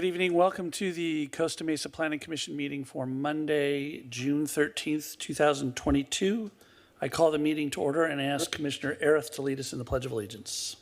Good evening. Welcome to the Costa Mesa Planning Commission meeting for Monday, June 13th, 2022. I call the meeting to order and ask Commissioner Areth to lead us in the Pledge of Allegiance.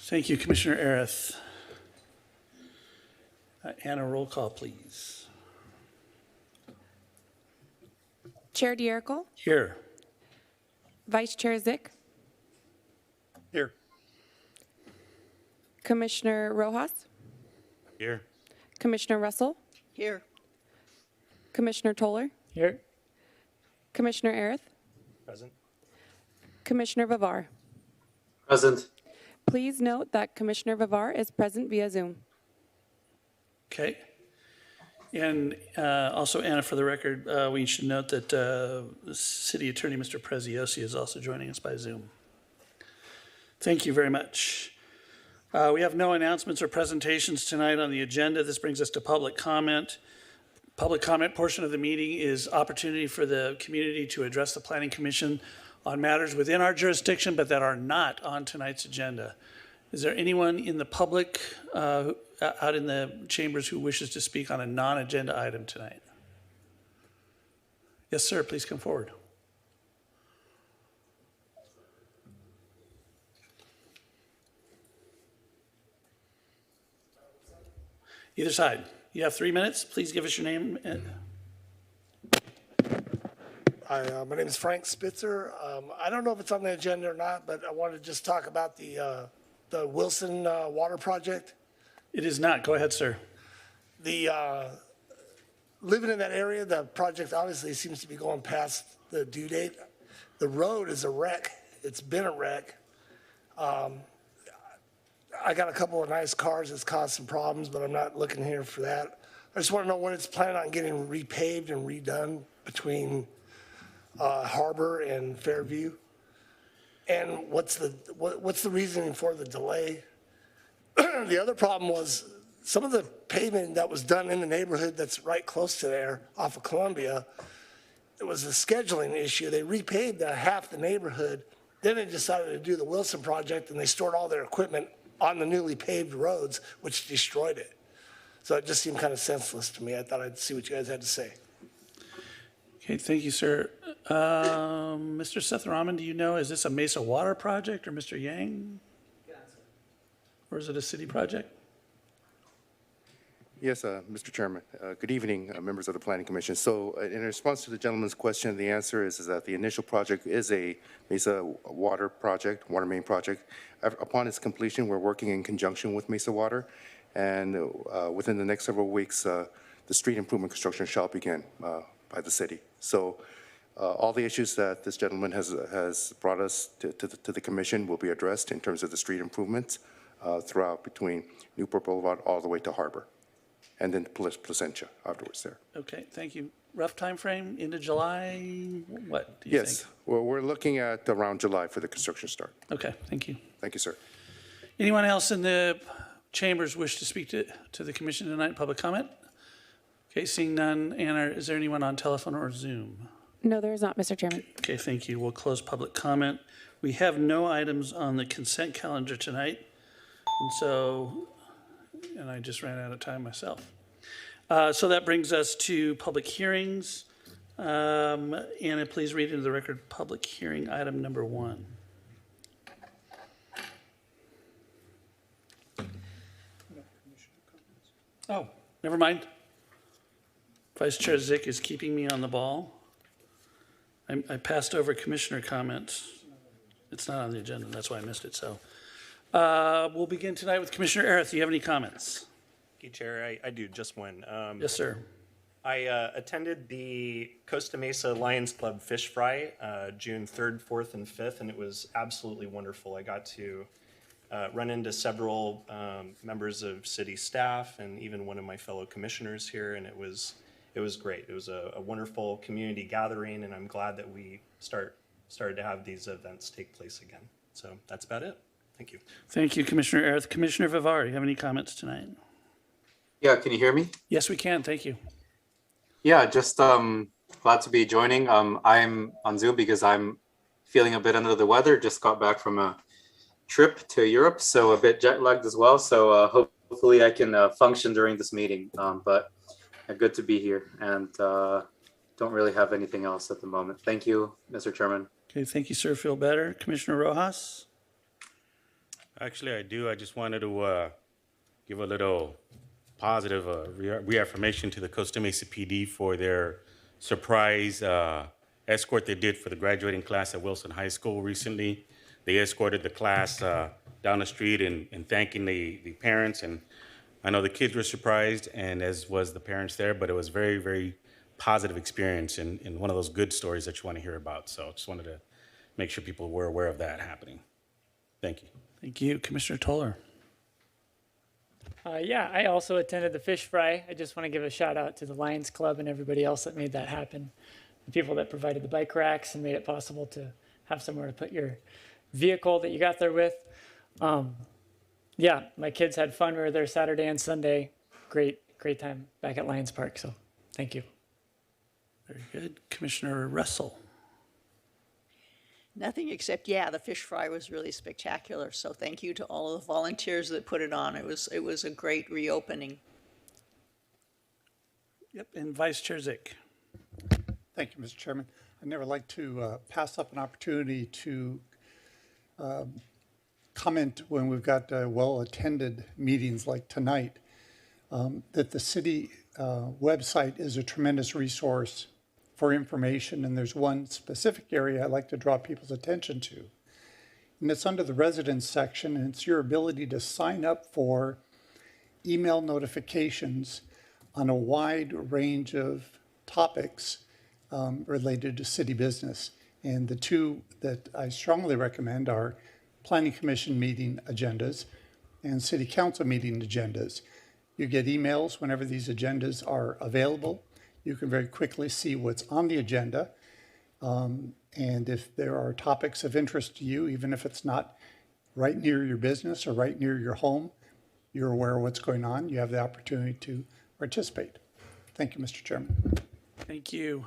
Thank you, Commissioner Areth. Anna, roll call, please. Chair Dierkel, Here. Vice Chair Zick, Here. Commissioner Rojas, Here. Commissioner Russell, Here. Commissioner Toller, Here. Commissioner Areth, Present. Commissioner Vivar. Present. Please note that Commissioner Vivar is present via Zoom. Okay. And also, Anna, for the record, we should note that the City Attorney, Mr. Preziosi, is also joining us by Zoom. Thank you very much. We have no announcements or presentations tonight on the agenda. This brings us to public comment. Public comment portion of the meeting is opportunity for the community to address the Planning Commission on matters within our jurisdiction, but that are not on tonight's agenda. Is there anyone in the public out in the chambers who wishes to speak on a non-agenda item tonight? Yes, sir, please come forward. Either side. You have 3 minutes. Please give us your name. Hi, my name is Frank Spitzer. I don't know if it's on the agenda or not, but I wanted to just talk about the Wilson water project. It is not. Go ahead, sir. Living in that area, the project obviously seems to be going past the due date. The road is a wreck. It's been a wreck. I got a couple of nice cars that's caused some problems, but I'm not looking here for that. I just want to know when it's planning on getting repaved and redone between Harbor and Fairview, and what's the reasoning for the delay? The other problem was some of the pavement that was done in the neighborhood that's right close to there off of Columbia. It was a scheduling issue. They repaved half the neighborhood. Then they decided to do the Wilson project, and they stored all their equipment on the newly paved roads, which destroyed it. So it just seemed kind of senseless to me. I thought I'd see what you guys had to say. Okay, thank you, sir. Mr. Setharaman, do you know, is this a Mesa Water project or Mr. Yang? Or is it a city project? Yes, Mr. Chairman. Good evening, members of the Planning Commission. So in response to the gentleman's question, the answer is that the initial project is a Mesa Water project, water main project. Upon its completion, we're working in conjunction with Mesa Water, and within the next several weeks, the street improvement construction shall begin by the city. So all the issues that this gentleman has brought us to the commission will be addressed in terms of the street improvements throughout between Newport Boulevard all the way to Harbor, and then Placentia afterwards there. Okay, thank you. Rough time frame into July? What do you think? Yes, well, we're looking at around July for the construction start. Okay, thank you. Thank you, sir. Anyone else in the chambers wish to speak to the commission tonight? Public comment? Okay, seeing none. Anna, is there anyone on telephone or Zoom? No, there is not, Mr. Chairman. Okay, thank you. We'll close public comment. We have no items on the consent calendar tonight. And I just ran out of time myself. So that brings us to public hearings. Anna, please read into the record public hearing item number 1. Oh, never mind. Vice Chair Zick is keeping me on the ball. I passed over commissioner comments. It's not on the agenda, that's why I missed it. So we'll begin tonight with Commissioner Areth. Do you have any comments? Thank you, Chair. I do, just one. Yes, sir. I attended the Costa Mesa Lions Club Fish Fry June 3rd, 4th, and 5th, and it was absolutely wonderful. I got to run into several members of city staff and even one of my fellow commissioners here, and it was great. It was a wonderful community gathering, and I'm glad that we start started to have these events take place again. So that's about it. Thank you. Thank you, Commissioner Erth. Commissioner Vivar, you have any comments tonight? Yeah, can you hear me? Yes, we can. Thank you. Yeah, just glad to be joining. I'm on Zoom because I'm feeling a bit under the weather. Just got back from a trip to Europe, so a bit jet lagged as well. So hopefully I can function during this meeting. But good to be here, and don't really have anything else at the moment. Thank you, Mr. Chairman. Okay, thank you, sir. Feel better. Commissioner Rojas? Actually, I do. I just wanted to give a little positive reaffirmation to the Costa Mesa PD for their surprise escort they did for the graduating class at Wilson High School recently. They escorted the class down the street and thanking the parents. And I know the kids were surprised, and as was the parents there, but it was very, very positive experience and one of those good stories that you want to hear about. So just wanted to make sure people were aware of that happening. Thank you. Thank you. Commissioner Toller? Yeah, I also attended the fish fry. I just want to give a shout out to the Lions Club and everybody else that made that happen. The people that provided the bike racks and made it possible to have somewhere to put your vehicle that you got there with. Yeah, my kids had fun. We were there Saturday and Sunday. Great time back at Lions Park. So thank you. Very good. Commissioner Russell? Nothing except, yeah, the fish fry was really spectacular. So thank you to all of the volunteers that put it on. It was a great reopening. Yep. And Vice Chair Zick? Thank you, Mr. Chairman. I'd never like to pass up an opportunity to comment when we've got well-attended meetings like tonight, that the city website is a tremendous resource for information, and there's one specific area I'd like to draw people's attention to. And it's under the residence section, and it's your ability to sign up for email notifications on a wide range of topics related to city business. And the two that I strongly recommend are Planning Commission meeting agendas and City Council meeting agendas. You get emails whenever these agendas are available. You can very quickly see what's on the agenda. And if there are topics of interest to you, even if it's not right near your business or right near your home, you're aware of what's going on. You have the opportunity to participate. Thank you, Mr. Chairman. Thank you.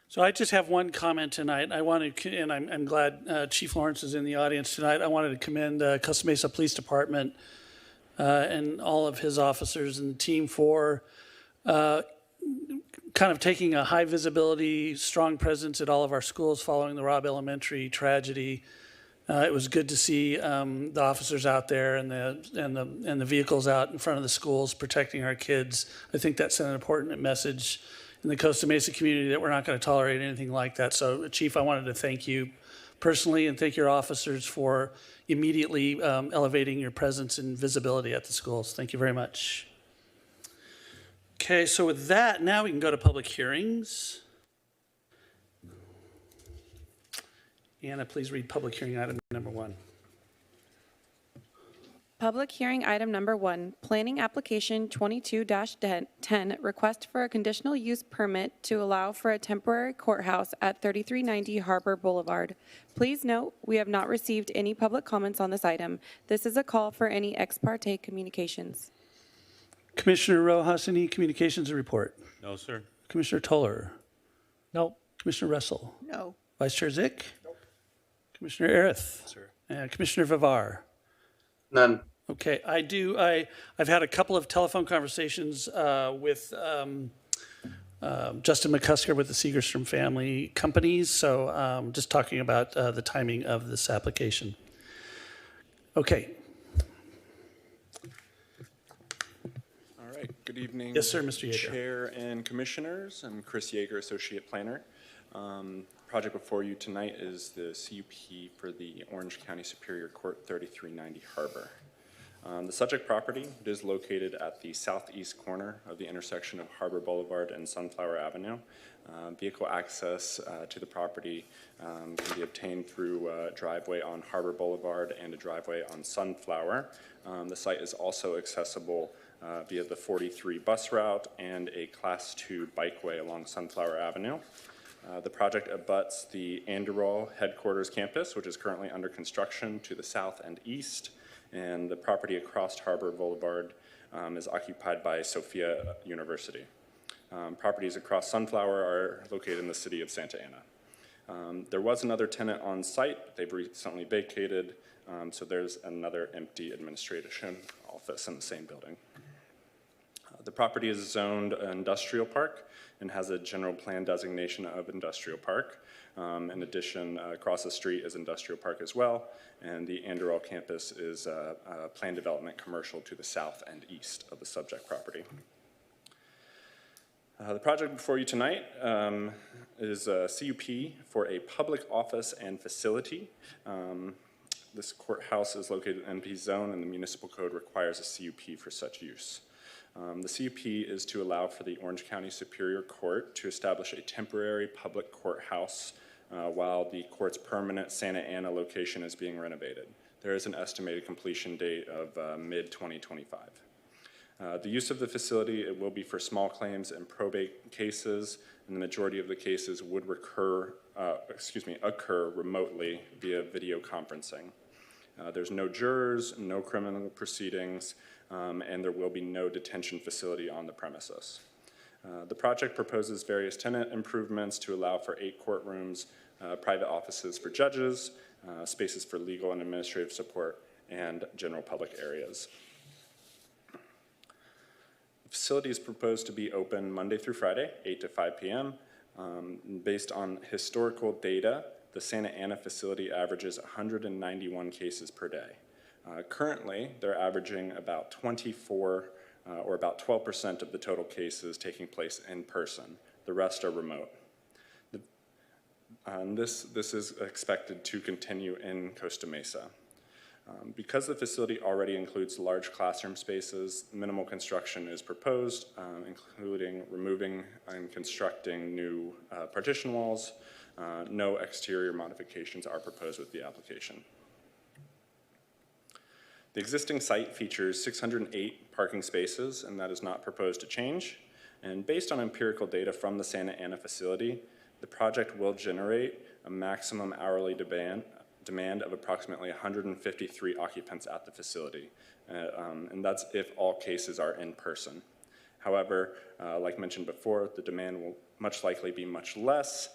So I just have one comment tonight. I wanted, and I'm glad Chief Lawrence is in the audience tonight. I wanted to commend Costa Mesa Police Department and all of his officers and the team for kind of taking a high visibility, strong presence at all of our schools following the Robb Elementary tragedy. It was good to see the officers out there and the vehicles out in front of the schools protecting our kids. I think that sent an important message in the Costa Mesa community that we're not going to tolerate anything like that. So, Chief, I wanted to thank you personally and thank your officers for immediately elevating your presence and visibility at the schools. Thank you very much. Okay, so with that, now we can go to public hearings. Anna, please read public hearing item number 1. Public hearing item number 1, planning application 22-10, request for a conditional use permit to allow for a temporary courthouse at 3390 Harbor Boulevard. Please note, we have not received any public comments on this item. This is a call for any ex parte communications. Commissioner Rojas, any communications to report? No, sir. Commissioner Toller? Nope. Commissioner Russell? No. Vice Chair Zick? Nope. Commissioner Erith? Sir. And Commissioner Vivar? None. Okay, I've had a couple of telephone conversations with Justin McCusker with the Segerstrom family companies, so just talking about the timing of this application. Okay. All right, good evening. Yes, sir, Mr. Yeager. Chair and Commissioners. I'm Chris Yeager, Associate Planner. Project before you tonight is the CUP for the Orange County Superior Court 3390 Harbor. The subject property is located at the southeast corner of the intersection of Harbor Boulevard and Sunflower Avenue. Vehicle access to the property can be obtained through a driveway on Harbor Boulevard and a driveway on Sunflower. The site is also accessible via the 43 bus route and a Class 2 bikeway along Sunflower Avenue. The project abuts the Anderol headquarters campus, which is currently under construction to the south and east, and the property across Harbor Boulevard is occupied by Sophia University. Properties across Sunflower are located in the city of Santa Ana. There was another tenant on site. They've recently vacated, so there's another empty administration office in the same building. The property is zoned industrial park and has a general plan designation of industrial park. In addition, across the street is industrial park as well, and the Anderol campus is planned development commercial to the south and east of the subject property. The project before you tonight is a CUP for a public office and facility. This courthouse is located in NP zone, and the municipal code requires a CUP for such use. The CUP is to allow for the Orange County Superior Court to establish a temporary public courthouse while the court's permanent Santa Ana location is being renovated. There is an estimated completion date of mid-2025. The use of the facility, it will be for small claims and probate cases, and the majority of the cases would occur remotely via video conferencing. There's no jurors, no criminal proceedings, and there will be no detention facility on the premises. The project proposes various tenant improvements to allow for 8 courtrooms, private offices for judges, spaces for legal and administrative support, and general public areas. The facility is proposed to be open Monday through Friday, 8 to 5 p.m. Based on historical data, the Santa Ana facility averages 191 cases per day. Currently, they're averaging about 24 or about 12% of the total cases taking place in person. The rest are remote. This is expected to continue in Costa Mesa. Because the facility already includes large classroom spaces, minimal construction is proposed, including removing and constructing new partition walls. No exterior modifications are proposed with the application. The existing site features 608 parking spaces, and that is not proposed to change. And based on empirical data from the Santa Ana facility, the project will generate a maximum hourly demand of approximately 153 occupants at the facility. And that's if all cases are in person. However, like mentioned before, the demand will much likely be much less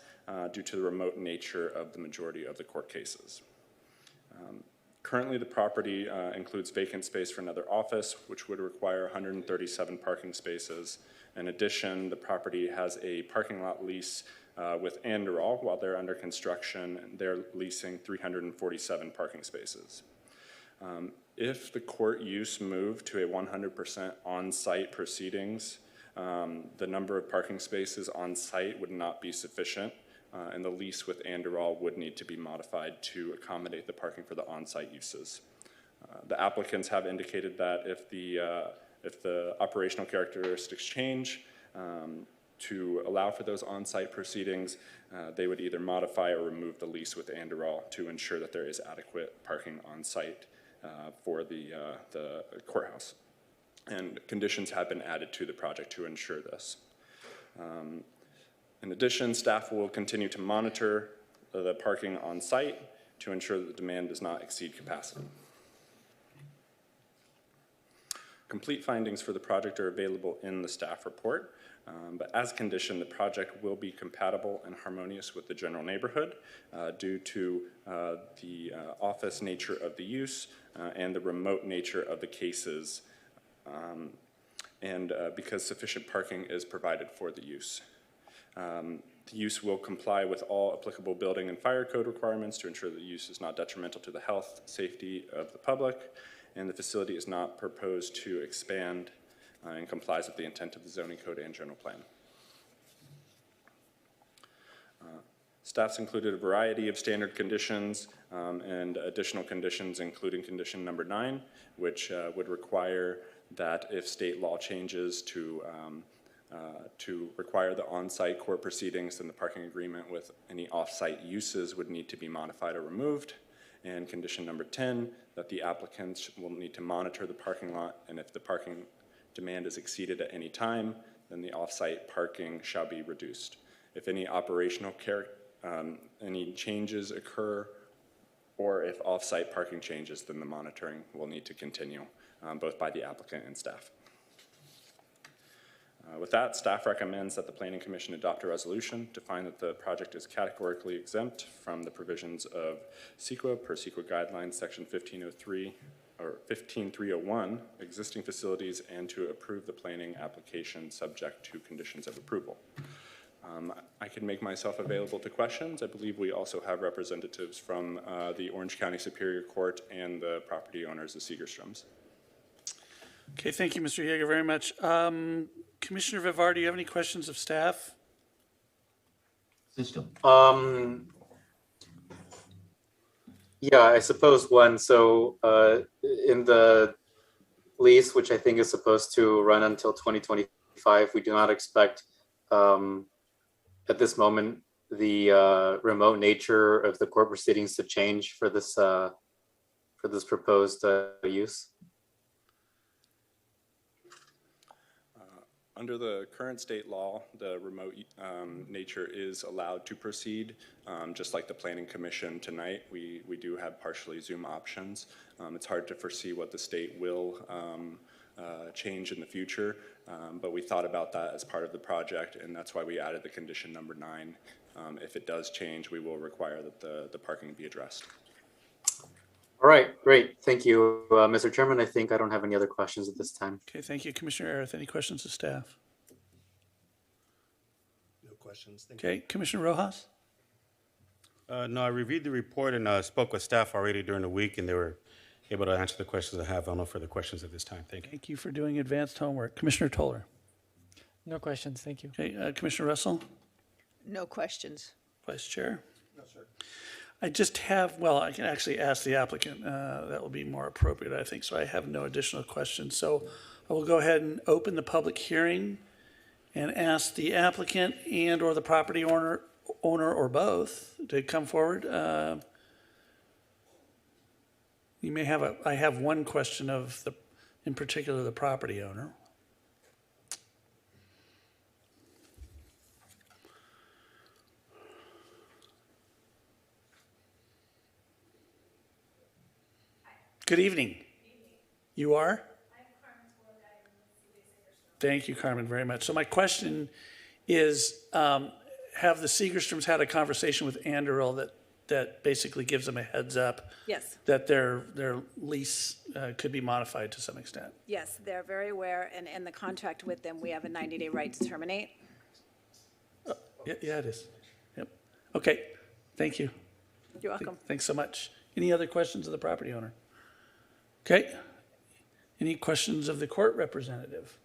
due to the remote nature of the majority of the court cases. Currently, the property includes vacant space for another office, which would require 137 parking spaces. In addition, the property has a parking lot lease with Anderol. While they're under construction, they're leasing 347 parking spaces. If the court use moved to a 100% on-site proceedings, the number of parking spaces on site would not be sufficient, and the lease with Anderol would need to be modified to accommodate the parking for the on-site uses. The applicants have indicated that if the operational characteristics change to allow for those on-site proceedings, they would either modify or remove the lease with Anderol to ensure that there is adequate parking on-site for the courthouse. And conditions have been added to the project to ensure this. In addition, staff will continue to monitor the parking on site to ensure that the demand does not exceed capacity. Complete findings for the project are available in the staff report, but as conditioned, the project will be compatible and harmonious with the general neighborhood due to the office nature of the use and the remote nature of the cases, and because sufficient parking is provided for the use. The use will comply with all applicable building and fire code requirements to ensure that the use is not detrimental to the health, safety of the public, and the facility is not proposed to expand and complies with the intent of the zoning code and general plan. Staff's included a variety of standard conditions and additional conditions, including condition number 9, which would require that if state law changes to require the on-site court proceedings, then the parking agreement with any off-site uses would need to be modified or removed. And condition number 10, that the applicants will need to monitor the parking lot, and if the parking demand is exceeded at any time, then the off-site parking shall be reduced. If any operational any changes occur, or if off-site parking changes, then the monitoring will need to continue, both by the applicant and staff. With that, staff recommends that the Planning Commission adopt a resolution to find that the project is categorically exempt from the provisions of CEQA per CEQA guidelines, section 1503 or 15301, existing facilities, and to approve the planning application subject to conditions of approval. I can make myself available to questions. I believe we also have representatives from the Orange County Superior Court and the property owners, the Segerstroms. Okay, thank you, Mr. Yeager, very much. Commissioner Vivar, do you have any questions of staff? Yeah, I suppose one. So in the lease, which I think is supposed to run until 2025, we do not expect at this moment the remote nature of the court proceedings to change for this proposed use. Under the current state law, the remote nature is allowed to proceed. Just like the Planning Commission tonight, we do have partially Zoom options. It's hard to foresee what the state will change in the future, but we thought about that as part of the project, and that's why we added the condition number 9. If it does change, we will require that the parking be addressed. All right, great. Thank you, Mr. Chairman. I think I don't have any other questions at this time. Okay, thank you. Commissioner Arith, any questions of staff? No questions. Thank you. Okay, Commissioner Rojas? No, I reviewed the report and spoke with staff already during the week, and they were able to answer the questions I have. I have no further questions at this time. Thank you. Thank you for doing advanced homework. Commissioner Toller? No questions, thank you. Okay, Commissioner Russell? No questions. Vice Chair? No, sir. I just have, well, I can actually ask the applicant. That will be more appropriate, I think. So I have no additional questions. So I will go ahead and open the public hearing and ask the applicant and or the property owner or both to come forward. You may have I have one question of in particular, the property owner. Good evening. You are? Thank you, Carmen, very much. So my question is, have the Segerstroms had a conversation with Anderl that basically gives them a heads up Yes, that their lease could be modified to some extent? yes, they're very aware, and in the contract with them, we have a 90-day right to terminate. Yeah, it is. Yep. Okay, thank you. You're welcome. Thanks so much. Any other questions of the property owner? Okay. Any questions of the court representative?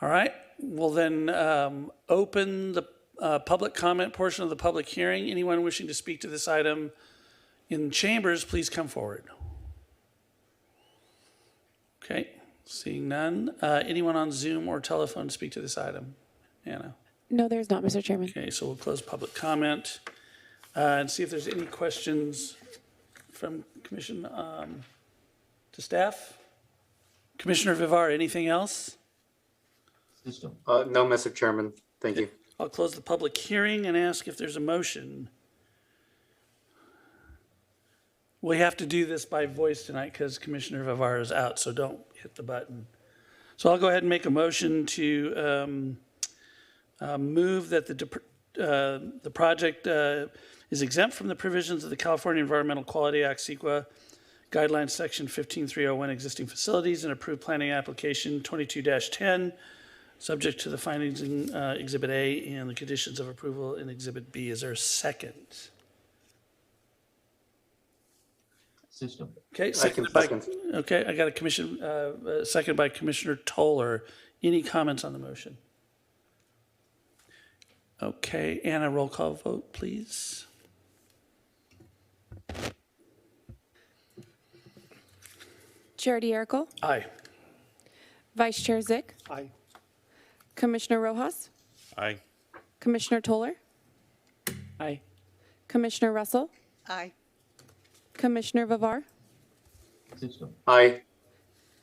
All right, we'll then open the public comment portion of the public hearing. Anyone wishing to speak to this item in chambers, please come forward. Okay, seeing none. Anyone on Zoom or telephone to speak to this item? Anna? No, there's not, Mr. Chairman. Okay, so we'll close public comment and see if there's any questions from commission to staff. Commissioner Vivar, anything else? No, Mr. Chairman. Thank you. I'll close the public hearing and ask if there's a motion. We have to do this by voice tonight because Commissioner Vivar is out, so don't hit the button. So I'll go ahead and make a motion to move that the project is exempt from the provisions of the California Environmental Quality Act, CEQA, Guidelines Section 15301, existing facilities, and approved planning application 22-10, subject to the findings in Exhibit A and the conditions of approval in Exhibit B. Is there a second? Okay, seconded by, okay, I got a second by Commissioner Toller. Any comments on the motion? Okay, Anna, roll call vote, please. Chair DeErkel, Aye. Vice Chair Zick, Aye. Commissioner Rojas, Aye. Commissioner Toller, Aye. Commissioner Russell, Aye. Commissioner Vivar, Aye.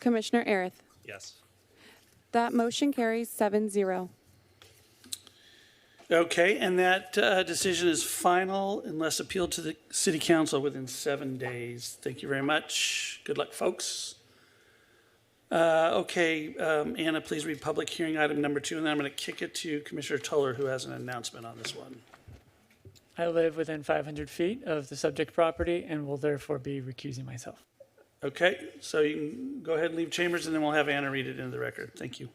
Commissioner Arith. Yes. That motion carries 7-0. Okay, and that decision is final unless appealed to the city council within 7 days. Thank you very much. Good luck, folks. Okay, Anna, please read public hearing item number 2, and then I'm going to kick it to Commissioner Tuller, who has an announcement on this one. I live within 500 feet of the subject property and will therefore be recusing myself. Okay, so you can go ahead and leave chambers, and then we'll have Anna read it into the record. Thank you.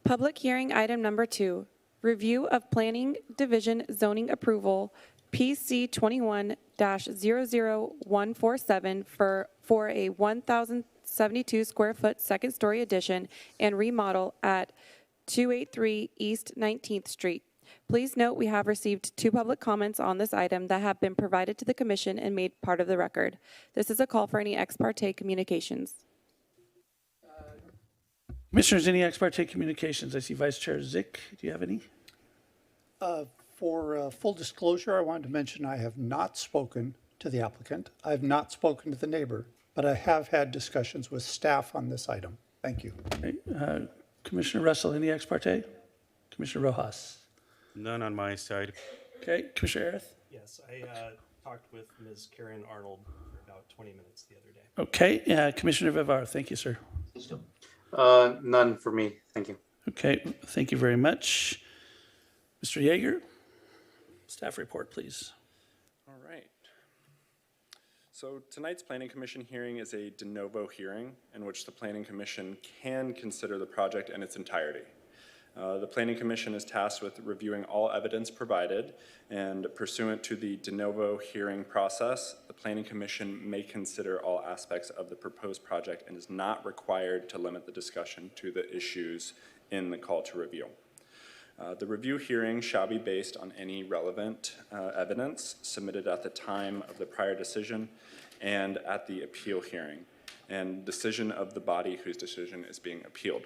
Public hearing item number 2, review of Planning Division zoning approval, PC 21-00147 for a 1,072 square foot second story addition and remodel at 283 East 19th Street. Please note we have received 2 public comments on this item that have been provided to the commission and made part of the record. This is a call for any ex parte communications. Commissioners, any ex parte communications? I see Vice Chair Zick. Do you have any? For full disclosure, I wanted to mention I have not spoken to the applicant. I have not spoken to the neighbor, but I have had discussions with staff on this item. Thank you. Okay, Commissioner Russell, any ex parte? Commissioner Rojas? None on my side. Okay, Commissioner Arith? Yes, I talked with Ms. Karen Arnold for about 20 minutes the other day. Okay, Commissioner Vivar, thank you, sir. None for me. Thank you. Okay, thank you very much. Mr. Yeager, staff report, please. All right. So tonight's Planning Commission hearing is a de novo hearing in which the Planning Commission can consider the project in its entirety. The Planning Commission is tasked with reviewing all evidence provided, and pursuant to the de novo hearing process, the Planning Commission may consider all aspects of the proposed project and is not required to limit the discussion to the issues in the call to review. The review hearing shall be based on any relevant evidence submitted at the time of the prior decision and at the appeal hearing, and decision of the body whose decision is being appealed.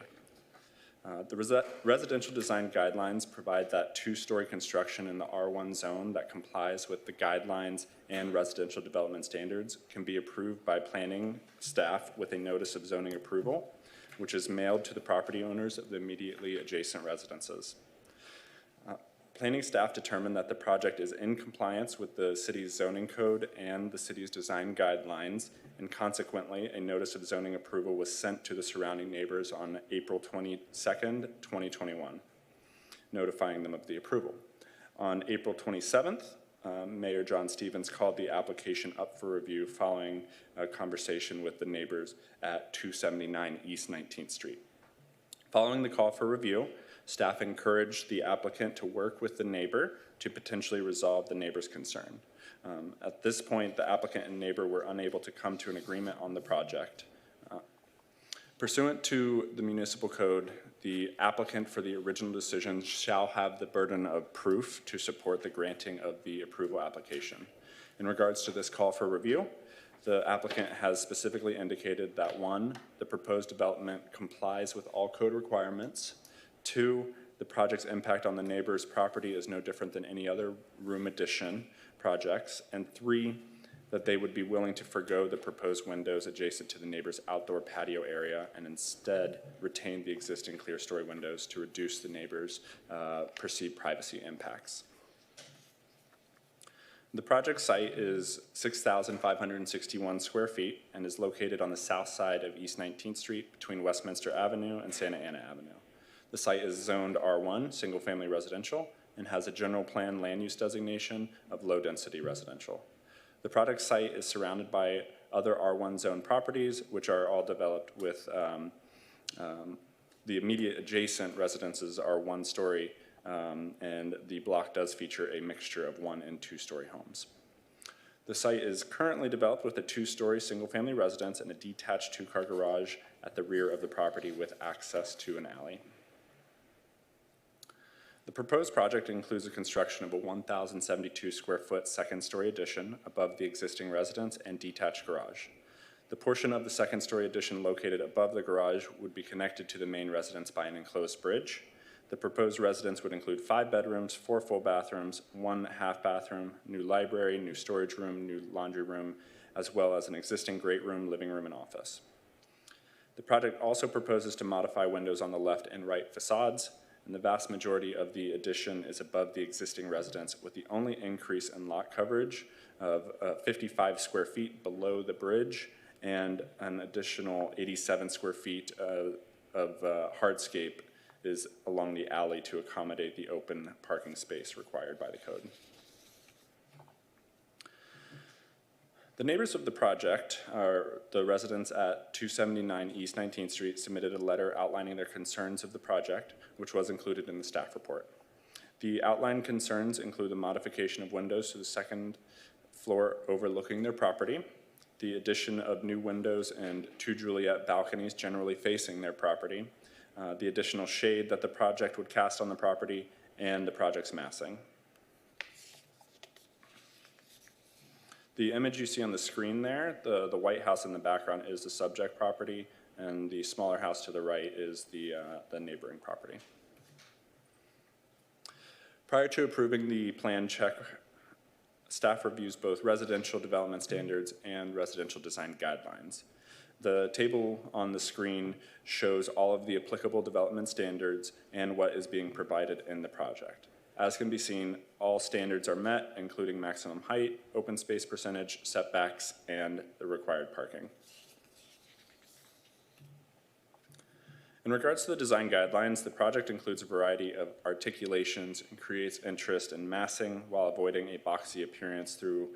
The residential design guidelines provide that 2-story construction in the R1 zone that complies with the guidelines and residential development standards can be approved by planning staff with a notice of zoning approval, which is mailed to the property owners of the immediately adjacent residences. Planning staff determined that the project is in compliance with the city's zoning code and the city's design guidelines, and consequently, a notice of zoning approval was sent to the surrounding neighbors on April 22nd, 2021, notifying them of the approval. On April 27th, Mayor John Stevens called the application up for review following a conversation with the neighbors at 279 East 19th Street. Following the call for review, staff encouraged the applicant to work with the neighbor to potentially resolve the neighbor's concern. At this point, the applicant and neighbor were unable to come to an agreement on the project. Pursuant to the municipal code, the applicant for the original decision shall have the burden of proof to support the granting of the approval application. In regards to this call for review, the applicant has specifically indicated that 1, the proposed development complies with all code requirements. 2, the project's impact on the neighbor's property is no different than any other room addition projects. And 3, that they would be willing to forego the proposed windows adjacent to the neighbor's outdoor patio area and instead retain the existing clear story windows to reduce the neighbor's perceived privacy impacts. The project site is 6,561 square feet and is located on the south side of East 19th Street between Westminster Avenue and Santa Ana Avenue. The site is zoned R1, single-family residential, and has a general plan land use designation of low-density residential. The project site is surrounded by other R1 zone properties, which are all developed with the immediate adjacent residences are 1-story, and the block does feature a mixture of 1- and 2-story homes. The site is currently developed with a 2-story single-family residence and a detached 2-car garage at the rear of the property with access to an alley. The proposed project includes the construction of a 1,072 square foot second-story addition above the existing residence and detached garage. The portion of the second-story addition located above the garage would be connected to the main residence by an enclosed bridge. The proposed residence would include 5 bedrooms, 4 full bathrooms, 1 half bathroom, new library, new storage room, new laundry room, as well as an existing great room, living room, and office. The project also proposes to modify windows on the left and right facades, and the vast majority of the addition is above the existing residence, with the only increase in lot coverage of 55 square feet below the bridge and an additional 87 square feet of hardscape is along the alley to accommodate the open parking space required by the code. The neighbors of the project, are the residents at 279 East 19th Street, submitted a letter outlining their concerns of the project, which was included in the staff report. The outlined concerns include the modification of windows to the second floor overlooking their property, the addition of new windows and 2 Juliet balconies generally facing their property, the additional shade that the project would cast on the property, and the project's massing. The image you see on the screen there, the White House in the background, is the subject property, and the smaller house to the right is the neighboring property. Prior to approving the plan check, staff reviews both residential development standards and residential design guidelines. The table on the screen shows all of the applicable development standards and what is being provided in the project. As can be seen, all standards are met, including maximum height, open space percentage, setbacks, and the required parking. In regards to the design guidelines, the project includes a variety of articulations and creates interest in massing while avoiding a boxy appearance through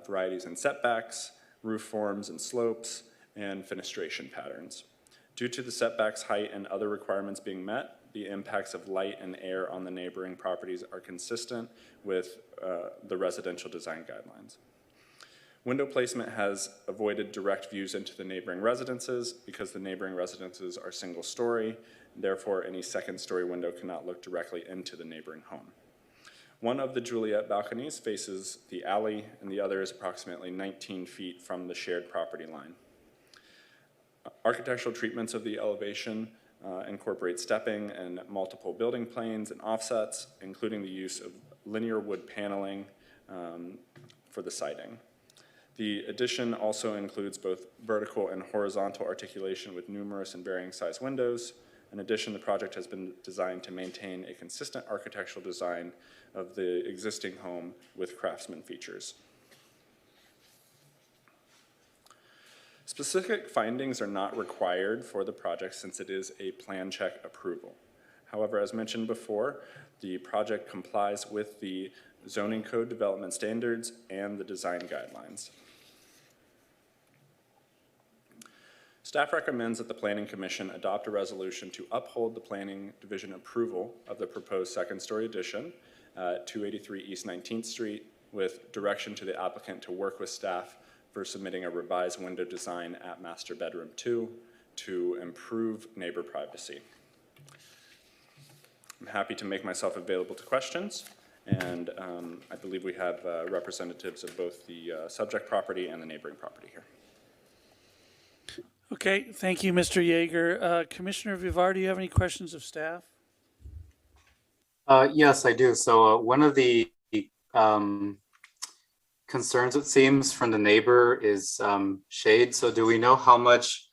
varieties in setbacks, roof forms and slopes, and fenestration patterns. Due to the setbacks, height, and other requirements being met, the impacts of light and air on the neighboring properties are consistent with the residential design guidelines. Window placement has avoided direct views into the neighboring residences because the neighboring residences are single story, and therefore any second story window cannot look directly into the neighboring home. One of the Juliet balconies faces the alley, and the other is approximately 19 feet from the shared property line. Architectural treatments of the elevation incorporate stepping and multiple building planes and offsets, including the use of linear wood paneling for the siding. The addition also includes both vertical and horizontal articulation with numerous and varying size windows. In addition, the project has been designed to maintain a consistent architectural design of the existing home with craftsman features. Specific findings are not required for the project since it is a plan check approval. However, as mentioned before, the project complies with the zoning code development standards and the design guidelines. Staff recommends that the Planning Commission adopt a resolution to uphold the Planning Division approval of the proposed second-story addition at 283 East 19th Street with direction to the applicant to work with staff for submitting a revised window design at Master Bedroom 2 to improve neighbor privacy. I'm happy to make myself available to questions, and I believe we have representatives of both the subject property and the neighboring property here. Okay, thank you, Mr. Yeager. Commissioner Vivar, do you have any questions of staff? Yes, I do. So one of the concerns, it seems, from the neighbor is shade. So do we know how much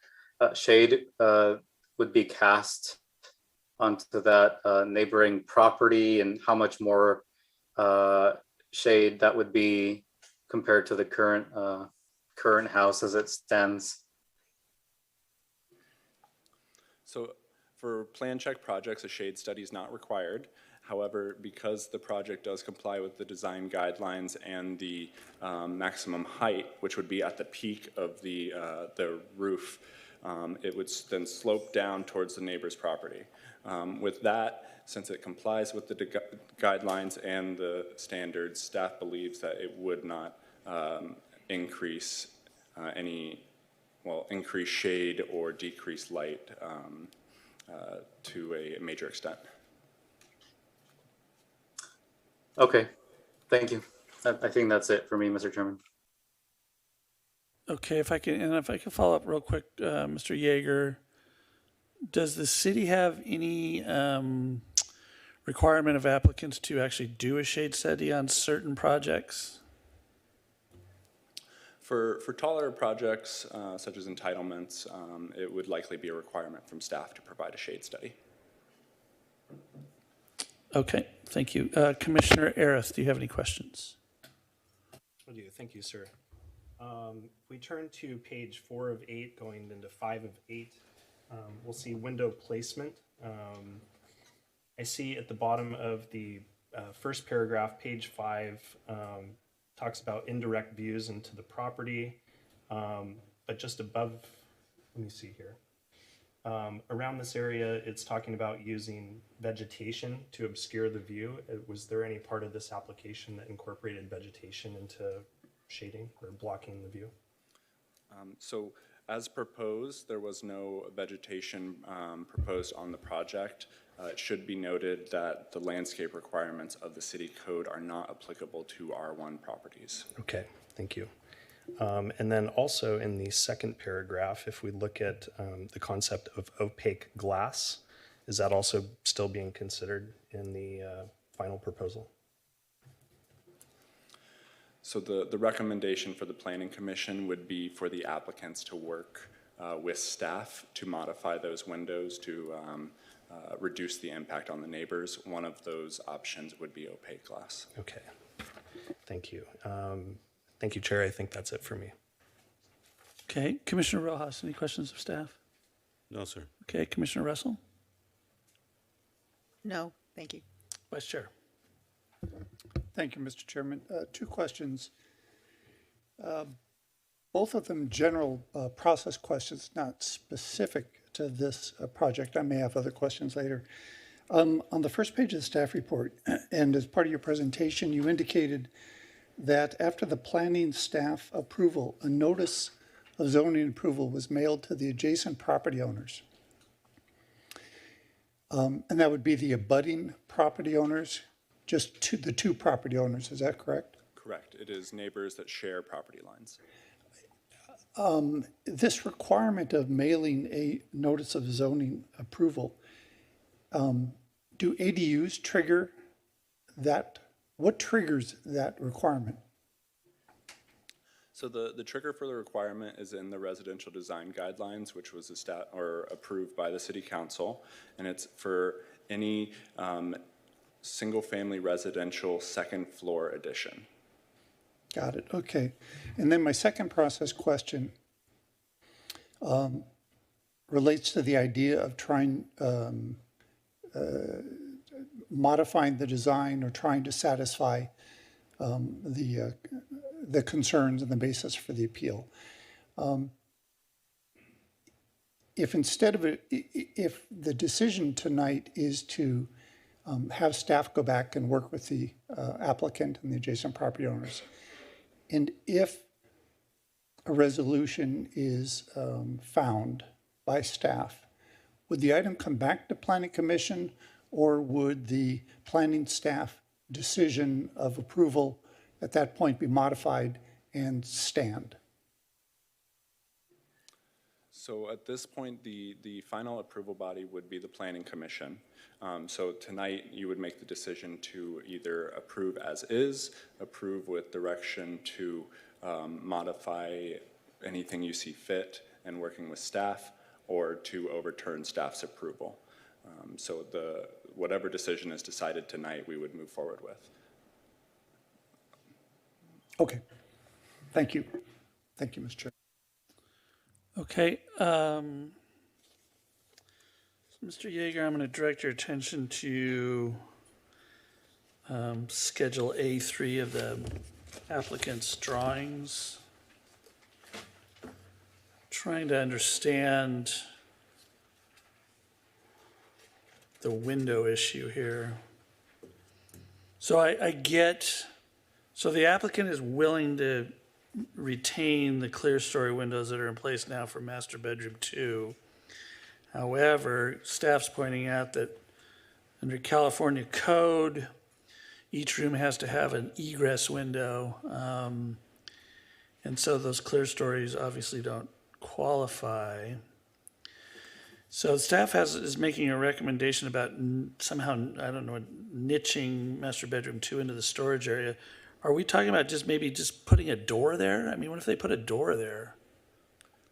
shade would be cast onto that neighboring property, and how much more shade that would be compared to the current house as it stands? So for plan check projects, a shade study is not required. However, because the project does comply with the design guidelines and the maximum height, which would be at the peak of the roof, it would then slope down towards the neighbor's property. With that, since it complies with the guidelines and the standards, staff believes that it would not increase increase shade or decrease light to a major extent. Okay, thank you. I think that's it for me, Mr. Chairman. Okay, if I can follow up real quick, Mr. Yeager, does the city have any requirement of applicants to actually do a shade study on certain projects? For taller projects, such as entitlements, it would likely be a requirement from staff to provide a shade study. Okay, thank you. Commissioner Arith, do you have any questions? I do, thank you, sir. If we turn to page 4 of 8, going into 5 of 8, we'll see window placement. I see at the bottom of the first paragraph, page 5, talks about indirect views into the property, but just above, let me see here. Around this area, it's talking about using vegetation to obscure the view. Was there any part of this application that incorporated vegetation into shading or blocking the view? So as proposed, there was no vegetation proposed on the project. It should be noted that the landscape requirements of the city code are not applicable to R1 properties. Okay, thank you. And then also in the second paragraph, if we look at the concept of opaque glass, is that also still being considered in the final proposal? So the recommendation for the Planning Commission would be for the applicants to work with staff to modify those windows to reduce the impact on the neighbors. One of those options would be opaque glass. Okay, thank you. Thank you, Chair. I think that's it for me. Okay, Commissioner Rojas, any questions of staff? No, sir. Okay, Commissioner Russell? No, thank you. Vice Chair? Thank you, Mr. Chairman. Two questions. Both of them general process questions, not specific to this project. I may have other questions later. On the first page of the staff report, and as part of your presentation, you indicated that after the planning staff approval, a notice of zoning approval was mailed to the adjacent property owners. And that would be the abutting property owners, just the two property owners, is that correct? Correct. It is neighbors that share property lines. This requirement of mailing a notice of zoning approval, do ADUs trigger that? What triggers that requirement? So the trigger for the requirement is in the residential design guidelines, which was approved by the city council, and it's for any single-family residential second floor addition. Got it, okay. And then my second process question relates to the idea of trying, modifying the design or trying to satisfy the concerns and the basis for the appeal. If instead of if the decision tonight is to have staff go back and work with the applicant and the adjacent property owners, and if a resolution is found by staff, would the item come back to Planning Commission, or would the planning staff decision of approval at that point be modified and stand? So at this point, the final approval body would be the Planning Commission. So tonight, you would make the decision to either approve as is, approve with direction to modify anything you see fit and working with staff, or to overturn staff's approval. So whatever decision is decided tonight, we would move forward with. Okay, thank you. Thank you, Mr. Chair. Okay, so Mr. Yeager, I'm going to direct your attention to Schedule A3 of the applicant's drawings. Trying to understand the window issue here. So I get, so the applicant is willing to retain the clear story windows that are in place now for master bedroom 2. However, staff's pointing out that under California code, each room has to have an egress window. And so those clear stories obviously don't qualify. So staff is making a recommendation about somehow, I don't know, niching master bedroom 2 into the storage area. Are we talking about maybe just putting a door there? I mean, what if they put a door there?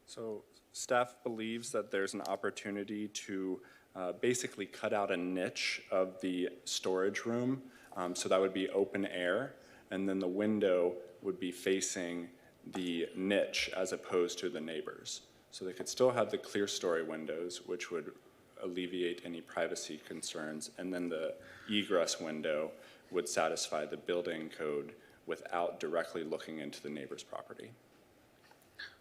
So staff believes that there's an opportunity to basically cut out a niche of the storage room. So that would be open air, and then the window would be facing the niche as opposed to the neighbors. So they could still have the clear story windows, which would alleviate any privacy concerns, and then the egress window would satisfy the building code without directly looking into the neighbor's property.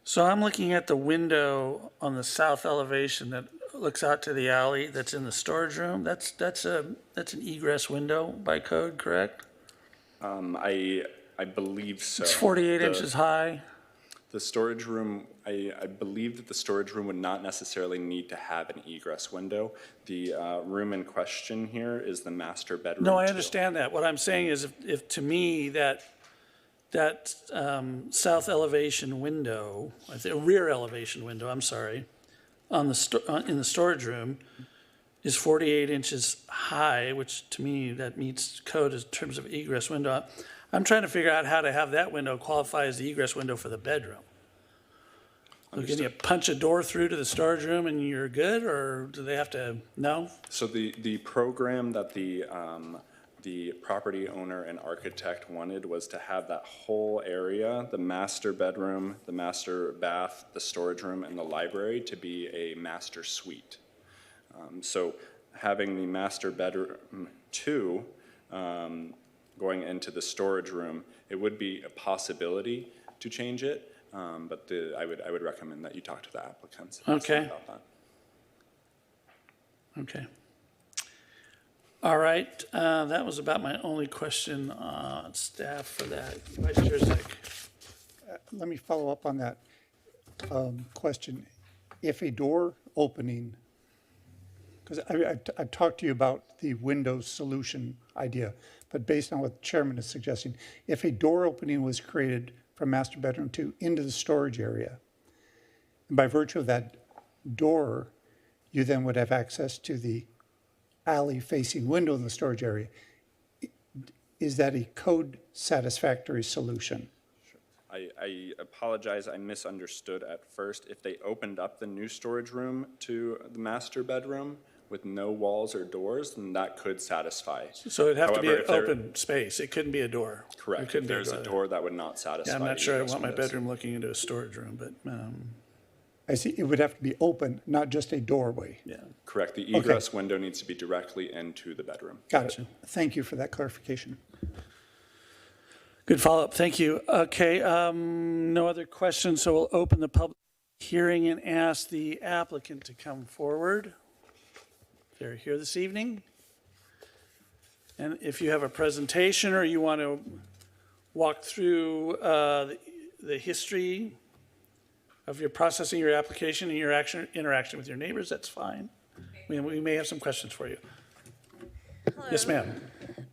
So I'm looking at the window on the south elevation that looks out to the alley that's in the storage room. That's an egress window by code, correct? I believe so. It's 48 inches high. The storage room, I believe that the storage room would not necessarily need to have an egress window. The room in question here is the master bedroom. No, I 2. understand that. What I'm saying is if to me that south elevation window, rear elevation window, I'm sorry, in the storage room is 48 inches high, which to me that meets code in terms of egress window. I'm trying to figure out how to have that window qualify as the egress window for the bedroom. So can you punch a door through to the storage room and you're good, or do they have to, no? So the program that the property owner and architect wanted was to have that whole area, the master bedroom, the master bath, the storage room, and the library to be a master suite. So having the master bedroom 2 going into the storage room, it would be a possibility to change it, but I would recommend that you talk to the applicants Okay. about that. Okay. All right, that was about my only question on staff for that. Vice Chair Zick. Let me follow up on that question. If a door opening, because I've talked to you about the Windows solution idea, but based on what the chairman is suggesting, if a door opening was created from master bedroom 2 into the storage area, and by virtue of that door, you then would have access to the alley-facing window in the storage area. Is that a code satisfactory solution? I apologize, I misunderstood at first. If they opened up the new storage room to the master bedroom with no walls or doors, then that could satisfy. So it'd have to be However, an if there- open space. It couldn't be a door. It Correct. If couldn't be there's a door that would not satisfy. Yeah, I'm not sure I egress want my windows. bedroom looking into a storage room, but, I see, it would have to be open, not just a doorway. yeah. Correct. The egress window needs to be directly into the bedroom. Got it. Thank you for that clarification. Good follow-up, thank you. Okay, no other questions, so we'll open the public hearing and ask the applicant to come forward. They're here this evening. And if you have a presentation or you want to walk through the history of your processing your application and your interaction with your neighbors, that's fine. We may have some questions for you. Yes, ma'am.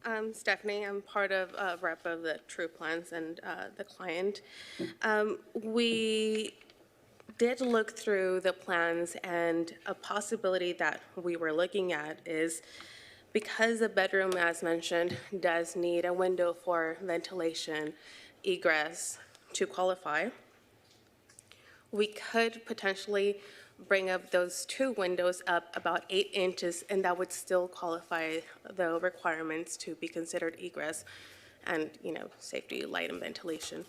I'm Stephanie. I'm part of rep of the True Plans and the client. We did look through the plans, and a possibility that we were looking at is because the bedroom, as mentioned, does need a window for ventilation egress to qualify, we could potentially bring up those 2 windows up about 8 inches, and that would still qualify the requirements to be considered egress and, safety, light, and ventilation.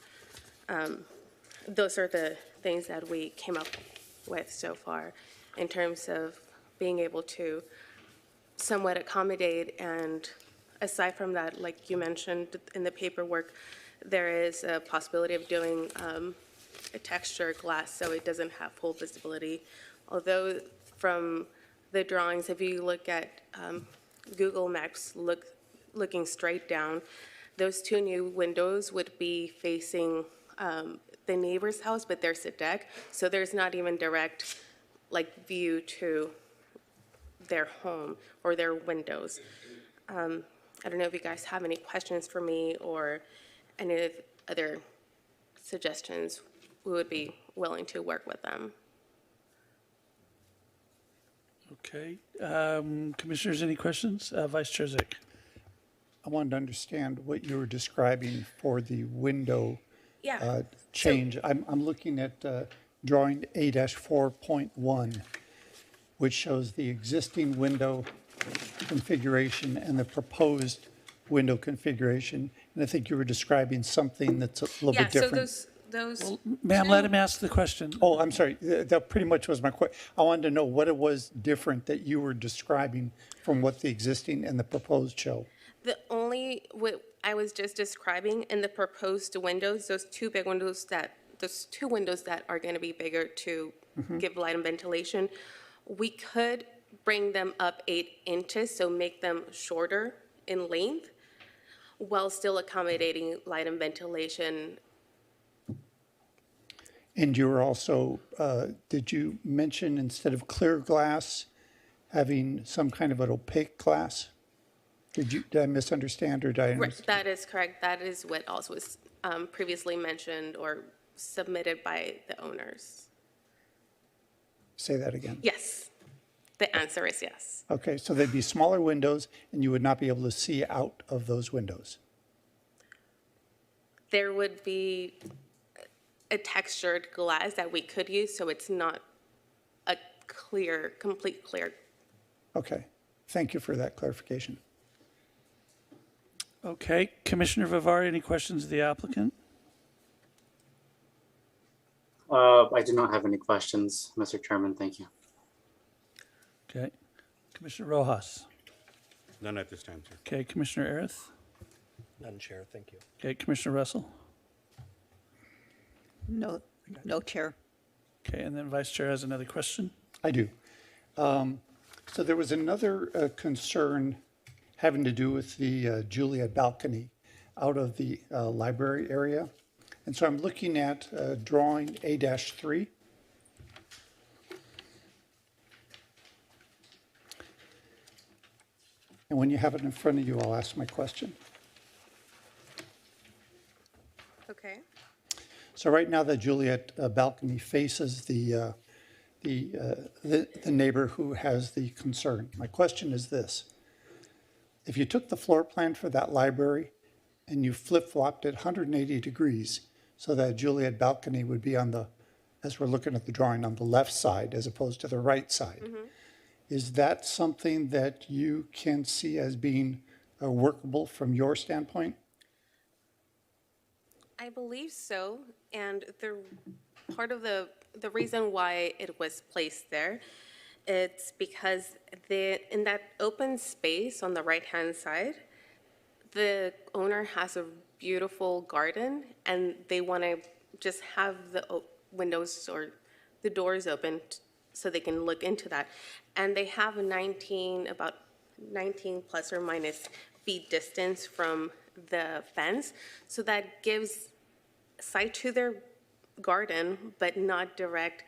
Those are the things that we came up with so far in terms of being able to somewhat accommodate. And aside from that, like you mentioned in the paperwork, there is a possibility of doing a texture glass so it doesn't have full visibility. Although from the drawings, if you look at Google Maps looking straight down, those 2 new windows would be facing the neighbor's house, but there's a deck, so there's not even direct view to their home or their windows. I don't know if you guys have any questions for me or any other suggestions. We would be willing to work with them. Okay. Commissioners, any questions? Vice Chair Zick. I wanted to understand what you were describing for the window Yeah. change. I'm looking at drawing A-4.1, which shows the existing window configuration and the proposed window configuration. And I think you were describing something that's a little Yeah, bit so different. those. Ma'am, let him ask the question. Oh, I'm sorry. That pretty much was my question. I wanted to know what it was different that you were describing from what the existing and the proposed show. The only, what I was just describing in the proposed windows, those two windows that are going to be bigger to give light and ventilation, we could bring them up 8 inches, so make them shorter in length, while still accommodating light and ventilation. And you were also, did you mention instead of clear glass, having some kind of an opaque glass? Did I misunderstand or did I understand? That is correct. That is what also was previously mentioned or submitted by the owners. Say that again. Yes. The answer is yes. Okay, so they'd be smaller windows and you would not be able to see out of those windows. There would be a textured glass that we could use, so it's not a complete clear. Okay, thank you for that clarification. Okay. Commissioner Vivari, any questions of the applicant? I do not have any questions, Mr. Chairman. Thank you. Okay. Commissioner Rojas. None at this time, sir. Okay. Commissioner Arith. None, Chair. Thank you. Okay. Commissioner Russell. No, no, Chair. Okay. And then Vice Chair has another question. I do. So there was another concern having to do with the Juliet balcony out of the library area. And so I'm looking at drawing A-3. And when you have it in front of you, I'll ask my question. Okay. So right now, the Juliet balcony faces the neighbor who has the concern. My question is this. If you took the floor plan for that library and you flip-flopped it 180 degrees so that Juliet balcony would be on the, as we're looking at the drawing, on the left side as opposed to the right side, is that something that you can see as being workable from your standpoint? I believe so, and part of the reason why it was placed there, it's because in that open space on the right-hand side, the owner has a beautiful garden, and they want to just have the windows or the doors open so they can look into that. And they have about 19 plus or minus feet distance from the fence, so that gives sight to their garden, but not direct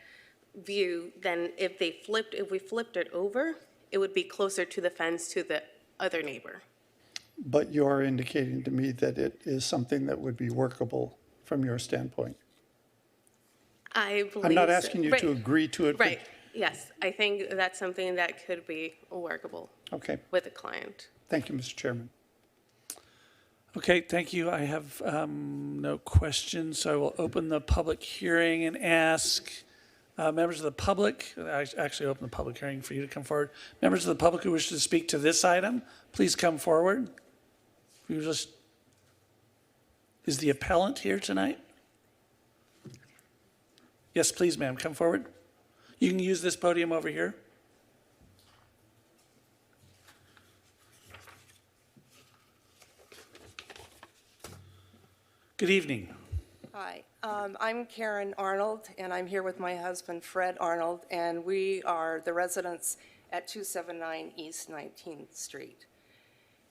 view. Then if we flipped it over, it would be closer to the fence to the other neighbor. But you're indicating to me that it is something that would be workable from your standpoint. I believe I'm not so. asking you to agree to it. Right, yes. I think that's something that could be workable Okay, with the client. thank you, Mr. Chairman. Okay, thank you. I have no questions, so I will open the public hearing and ask members of the public, I actually open the public hearing for you to come forward. Members of the public who wish to speak to this item, please come forward. Is the appellant here tonight? Yes, please, ma'am, come forward. You can use this podium over here. Good evening. Hi, I'm Karen Arnold, and I'm here with my husband, Fred Arnold, and we are the residents at 279 East 19th Street.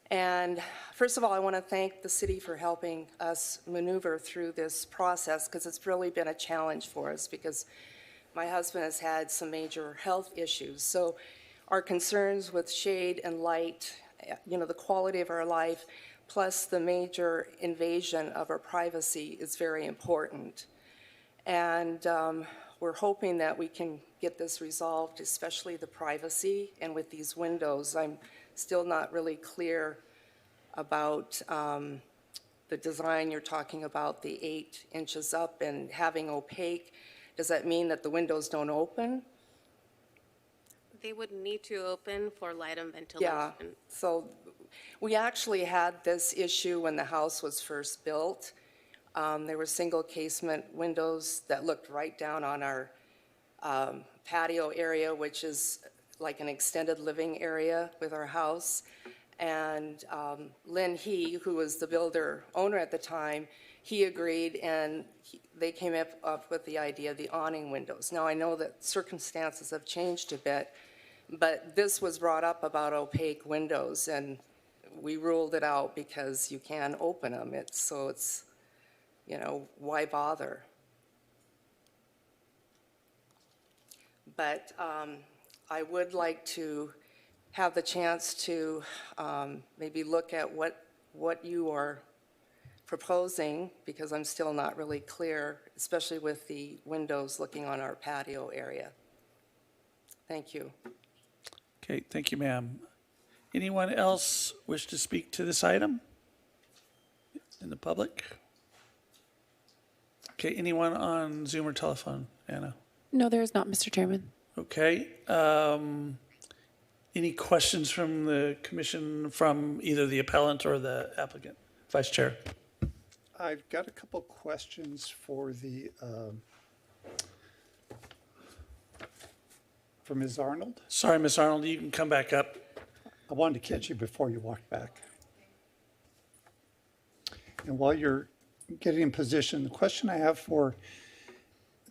And first of all, I want to thank the city for helping us maneuver through this process, because it's really been a challenge for us, because my husband has had some major health issues. So our concerns with shade and light, the quality of our life, plus the major invasion of our privacy is very important. And we're hoping that we can get this resolved, especially the privacy. And with these windows, I'm still not really clear about the design. You're talking about the 8 inches up and having opaque. Does that mean that the windows don't open? They would need to open for light and ventilation. Yeah, so we actually had this issue when the house was first built. There were single casement windows that looked right down on our patio area, which is like an extended living area with our house. And Lynn He, who was the builder owner at the time, he agreed, and they came up with the idea of the awning windows. Now, I know that circumstances have changed a bit, but this was brought up about opaque windows, and we ruled it out because you can open them. So it's, you know, why bother? But I would like to have the chance to maybe look at what you are proposing, because I'm still not really clear, especially with the windows looking on our patio area. Thank you. Okay, thank you, ma'am. Anyone else wish to speak to this item in the public? Okay, anyone on Zoom or telephone? Anna? No, there is not, Mr. Chairman. Okay. Any questions from the commission from either the appellant or the applicant? Vice Chair. I've got a couple questions for Ms. Arnold. Sorry, Ms. Arnold, you can come back up. I wanted to catch you before you walked back. And while you're getting in position, the question I have for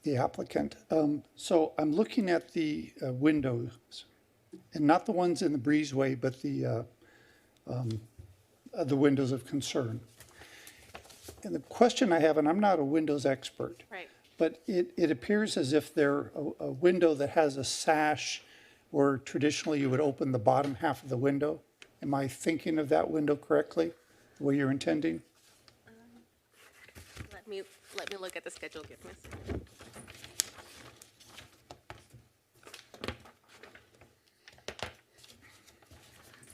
the applicant, so I'm looking at the windows, and not the ones in the breezeway, but the windows of concern. And the question I have, and I'm not a windows expert, Right. but it appears as if they're a window that has a sash where traditionally you would open the bottom half of the window. Am I thinking of that window correctly, the way you're intending? Let me look at the schedule. Give me a second.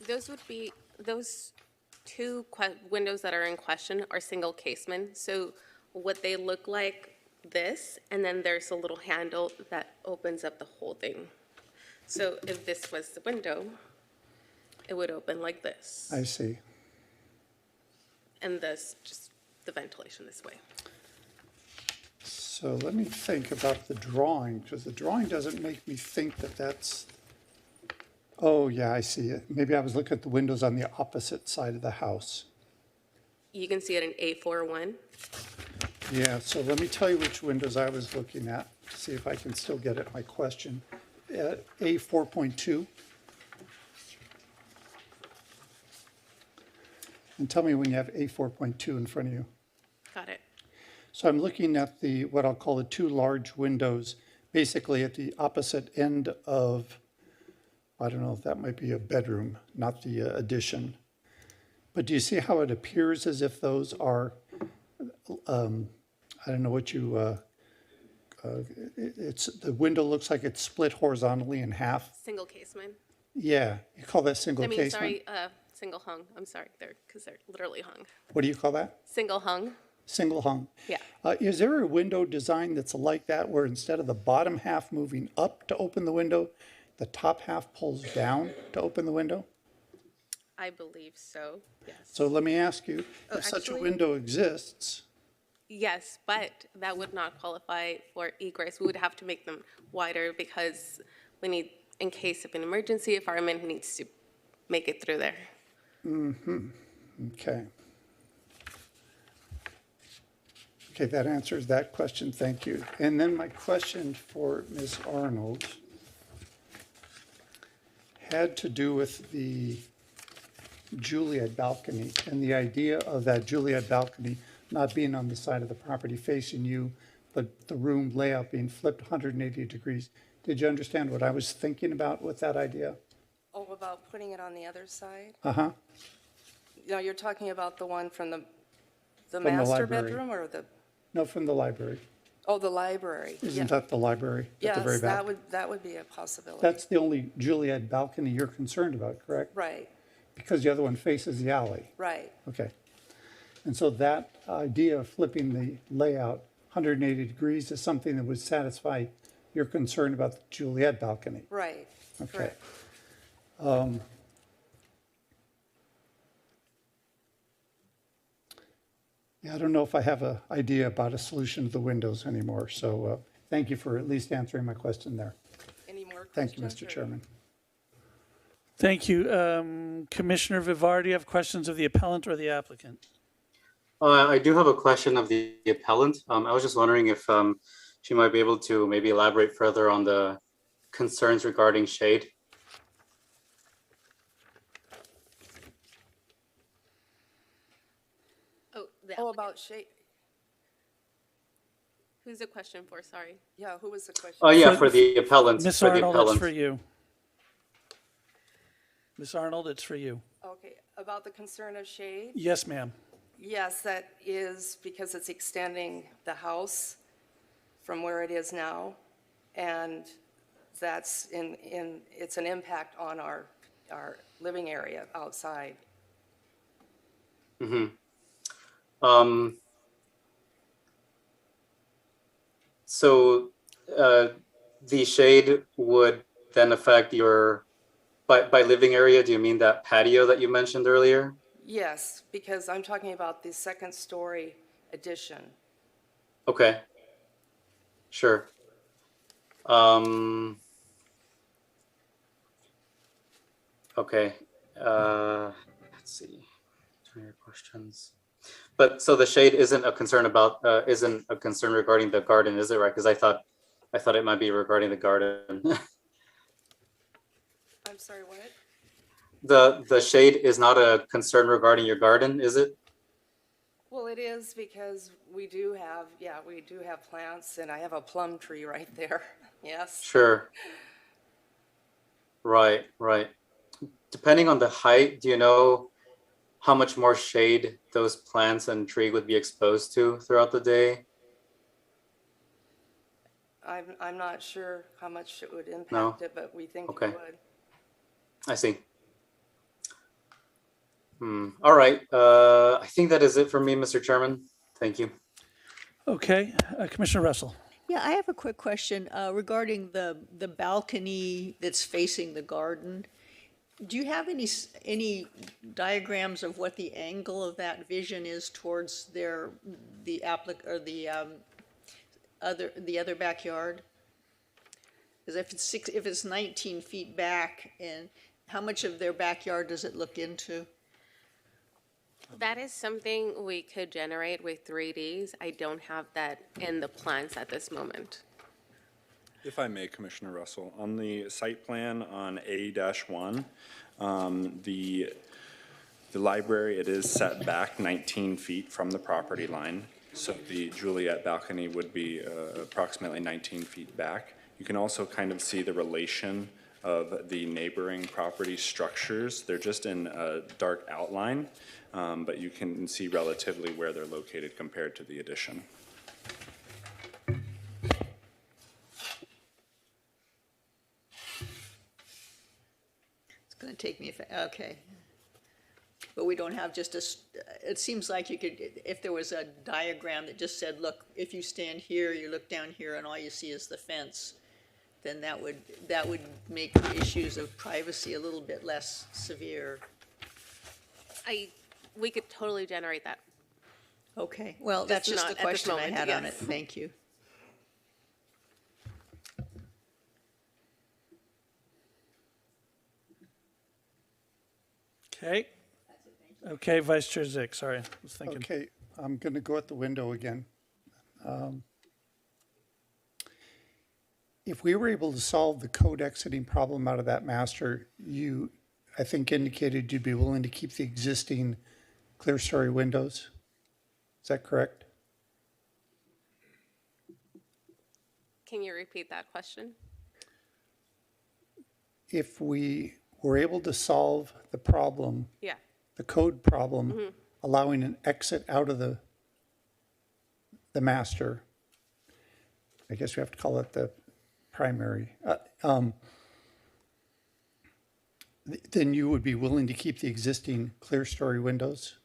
Those would be, those two windows that are in question are single casement. So what they look like this, and then there's a little handle that opens up the whole thing. So if this was the window, it would open like this. I see. And this, just the ventilation this way. So let me think about the drawing, because the drawing doesn't make me think that that's, oh yeah, I see it. Maybe I was looking at the windows on the opposite side of the house. You can see it in A41. Yeah, so let me tell you which windows I was looking at, to see if I can still get at my question. A4.2. And tell me when you have A4.2 in front of you. Got it. So I'm looking at what I'll call the two large windows, basically at the opposite end of, I don't know if that might be a bedroom, not the addition. But do you see how it appears as if those are, I don't know what you, the window looks like it's split horizontally in half. Single casement. Yeah, you call that single casement? Sorry, single hung. I'm sorry, because they're literally hung. What do you call that? Single hung. Single hung. Yeah. Is there a window design that's like that, where instead of the bottom half moving up to open the window, the top half pulls down to open the window? I believe so, yes. So let me ask you, if such a actually- window exists, Yes, but that would not qualify for egress. We would have to make them wider because we need, in case of an emergency, a fireman needs to make it through there. okay. Okay, that answers that question, thank you. And then my question for Ms. Arnold had to do with the Juliet balcony and the idea of that Juliet balcony not being on the side of the property facing you, but the room layout being flipped 180 degrees. Did you understand what I was thinking about with that idea? Oh, about putting it on the other side? Uh-huh. No, you're talking about the one from the the master library. bedroom or the, No, from the library. Oh, the library. Isn't that the library at the very Yes, back? that would be a possibility. That's the only Juliet balcony you're concerned about, correct? Right, Because the other one faces the alley. right. Okay. And so that idea of flipping the layout 180 degrees is something that would satisfy your concern about the Juliet balcony. Right, Okay. correct. Yeah, I don't know if I have an idea about a solution to the windows anymore, so thank you for at least answering my question there. Any more questions? Thank you, Mr. Chairman. Thank you. Commissioner Vivar, do you have questions of the appellant or the applicant? I do have a question of the appellant. I was just wondering if she might be able to maybe elaborate further on the concerns regarding shade. Oh, about shade, Who's the question for? Sorry. yeah, who was the question? Oh, yeah, for the appellant. Ms. For the Arnold, it's appellant. for you. Ms. Arnold, it's for you. Okay, about the concern of shade? Yes, ma'am. Yes, that is because it's extending the house from where it is now. And that's it's an impact on our living area outside. Mm-hmm. So the shade would then affect your, by living area, do you mean that patio that you mentioned earlier? Yes, because I'm talking about the second story addition. Okay. Sure. Okay. Let's see. Turn your questions. But so the shade isn't a concern about, isn't a concern regarding the garden, is it, right? Because I thought it might be regarding the garden. I'm sorry, what? The shade is not a concern regarding your garden, is it? Well, it is because we do have plants, and I have a plum tree right there. Yes. Sure. Right, right. Depending on the height, do you know how much more shade those plants and tree would be exposed to throughout the day? I'm not sure how much it would impact No? it, but we think Okay. it would. I see. All right. I think that is it for me, Mr. Chairman. Thank you. Okay, Commissioner Russell. Yeah, I have a quick question regarding the balcony that's facing the garden. Do you have any diagrams of what the angle of that vision is towards the other backyard? Because if it's 19 feet back, and how much of their backyard does it look into? That is something we could generate with 3Ds. I don't have that in the plans at this moment. If I may, Commissioner Russell, on the site plan on A-1, the library, it is set back 19 feet from the property line. So the Juliet balcony would be approximately 19 feet back. You can also kind of see the relation of the neighboring property structures. They're just in a dark outline, but you can see relatively where they're located compared to the addition. It's going to take me, okay. But we don't have just it seems like you could, if there was a diagram that just said, look, if you stand here, you look down here, and all you see is the fence, then that would make the issues of privacy a little bit less severe. We could totally generate that. Okay, well, Just that's just not the at this question I moment, had on it. yes. Thank you. Okay. Okay, Vice Chair Zick, sorry, I was thinking. Okay, I'm going to go at the window again. If we were able to solve the code exiting problem out of that master, you, I think, indicated you'd be willing to keep the existing clear story windows. Is that correct? Can you repeat that question? If we were able to solve the problem, Yeah. the code problem, allowing an exit out of the master, I guess we have to call it the primary, then you would be willing to keep the existing clear story windows?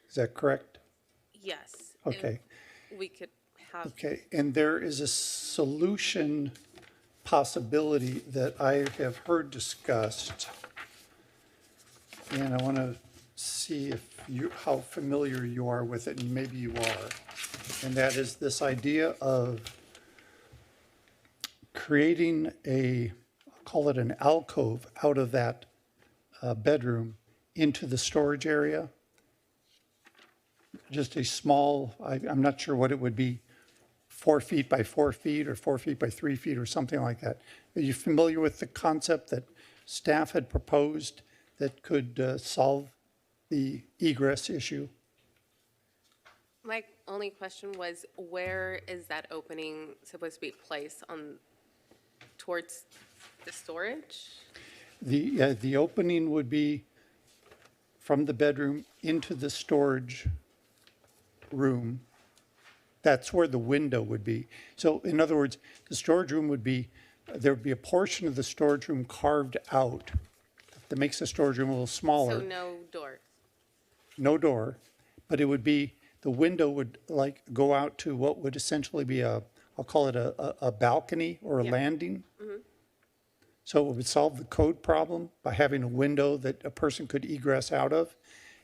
Is that correct? Yes. Okay. And we could have. Okay, and there is a solution possibility that I have heard discussed, and I want to see how familiar you are with it, and maybe you are. And that is this idea of creating I'll call it an alcove out of that bedroom into the storage area. Just a small, I'm not sure what it would be, 4 feet by 4 feet or 4 feet by 3 feet or something like that. Are you familiar with the concept that staff had proposed that could solve the egress issue? My only question was, where is that opening supposed to be placed towards the storage? The opening would be from the bedroom into the storage room. That's where the window would be. So in other words, the storage room there would be a portion of the storage room carved out that makes the storage room a little smaller. So no door. No door, but it would be, the window would go out to what would essentially be I'll call it a balcony or a landing. Mm-hmm. So it would solve the code problem by having a window that a person could egress out of.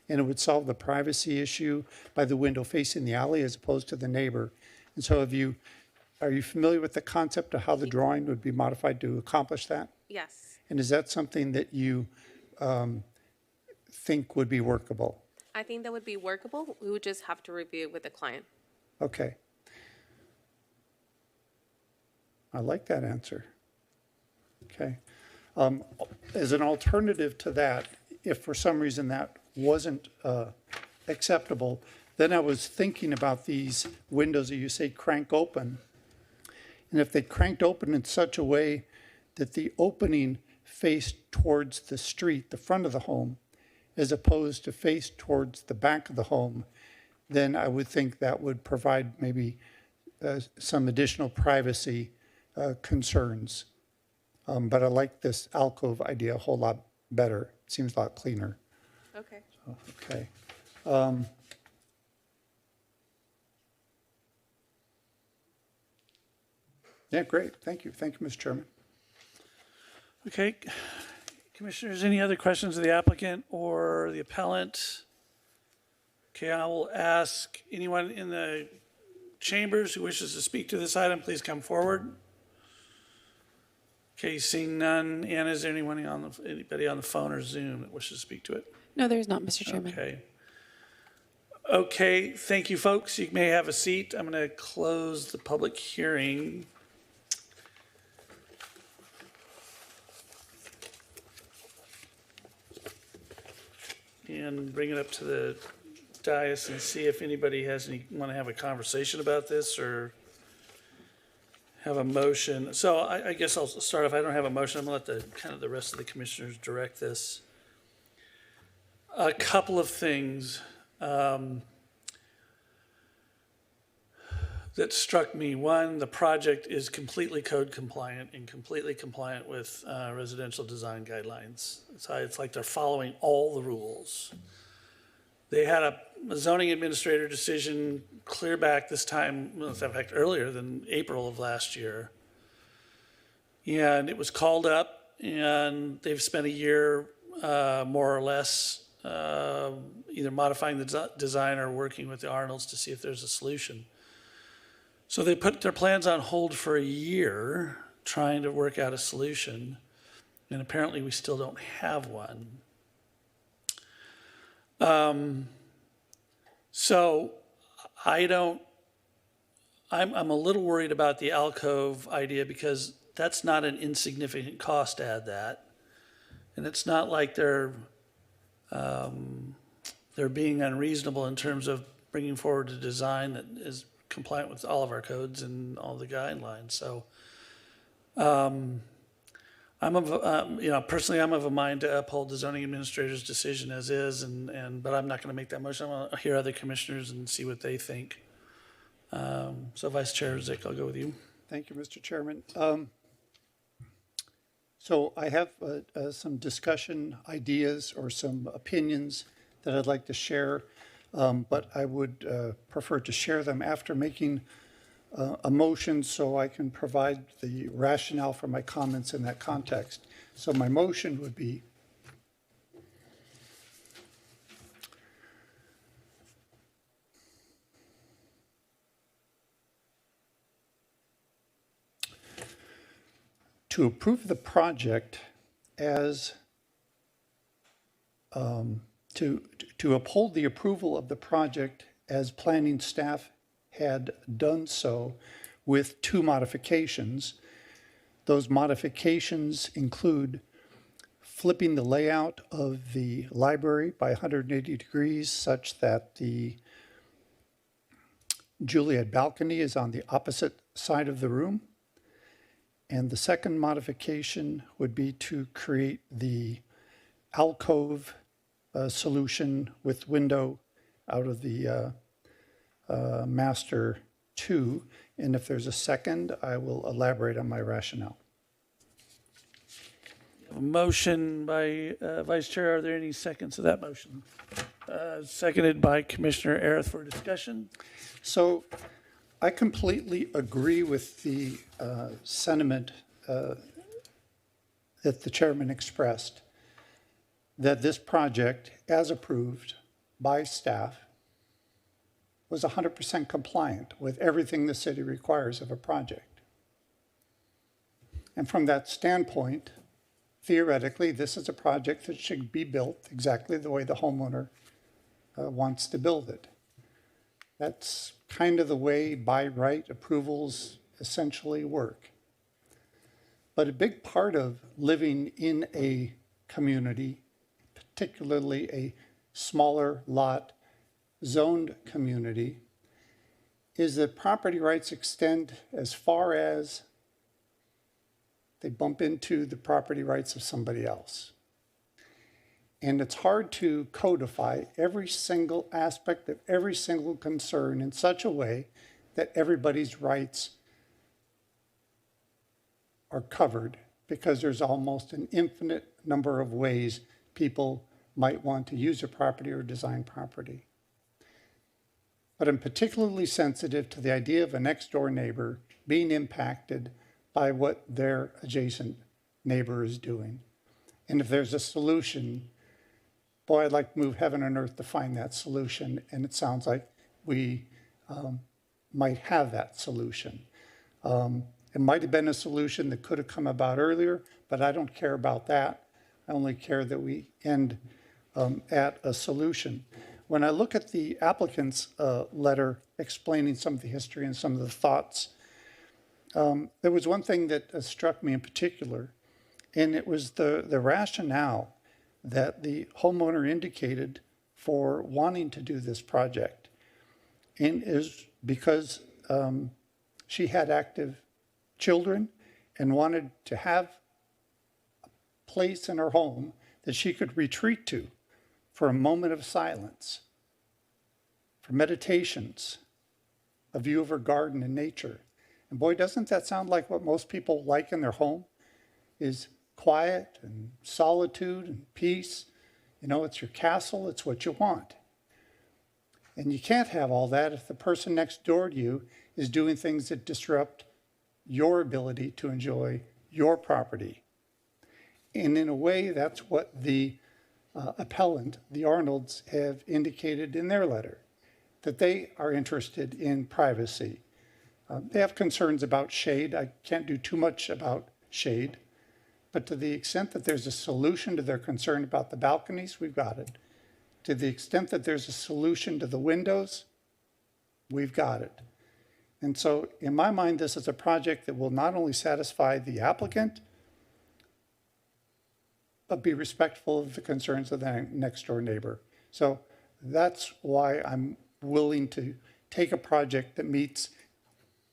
And it would solve the privacy issue by the window facing the alley as opposed to the neighbor. And so are you familiar with the concept of how the drawing would be modified to accomplish that? Yes. And is that something that you think would be workable? I think that would be workable. We would just have to review it with the client. Okay. I like that answer. Okay. As an alternative to that, if for some reason that wasn't acceptable, then I was thinking about these windows that you say crank open. And if they cranked open in such a way that the opening faced towards the street, the front of the home, as opposed to face towards the back of the home, then I would think that would provide maybe some additional privacy concerns. But I like this alcove idea a whole lot better. It seems a lot cleaner. Okay. Okay. Yeah, great. Thank you. Thank you, Mr. Chairman. Okay. Commissioners, any other questions of the applicant or the appellant? Okay, I will ask anyone in the chambers who wishes to speak to this item, please come forward. Okay, seeing none. Anna, is there anybody on the phone or Zoom that wishes to speak to it? No, there is not, Mr. Chairman. Okay. Okay, thank you, folks. You may have a seat. I'm going to close the public hearing. And bring it up to the dais and see if anybody want to have a conversation about this or have a motion. So I guess I'll start off. I don't have a motion. I'm going to let the rest of the commissioners direct this. A couple of things that struck me. One, the project is completely code compliant and completely compliant with residential design guidelines. So it's like they're following all the rules. They had a zoning administrator decision clear back this time, well, in fact, earlier than April of last year. And it was called up, and they've spent a year, more or less, either modifying the design or working with the Arnolds to see if there's a solution. So they put their plans on hold for a year, trying to work out a solution, and apparently we still don't have one. So I'm a little worried about the alcove idea because that's not an insignificant cost to add that. And it's not like they're being unreasonable in terms of bringing forward a design that is compliant with all of our codes and all the guidelines. So personally, I'm of a mind to uphold the zoning administrator's decision as is, but I'm not going to make that motion. I'm going to hear other commissioners and see what they think. So Vice Chair Zick, I'll go with you. Thank you, Mr. Chairman. So I have some discussion ideas or some opinions that I'd like to share, but I would prefer to share them after making a motion so I can provide the rationale for my comments in that context. So my motion would be to approve the project as to uphold the approval of the project as planning staff had done so with 2 modifications. Those modifications include flipping the layout of the library by 180 degrees such that the Juliet balcony is on the opposite side of the room. And the second modification would be to create the alcove solution with window out of the master 2. And if there's a second, I will elaborate on my rationale. A motion by Vice Chair. Are there any seconds to that motion? Seconded by Commissioner Arith for discussion. So I completely agree with the sentiment that the chairman expressed, that this project, as approved by staff, was 100% compliant with everything the city requires of a project. And from that standpoint, theoretically, this is a project that should be built exactly the way the homeowner wants to build it. That's kind of the way by right approvals essentially work. But a big part of living in a community, particularly a smaller lot zoned community, is that property rights extend as far as they bump into the property rights of somebody else. And it's hard to codify every single aspect of every single concern in such a way that everybody's rights are covered, because there's almost an infinite number of ways people might want to use a property or design property. But I'm particularly sensitive to the idea of a next door neighbor being impacted by what their adjacent neighbor is doing. And if there's a solution, boy, I'd like to move heaven and earth to find that solution, and it sounds like we might have that solution. It might have been a solution that could have come about earlier, but I don't care about that. I only care that we end at a solution. When I look at the applicant's letter explaining some of the history and some of the thoughts, there was one thing that struck me in particular, and it was the rationale that the homeowner indicated for wanting to do this project. And is because she had active children and wanted to have a place in her home that she could retreat to for a moment of silence, for meditations, a view of her garden and nature. And boy, doesn't that sound like what most people like in their home, is quiet and solitude and peace. You know, it's your castle, it's what you want. And you can't have all that if the person next door to you is doing things that disrupt your ability to enjoy your property. And in a way, that's what the appellant, the Arnolds, have indicated in their letter, that they are interested in privacy. They have concerns about shade. I can't do too much about shade, but to the extent that there's a solution to their concern about the balconies, we've got it. To the extent that there's a solution to the windows, we've got it. And so in my mind, this is a project that will not only satisfy the applicant, but be respectful of the concerns of the next door neighbor. So that's why I'm willing to take a project that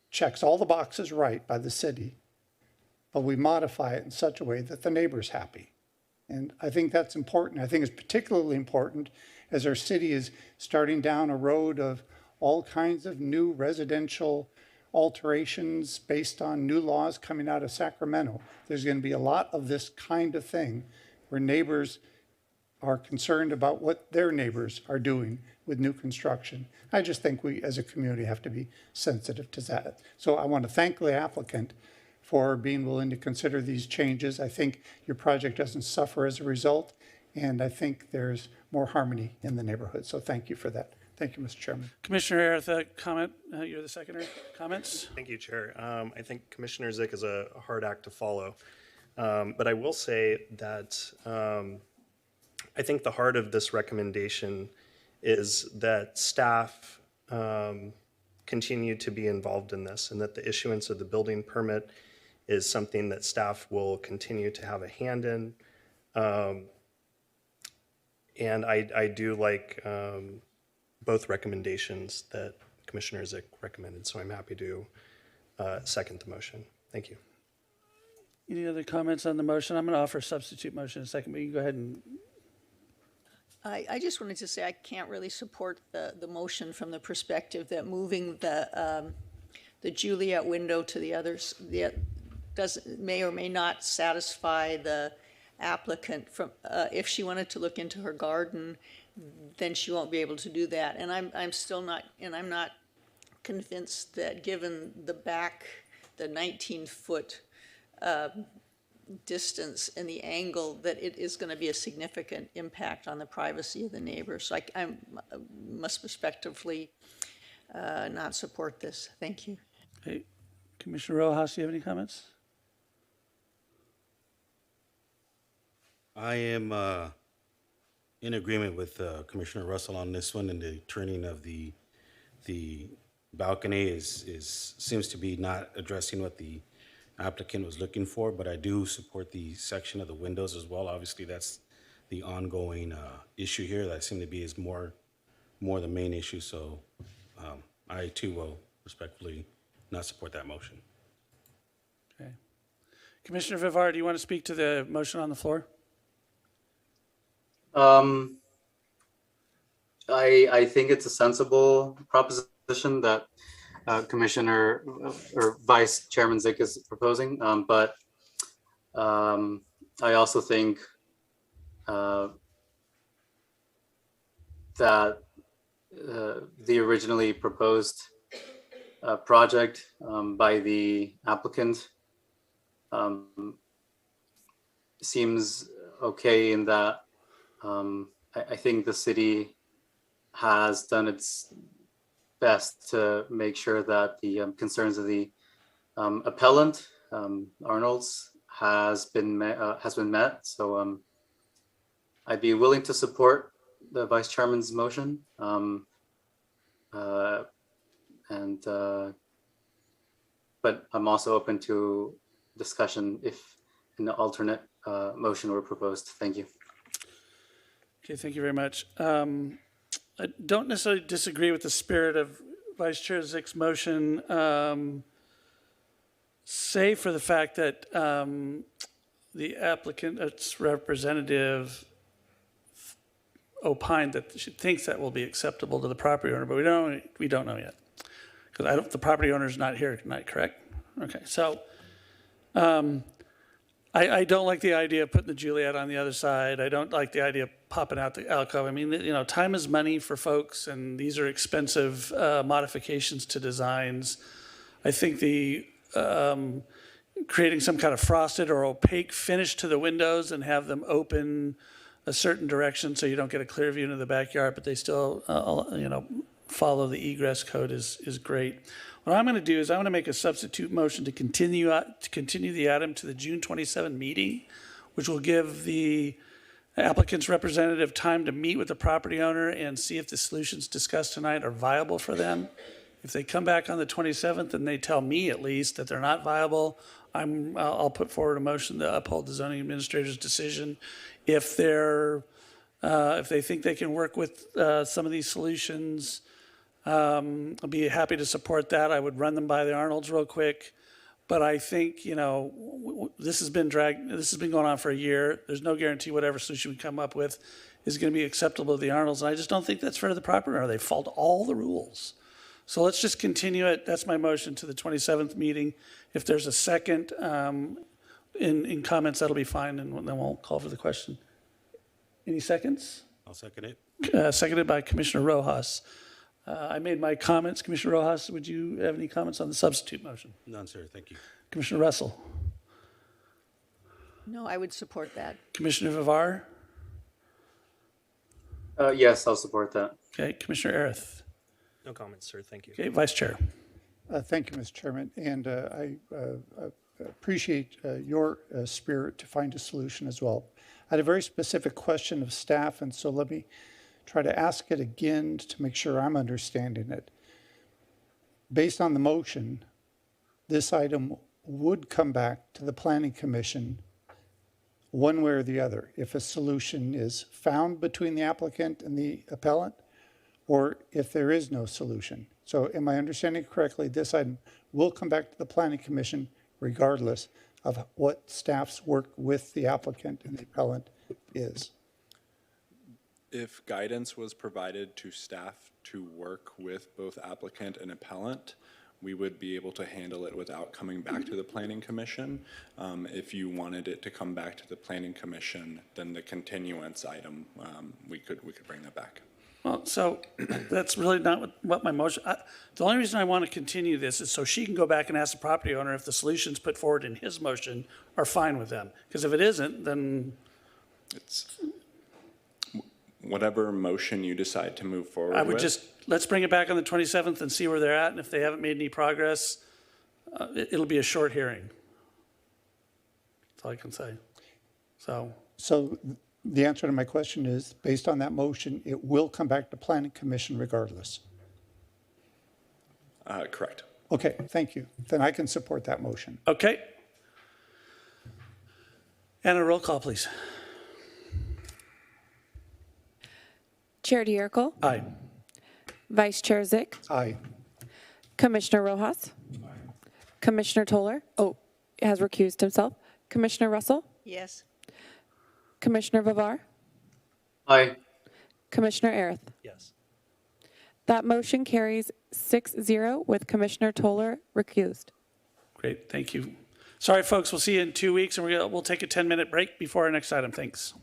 checks all the boxes right by the city, but we modify it in such a way that the neighbor's happy. And I think that's important. I think it's particularly important as our city is starting down a road of all kinds of new residential alterations based on new laws coming out of Sacramento. There's going to be a lot of this kind of thing where neighbors are concerned about what their neighbors are doing with new construction. I just think we as a community have to be sensitive to that. So I want to thank the applicant for being willing to consider these changes. I think your project doesn't suffer as a result, and I think there's more harmony in the neighborhood. So thank you for that. Thank you, Mr. Chairman. Commissioner Ertha, comment? You're the seconder. Comments? Thank you, Chair. I think Commissioner Zick is a hard act to follow. But I will say that I think the heart of this recommendation is that staff continue to be involved in this, and that the issuance of the building permit is something that staff will continue to have a hand in. And I do like both recommendations that Commissioner Zick recommended, so I'm happy to second the motion. Thank you. Any other comments on the motion? I'm going to offer a substitute motion in a second, but you can go ahead and. I just wanted to say I can't really support the motion from the perspective that moving the Juliet window to the others may or may not satisfy the applicant from if she wanted to look into her garden, then she won't be able to do that. And I'm still not, and I'm not convinced that given the 19-foot distance and the angle, that it is going to be a significant impact on the privacy of the neighbors. So I must respectively not support this. Thank you. Okay. Commissioner Rojas, do you have any comments? I am in agreement with Commissioner Russell on this one, and the turning of the balcony seems to be not addressing what the applicant was looking for, but I do support the section of the windows as well. Obviously, that's the ongoing issue here. That seemed to be is more the main issue. So I too will respectfully not support that motion. Okay. Commissioner Vivar, do you want to speak to the motion on the floor? I think it's a sensible proposition that Commissioner or Vice Chairman Zick is proposing, but I also think that the originally proposed project by the applicant seems okay in that I think the city has done its best to make sure that the concerns of the appellant, Arnold's, has been met. So I'd be willing to support the Vice Chairman's motion, but I'm also open to discussion if an alternate motion were proposed. Thank you. Okay, thank you very much. I don't necessarily disagree with the spirit of Vice Chair Zick's motion, save for the fact that the applicant's representative opined that she thinks that will be acceptable to the property owner, but we don't know yet, because the property owner is not here tonight, correct? Okay, so I don't like the idea of putting the Juliet on the other side. I don't like the idea of popping out the alcove. I mean, time is money for folks, and these are expensive modifications to designs. I think the creating some kind of frosted or opaque finish to the windows and have them open a certain direction so you don't get a clear view into the backyard, but they still, follow the egress code is great. What I'm going to do is I'm going to make a substitute motion to continue the item to the June 27 meeting, which will give the applicant's representative time to meet with the property owner and see if the solutions discussed tonight are viable for them. If they come back on the 27th and they tell me at least that they're not viable, I'll put forward a motion to uphold the zoning administrator's decision. If they think they can work with some of these solutions, I'll be happy to support that. I would run them by the Arnolds real quick. But I think, this has been going on for a year. There's no guarantee whatever solution we come up with is going to be acceptable to the Arnolds. And I just don't think that's fair to the property owner. They followed all the rules. So let's just continue it. That's my motion to the 27th meeting. If there's a second in comments, that'll be fine, and then we'll call for the question. Any seconds? I'll second it. Seconded by Commissioner Rojas. I made my comments. Commissioner Rojas, would you have any comments on the substitute motion? None, sir. Thank you. Commissioner Russell? No, I would support that. Commissioner Vivar? Yes, I'll support that. Okay, Commissioner Arith? No comments, sir. Thank you. Okay, Vice Chair? Thank you, Mr. Chairman, and I appreciate your spirit to find a solution as well. I had a very specific question of staff, and so let me try to ask it again to make sure I'm understanding it. Based on the motion, this item would come back to the Planning Commission one way or the other, if a solution is found between the applicant and the appellant, or if there is no solution. So am I understanding correctly, this item will come back to the Planning Commission regardless of what staff's work with the applicant and the appellant is? If guidance was provided to staff to work with both applicant and appellant, we would be able to handle it without coming back to the Planning Commission. If you wanted it to come back to the Planning Commission, then the continuance item, we could bring that back. Well, so that's really not what my motion, the only reason I want to continue this is so she can go back and ask the property owner if the solutions put forward in his motion are fine with them. Because if it isn't, then It's whatever motion you decide to move forward I would with. just, let's bring it back on the 27th and see where they're at. And if they haven't made any progress, it'll be a short hearing. That's all I can say. So the answer to my question is, based on that motion, it will come back to Planning Commission regardless. Correct. Okay, thank you. Then I can support that motion. Okay. And a roll call, please. Chair Dierkel, Aye. Vice Chair Zick, Aye. Commissioner Rojas, Commissioner Toller, has recused himself, Commissioner Russell, Yes. Commissioner Vivar, Aye. Commissioner Arith. Yes. That motion carries 6-0 with Commissioner Toller recused. Great, thank you. Sorry, folks, we'll see you in 2 weeks, and we'll take a 10-minute break before our next item. Thanks.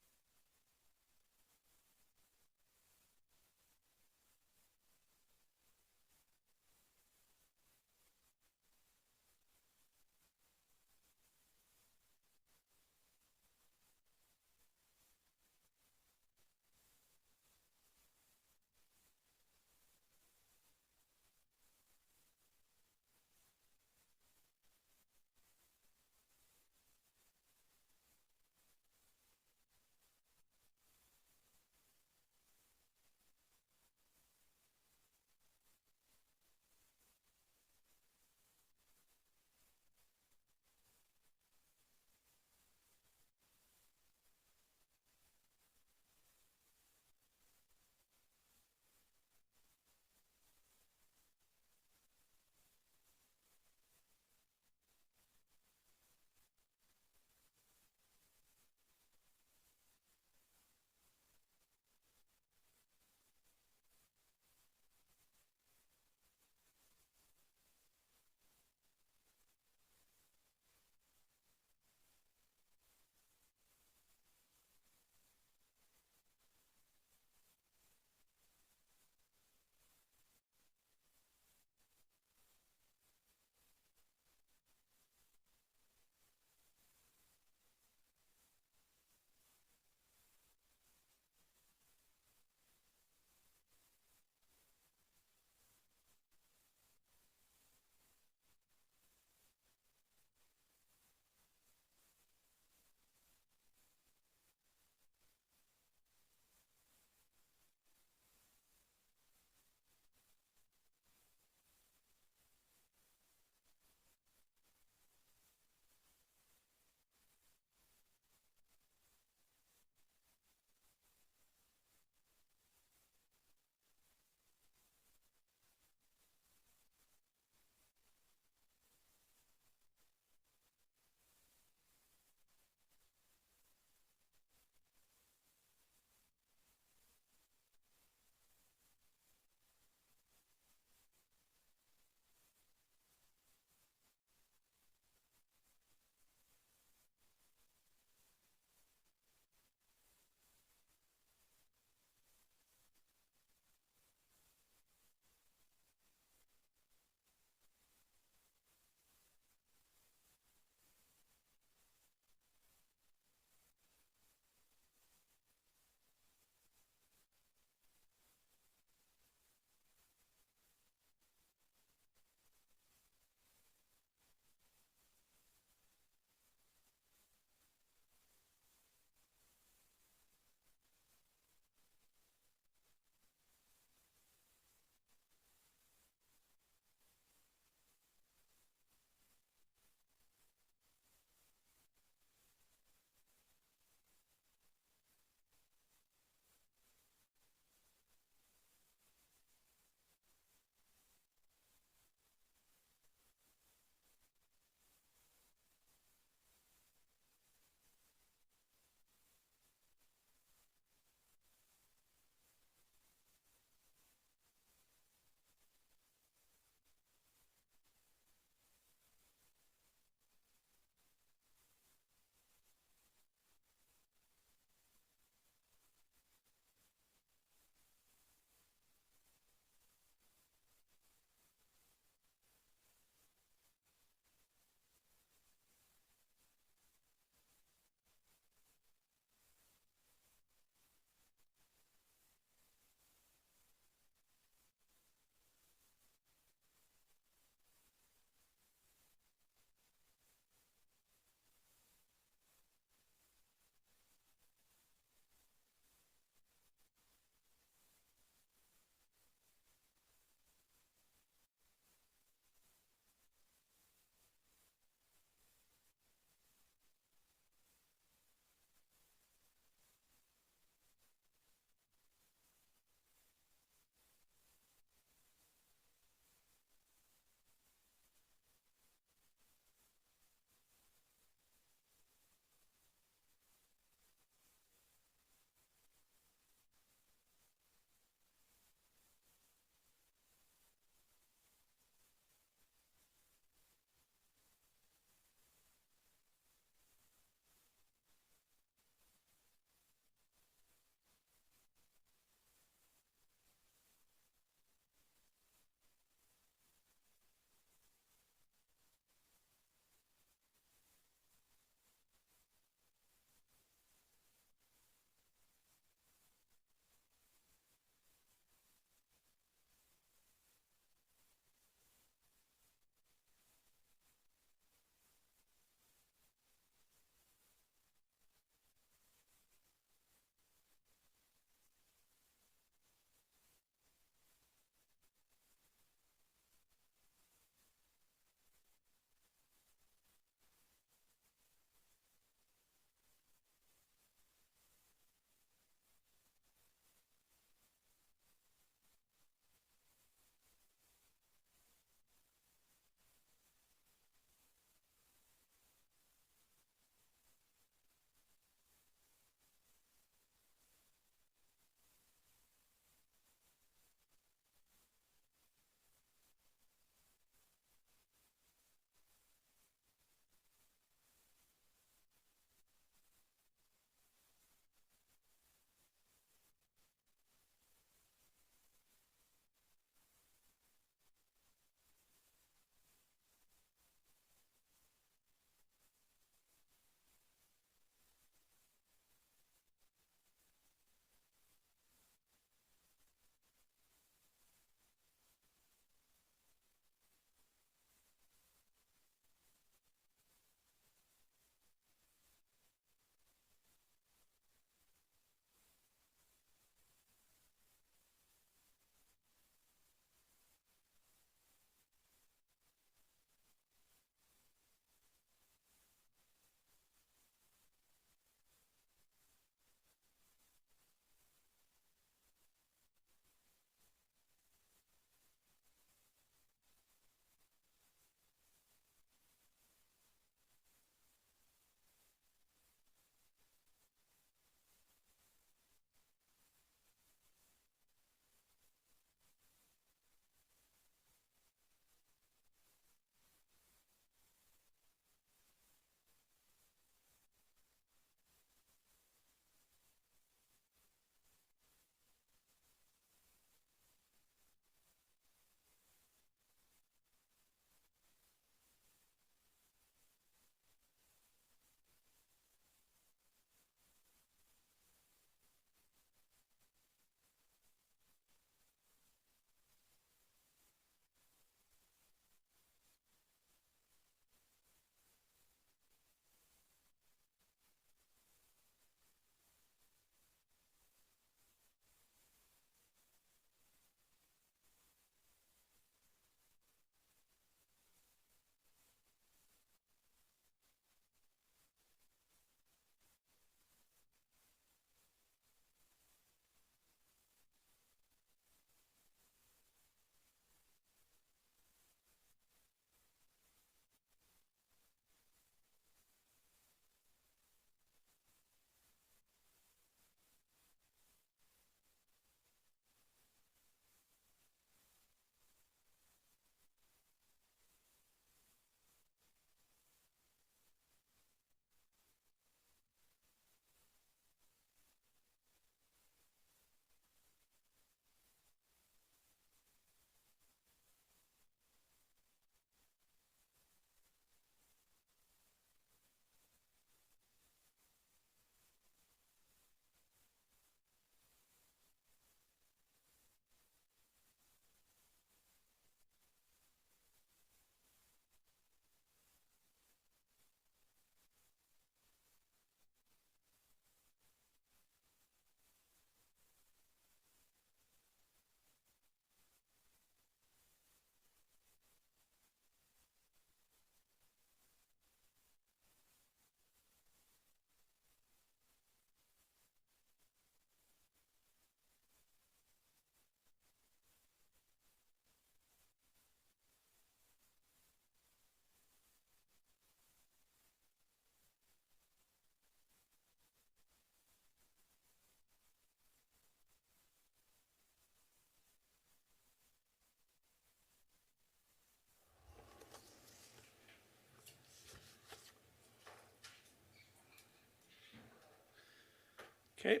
Okay,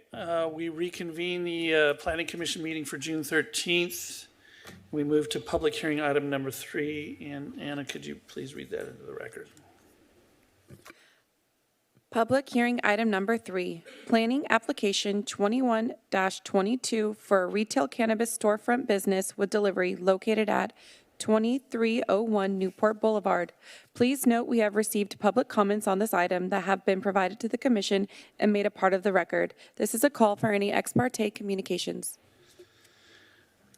we reconvene the Planning Commission meeting for June 13th. We move to public hearing item number 3. And Anna, could you please read that into the record? Public hearing item number 3, planning application 21-22 for a retail cannabis storefront business with delivery located at 2301 Newport Boulevard. Please note we have received public comments on this item that have been provided to the commission and made a part of the record. This is a call for any ex parte communications.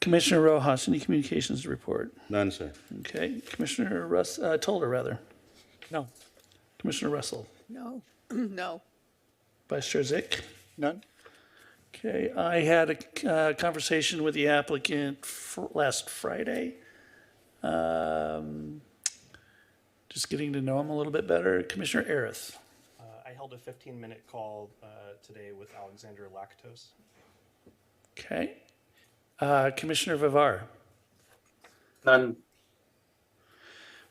Commissioner Rojas, any communications to report? None, sir. Okay, Commissioner Toller, rather. No. Commissioner Russell. No, no. Vice Chair Zick. None? Okay, I had a conversation with the applicant last Friday. Just getting to know him a little bit better. Commissioner Arith. I held a 15-minute call today with Alexander Lactose. Okay. Commissioner Vivar. None.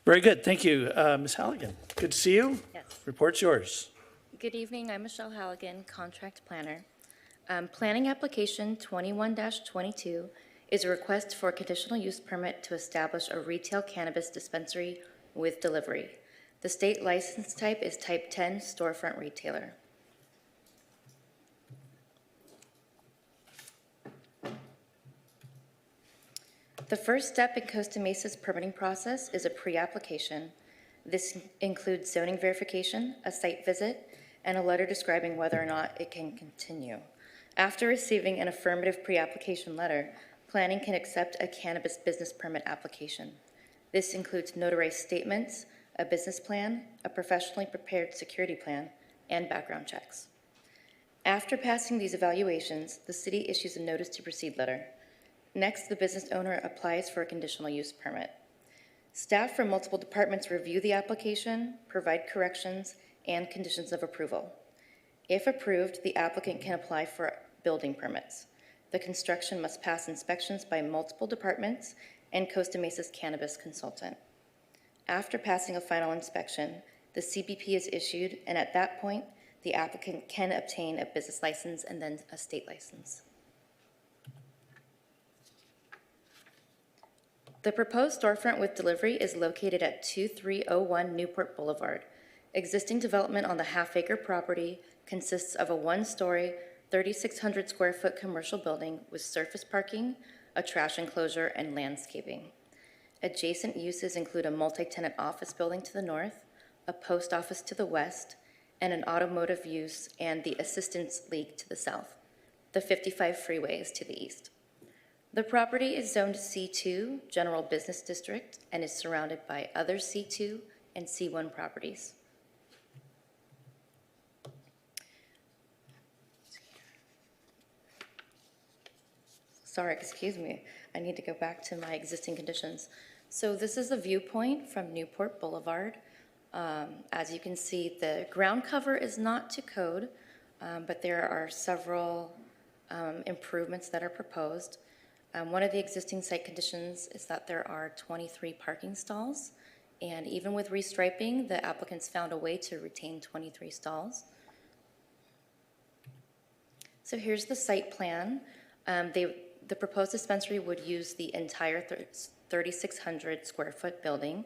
Very good, thank you. Ms. Halligan, good to see you. Yes. Report's yours. Good evening. I'm Michelle Halligan, contract planner. Planning application 21-22 is a request for a conditional use permit to establish a retail cannabis dispensary with delivery. The state license type is type 10 storefront retailer. The first step in Costa Mesa's permitting process is a pre-application. This includes zoning verification, a site visit, and a letter describing whether or not it can continue. After receiving an affirmative pre-application letter, planning can accept a cannabis business permit application. This includes notarized statements, a business plan, a professionally prepared security plan, and background checks. After passing these evaluations, the city issues a notice to proceed letter. Next, the business owner applies for a conditional use permit. Staff from multiple departments review the application, provide corrections, and conditions of approval. If approved, the applicant can apply for building permits. The construction must pass inspections by multiple departments and Costa Mesa's cannabis consultant. After passing a final inspection, the CBP is issued, and at that point, the applicant can obtain a business license and then a state license. The proposed storefront with delivery is located at 2301 Newport Boulevard. Existing development on the half-acre property consists of a one-story, 3,600 square foot commercial building with surface parking, a trash enclosure, and landscaping. Adjacent uses include a multi-tenant office building to the north, a post office to the west, and an automotive use and the Assistance League to the south. The 55 freeway is to the east. The property is zoned C2, General Business District, and is surrounded by other C2 and C1 properties. Sorry, excuse me. I need to go back to my existing conditions. So this is the viewpoint from Newport Boulevard. As you can see, the ground cover is not to code, but there are several improvements that are proposed. One of the existing site conditions is that there are 23 parking stalls, and even with restriping, the applicants found a way to retain 23 stalls. So here's the site plan. The proposed dispensary would use the entire 3,600 square foot building,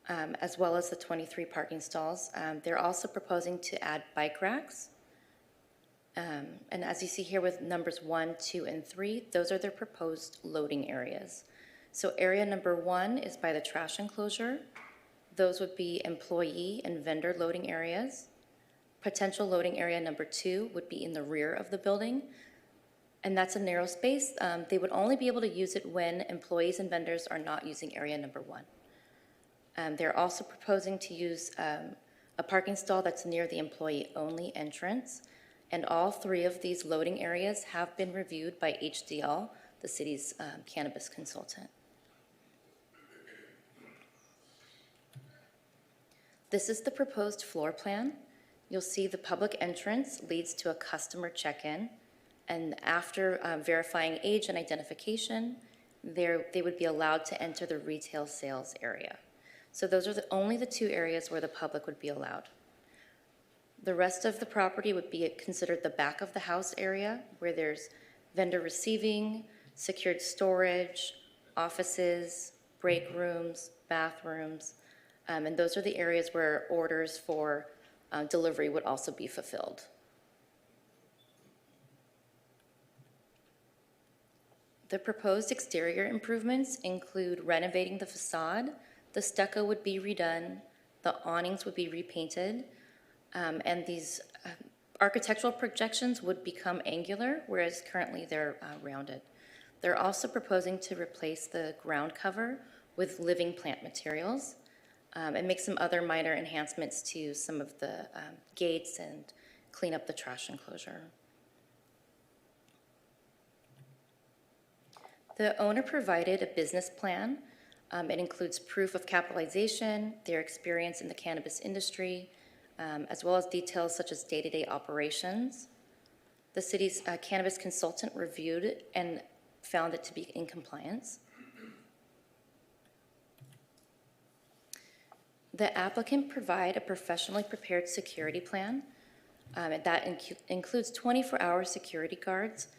as well as the 23 parking stalls. They're also proposing to add bike racks. And as you see here with numbers 1, 2, and 3, those are their proposed loading areas. So area number 1 is by the trash enclosure. Those would be employee and vendor loading areas. Potential loading area number 2 would be in the rear of the building. And that's a narrow space. They would only be able to use it when employees and vendors are not using area number 1. They're also proposing to use a parking stall that's near the employee-only entrance. And all 3 of these loading areas have been reviewed by HDL, the city's cannabis consultant. This is the proposed floor plan. You'll see the public entrance leads to a customer check-in. And after verifying age and identification, they would be allowed to enter the retail sales area. So those are only the 2 areas where the public would be allowed. The rest of the property would be considered the back of the house area where there's vendor receiving, secured storage, offices, break rooms, bathrooms, and those are the areas where orders for delivery would also be fulfilled. The proposed exterior improvements include renovating the facade, the stucco would be redone, the awnings would be repainted, and these architectural projections would become angular, whereas currently they're rounded. They're also proposing to replace the ground cover with living plant materials and make some other minor enhancements to some of the gates and clean up the trash enclosure. The owner provided a business plan. It includes proof of capitalization, their experience in the cannabis industry, as well as details such as day-to-day operations. The city's cannabis consultant reviewed it and found it to be in compliance. The applicant provide a professionally prepared security plan that includes 24-hour security guards.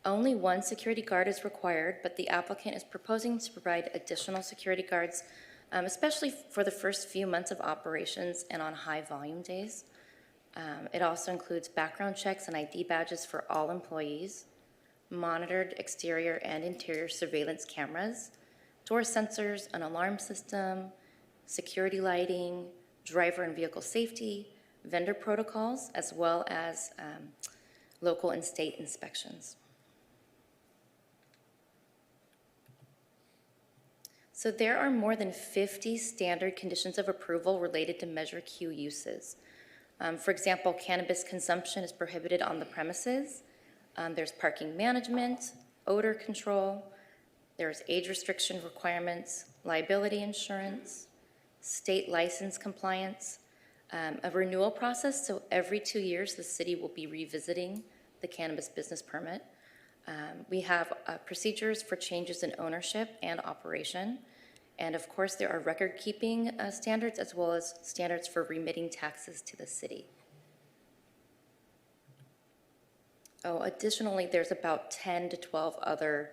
Only one security guard is required, but the applicant is proposing to provide additional security guards, especially for the first few months of operations and on high volume days. It also includes background checks and ID badges for all employees, monitored exterior and interior surveillance cameras, door sensors, an alarm system, security lighting, driver and vehicle safety, vendor protocols, as well as local and state inspections. So there are more than 50 standard conditions of approval related to Measure Q uses. For example, cannabis consumption is prohibited on the premises. There's parking management, odor control, there's age restriction requirements, liability insurance, state license compliance, a renewal process. So every 2 years, the city will be revisiting the cannabis business permit. We have procedures for changes in ownership and operation. And of course, there are record-keeping standards as well as standards for remitting taxes to the city. Additionally, there's about 10 to 12 other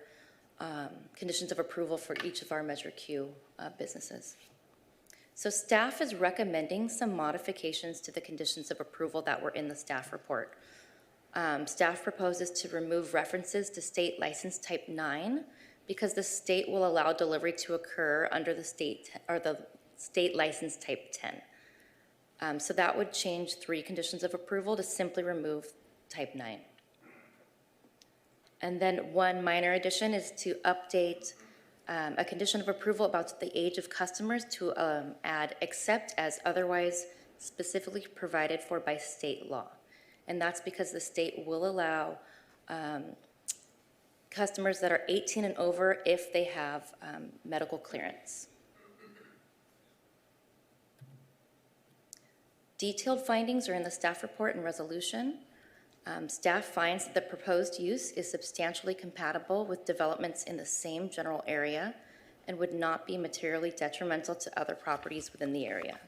conditions of approval for each of our Measure Q businesses. So staff is recommending some modifications to the conditions of approval that were in the staff report. Staff proposes to remove references to state license type 9 because the state will allow delivery to occur under the state license type 10. So that would change 3 conditions of approval to simply remove type 9. And then one minor addition is to update a condition of approval about the age of customers to add except as otherwise specifically provided for by state law. And that's because the state will allow customers that are 18 and over if they have medical clearance. Detailed findings are in the staff report and resolution. Staff finds that the proposed use is substantially compatible with developments in the same general area and would not be materially detrimental to other properties within the area.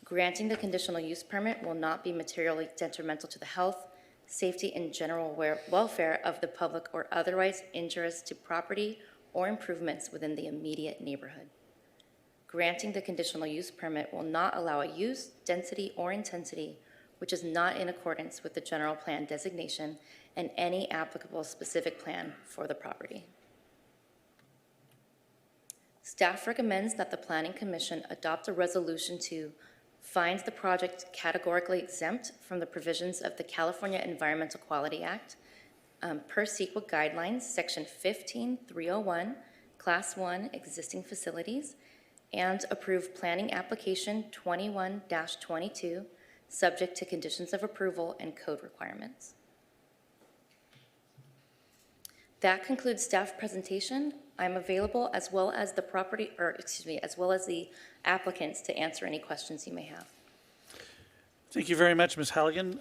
Granting the conditional use permit will not be materially detrimental to the health, safety, and general welfare of the public or otherwise injurious to property or improvements within the immediate neighborhood. Granting the conditional use permit will not allow a use, density, or intensity which is not in accordance with the general plan designation and any applicable specific plan for the property. Staff recommends that the Planning Commission adopt a resolution to find the project categorically exempt from the provisions of the California Environmental Quality Act per CEQA guidelines, section 15301, class 1 existing facilities, and approve planning application 21-22, subject to conditions of approval and code requirements. That concludes staff presentation. I'm available as well as the as well as the applicants to answer any questions you may have. Thank you very much, Ms. Halligan.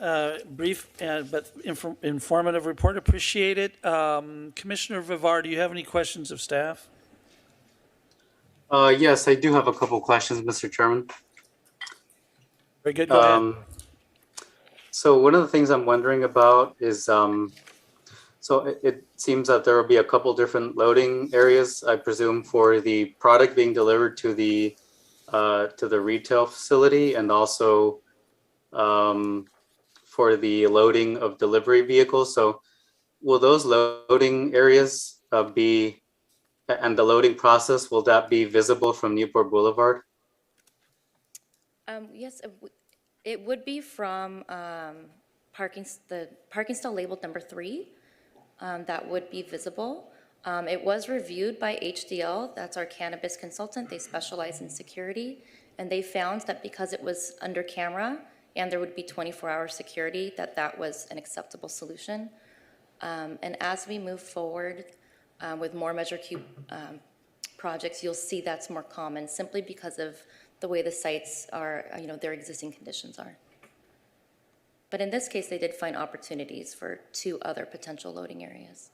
Brief but informative report. Appreciate it. Commissioner Vivar, do you have any questions of staff? Yes, I do have a couple questions, Mr. Chairman. Very good. Go ahead. So one of the things I'm wondering about is, so it seems that there will be a couple different loading areas, I presume, for the product being delivered to the retail facility, and also for the loading of delivery vehicles. So will those loading areas and the loading process, will that be visible from Newport Boulevard? Yes, it would be from the parking stall labeled number 3. That would be visible. It was reviewed by HDL, that's our cannabis consultant. They specialize in security, and they found that because it was under camera and there would be 24-hour security, that was an acceptable solution. And as we move forward with more Measure Q projects, you'll see that's more common simply because of the way the sites are, their existing conditions are. But in this case, they did find opportunities for 2 other potential loading areas.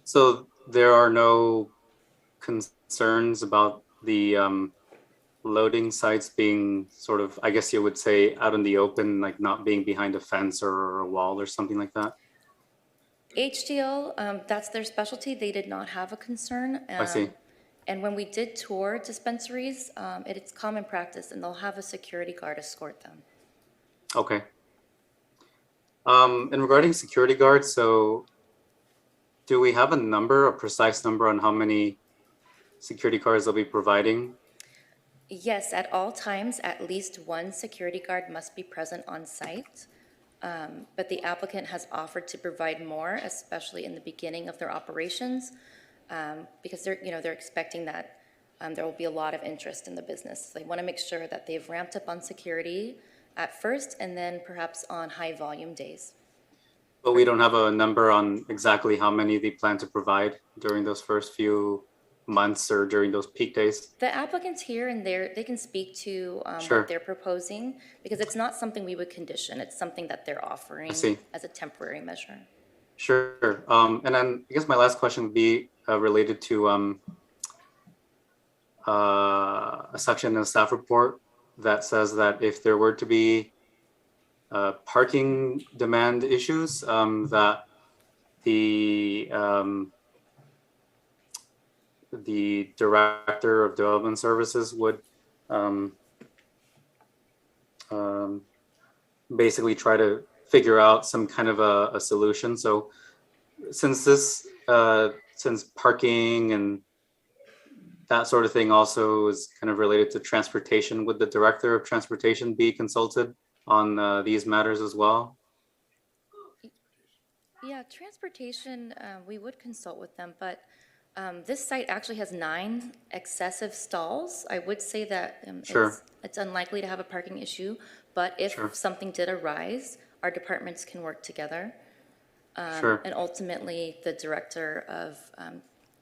So there are no concerns about the loading sites being sort of, I guess you would say, out in the open, like not being behind a fence or a wall or something like that? HDL, that's their specialty. They did not have a concern. I see. And when we did tour dispensaries, it's common practice, and they'll have a security guard escort them. Okay. And regarding security guards, so do we have a precise number on how many security guards they'll be providing? Yes, at all times, at least 1 security guard must be present on site. But the applicant has offered to provide more, especially in the beginning of their operations, because they're expecting that there will be a lot of interest in the business. They want to make sure that they've ramped up on security at first, and then perhaps on high volume days. But we don't have a number on exactly how many they plan to provide during those first few months or during those peak days. The applicants here and there, they can speak to Sure. what they're proposing, because it's not something we would condition. It's something that they're offering see. as a temporary measure. Sure. And then I guess my last question would be related to a section in the staff report that says that if there were to be parking demand issues, that the Director of Development Services would basically try to figure out some kind of a solution. So since parking and that sort of thing also is kind of related to transportation, would the Director of Transportation be consulted on these matters as well? Yeah, transportation, we would consult with them, but this site actually has 9 excessive stalls. I would say that Sure. it's unlikely to have a parking issue, but if Sure. something did arise, our departments can work together. Sure. And ultimately, the Director of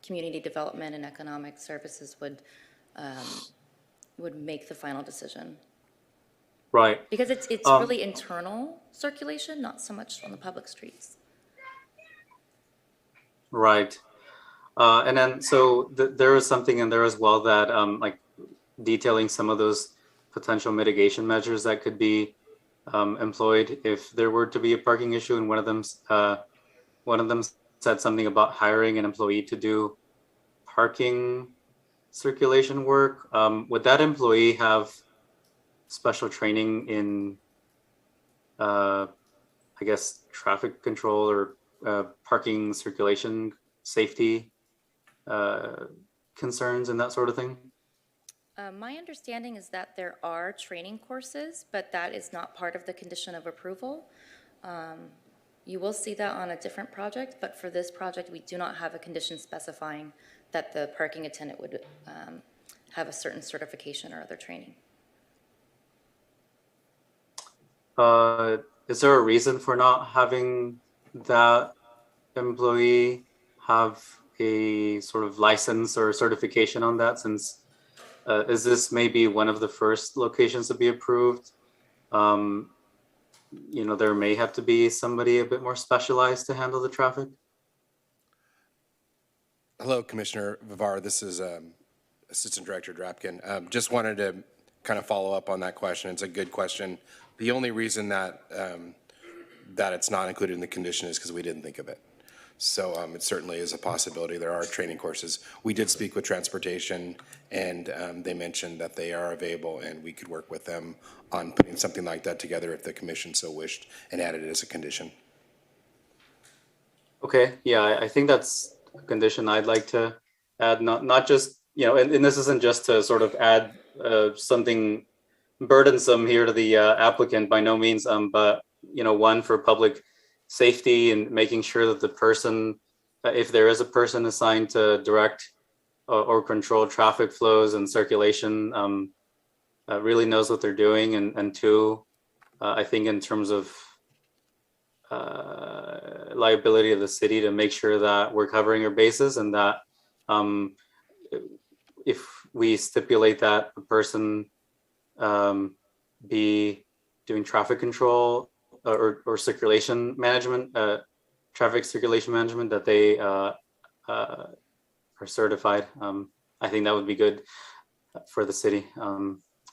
Community Development and Economic Services would make the final decision. Right. Because it's really internal circulation, not so much on the public streets. Right. And then, so there is something in there as well that, like detailing some of those potential mitigation measures that could be employed if there were to be a parking issue. And one of them said something about hiring an employee to do parking circulation work. Would that employee have special training in, I guess, traffic control or parking circulation safety concerns and that sort of thing? My understanding is that there are training courses, but that is not part of the condition of approval. You will see that on a different project, but for this project, we do not have a condition specifying that the parking attendant would have a certain certification or other training. Is there a reason for not having that employee have a sort of license or certification on that, since is this maybe one of the first locations to be approved? There may have to be somebody a bit more specialized to handle the traffic. Hello, Commissioner Vivar. This is Assistant Director Drapkin. Just wanted to kind of follow up on that question. It's a good question. The only reason that that it's not included in the condition is because we didn't think of it. So it certainly is a possibility. There are training courses. We did speak with transportation, and they mentioned that they are available, and we could work with them on putting something like that together if the commission so wished, and added it as a condition. Okay, yeah, I think that's a condition I'd like to add, not just, you know, and this isn't just to sort of add something burdensome here to the applicant by no means, but, you know, one for public safety and making sure that the person, if there is a person assigned to direct or control traffic flows and circulation, really knows what they're doing. And two, I think in terms of liability of the city, to make sure that we're covering our bases, and that if we stipulate that the person be doing traffic control or circulation management, traffic circulation management, that they are certified. I think that would be good for the city.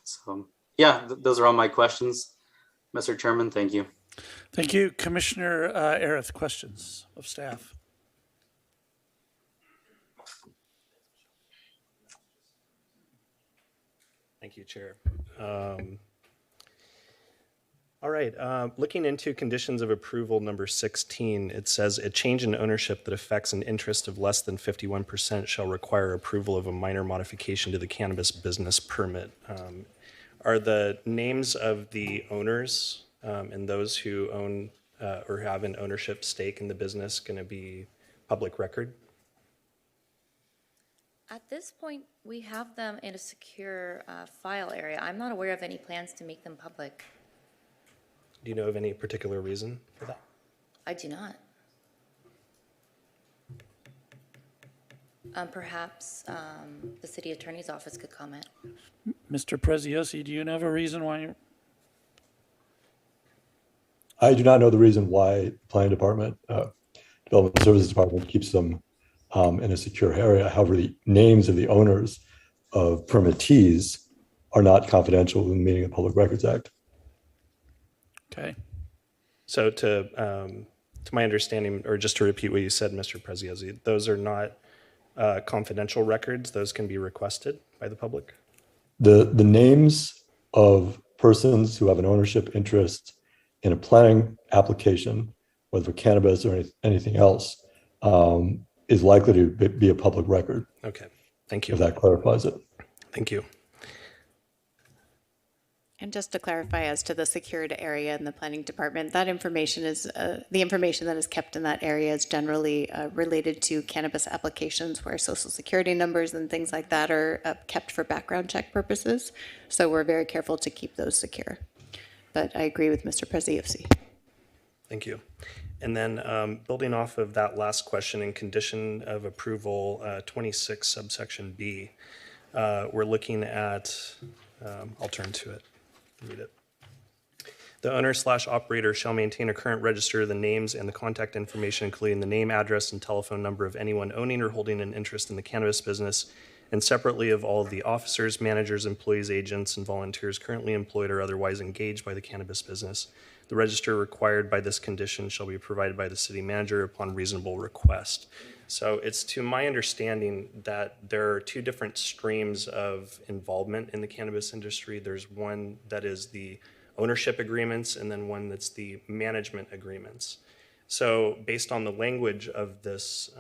So yeah, those are all my questions, Mr. Chairman. Thank you. Thank you. Commissioner Arith, questions of staff? Thank you, Chair. All right, looking into conditions of approval number 16, it says a change in ownership that affects an interest of less than 51% shall require approval of a minor modification to the cannabis business permit. Are the names of the owners and those who own or have an ownership stake in the business going to be public record? At this point, we have them in a secure file area. I'm not aware of any plans to make them public. Do you know of any particular reason for that? I do not. Perhaps the city attorney's office could comment. Mr. Preziosi, do you have a reason why you're... I do not know the reason why Planning Department, Development Services Department keeps them in a secure area. However, the names of the owners of permittees are not confidential in the meaning of the Public Records Act. Okay. So to my understanding, or just to repeat what you said, Mr. Preziosi, those are not confidential records. Those can be requested by the public. The names of persons who have an ownership interest in a planning application, whether for cannabis or anything else, is likely to be a public record. Okay, thank you. If that clarifies it. Thank you. And just to clarify, as to the secured area in the planning department, that information is, the information that is kept in that area is generally related to cannabis applications where social security numbers and things like that are kept for background check purposes. So we're very careful to keep those secure. But I agree with Mr. Preziosi. Thank you. And then building off of that last question, in condition of approval 26 subsection B, we're looking at, I'll turn to it. Read it. The owner/operator shall maintain a current register of the names and the contact information, including the name, address, and telephone number of anyone owning or holding an interest in the cannabis business, and separately of all of the officers, managers, employees, agents, and volunteers currently employed or otherwise engaged by the cannabis business. The register required by this condition shall be provided by the city manager upon reasonable request. So it's to my understanding that there are two different streams of involvement in the cannabis industry. There's one that is the ownership agreements, and then one that's the management agreements. So based on the language of this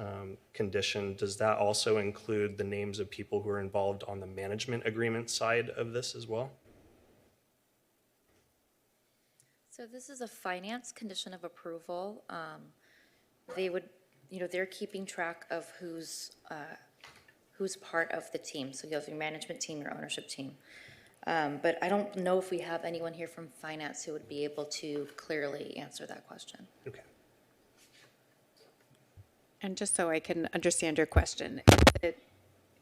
condition, does that also include the names of people who are involved on the management agreement side of this as well? So this is a finance condition of approval. They would, they're keeping track of who's part of the team. So you have your management team, your ownership team. But I don't know if we have anyone here from finance who would be able to clearly answer that question. Okay. And just so I can understand your question,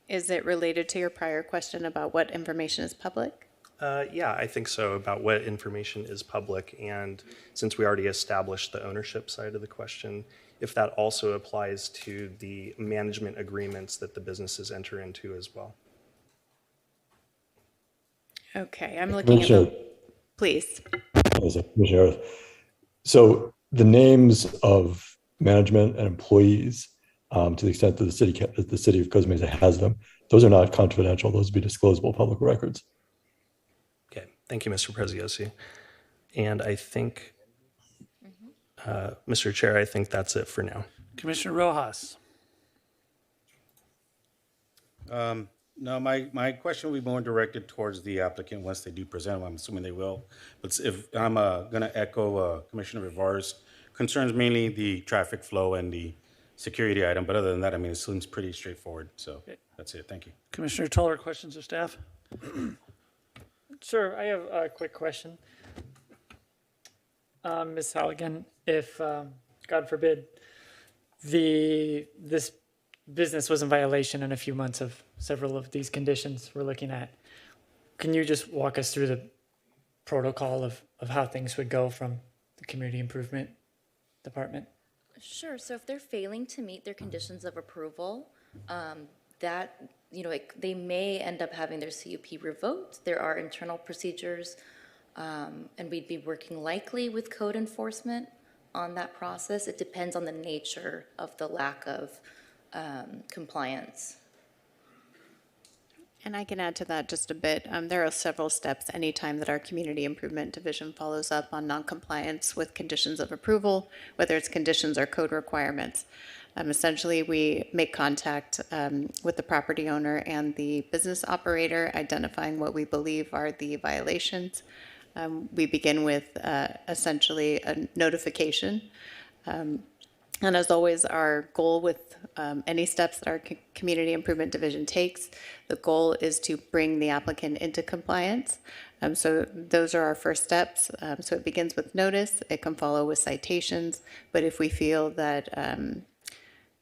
is it related to your prior question about what information is public? Yeah, I think so, about what information is public. And since we already established the ownership side of the question, if that also applies to the management agreements that the businesses enter into as well. Okay, I'm looking at the, please. Commissioner Harris. So the names of management and employees, to the extent that the city of Costa Mesa has them, those are not confidential. Those would be disclosable public records. Okay, thank you, Mr. Preziosi. And I think, Mr. Chair, I think that's it for now. Commissioner Rojas. No, my question will be more directed towards the applicant once they do present. I'm assuming they will. But if I'm going to echo Commissioner Vivar's concerns, mainly the traffic flow and the security item. But other than that, I mean, it seems pretty straightforward. So that's it. Thank you. Commissioner Toller, questions of staff? Sure, I have a quick question. Ms. Halligan, if, God forbid, this business was in violation in a few months of several of these conditions we're looking at, can you just walk us through the protocol of how things would go from the Community Improvement Department? Sure. So if they're failing to meet their conditions of approval, that, they may end up having their CUP revoked. There are internal procedures, and we'd be working likely with code enforcement on that process. It depends on the nature of the lack of compliance. And I can add to that just a bit. There are several steps anytime that our Community Improvement Division follows up on noncompliance with conditions of approval, whether it's conditions or code requirements. Essentially, we make contact with the property owner and the business operator, identifying what we believe are the violations. We begin with essentially a notification. And as always, our goal with any steps that our Community Improvement Division takes, the goal is to bring the applicant into compliance. So those are our first steps. So it begins with notice. It can follow with citations. But if we feel that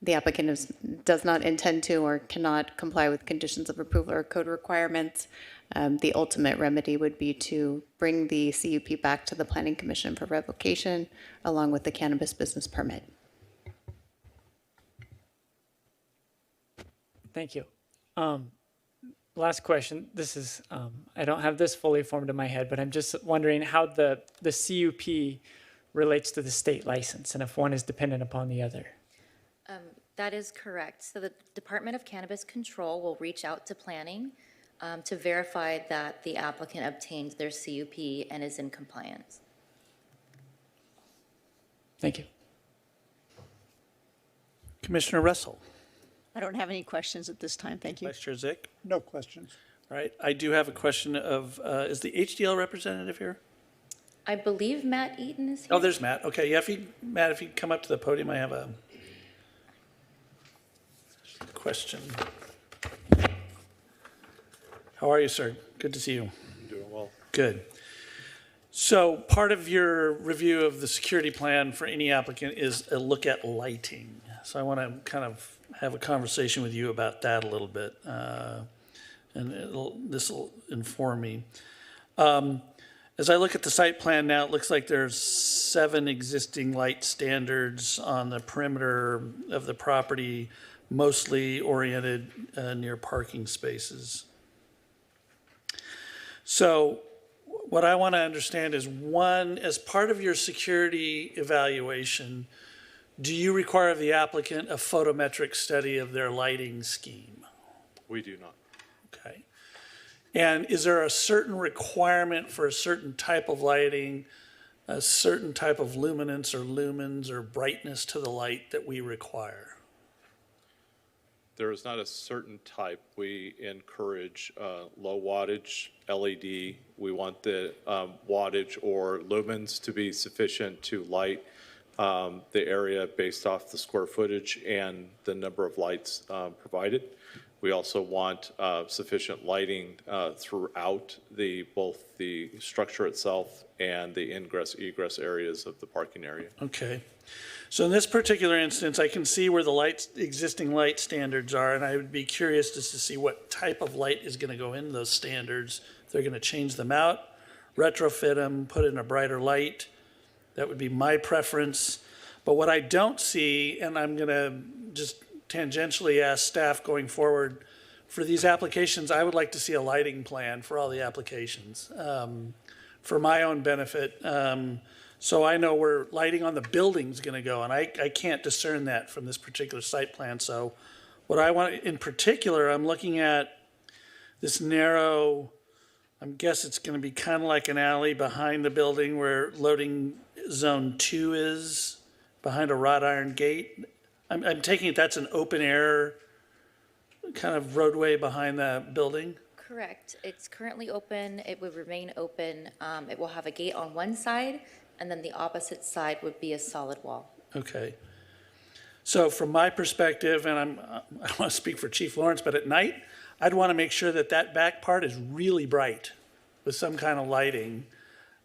the applicant does not intend to or cannot comply with conditions of approval or code requirements, the ultimate remedy would be to bring the CUP back to the Planning Commission for revocation, along with the cannabis business permit. Thank you. Last question. This is, I don't have this fully formed in my head, but I'm just wondering how the CUP relates to the state license and if one is dependent upon the other. That is correct. So the Department of Cannabis Control will reach out to planning to verify that the applicant obtained their CUP and is in compliance. Thank you. Commissioner Russell. I don't have any questions at this time, thank you. Vice Chair Zick. No questions. All right, I do have a question of, is the HDL representative here? I believe Matt Eaton is here. Oh, there's Matt. Okay, yeah, Matt, if you come up to the podium, I have a question. How are you, sir? Good to see you. I'm doing well. Good. So part of your review of the security plan for any applicant is a look at lighting. So I want to kind of have a conversation with you about that a little bit, and this will inform me. As I look at the site plan now, it looks like there's 7 existing light standards on the perimeter of the property, mostly oriented near parking spaces. So what I want to understand is, one, as part of your security evaluation, do you require of the applicant a photometric study of their lighting scheme? We do not. Okay. And is there a certain requirement for a certain type of lighting, a certain type of luminance or lumens or brightness to the light that we require? There is not a certain type. We encourage low wattage LED. We want the wattage or lumens to be sufficient to light the area based off the square footage and the number of lights provided. We also want sufficient lighting throughout both the structure itself and the ingress-egress areas of the parking area. Okay. So in this particular instance, I can see where the existing light standards are, and I would be curious just to see what type of light is going to go in those standards. If they're going to change them out, retrofit them, put in a brighter light. That would be my preference. But what I don't see, and I'm going to just tangentially ask staff going forward, for these applications, I would like to see a lighting plan for all the applications, for my own benefit. So I know where lighting on the building's gonna go, and I can't discern that from this particular site plan. So what I want, in particular, I'm looking at this narrow, I guess it's gonna be kind of like an alley behind the building where loading zone 2 is, behind a wrought iron gate. I'm taking it that's an open air kind of roadway behind the building? Correct. It's currently open. It would remain open. It will have a gate on one side, and then the opposite side would be a solid wall. Okay. So from my perspective, and I don't want to speak for Chief Lawrence, but at night, I'd want to make sure that that back part is really bright with some kind of lighting.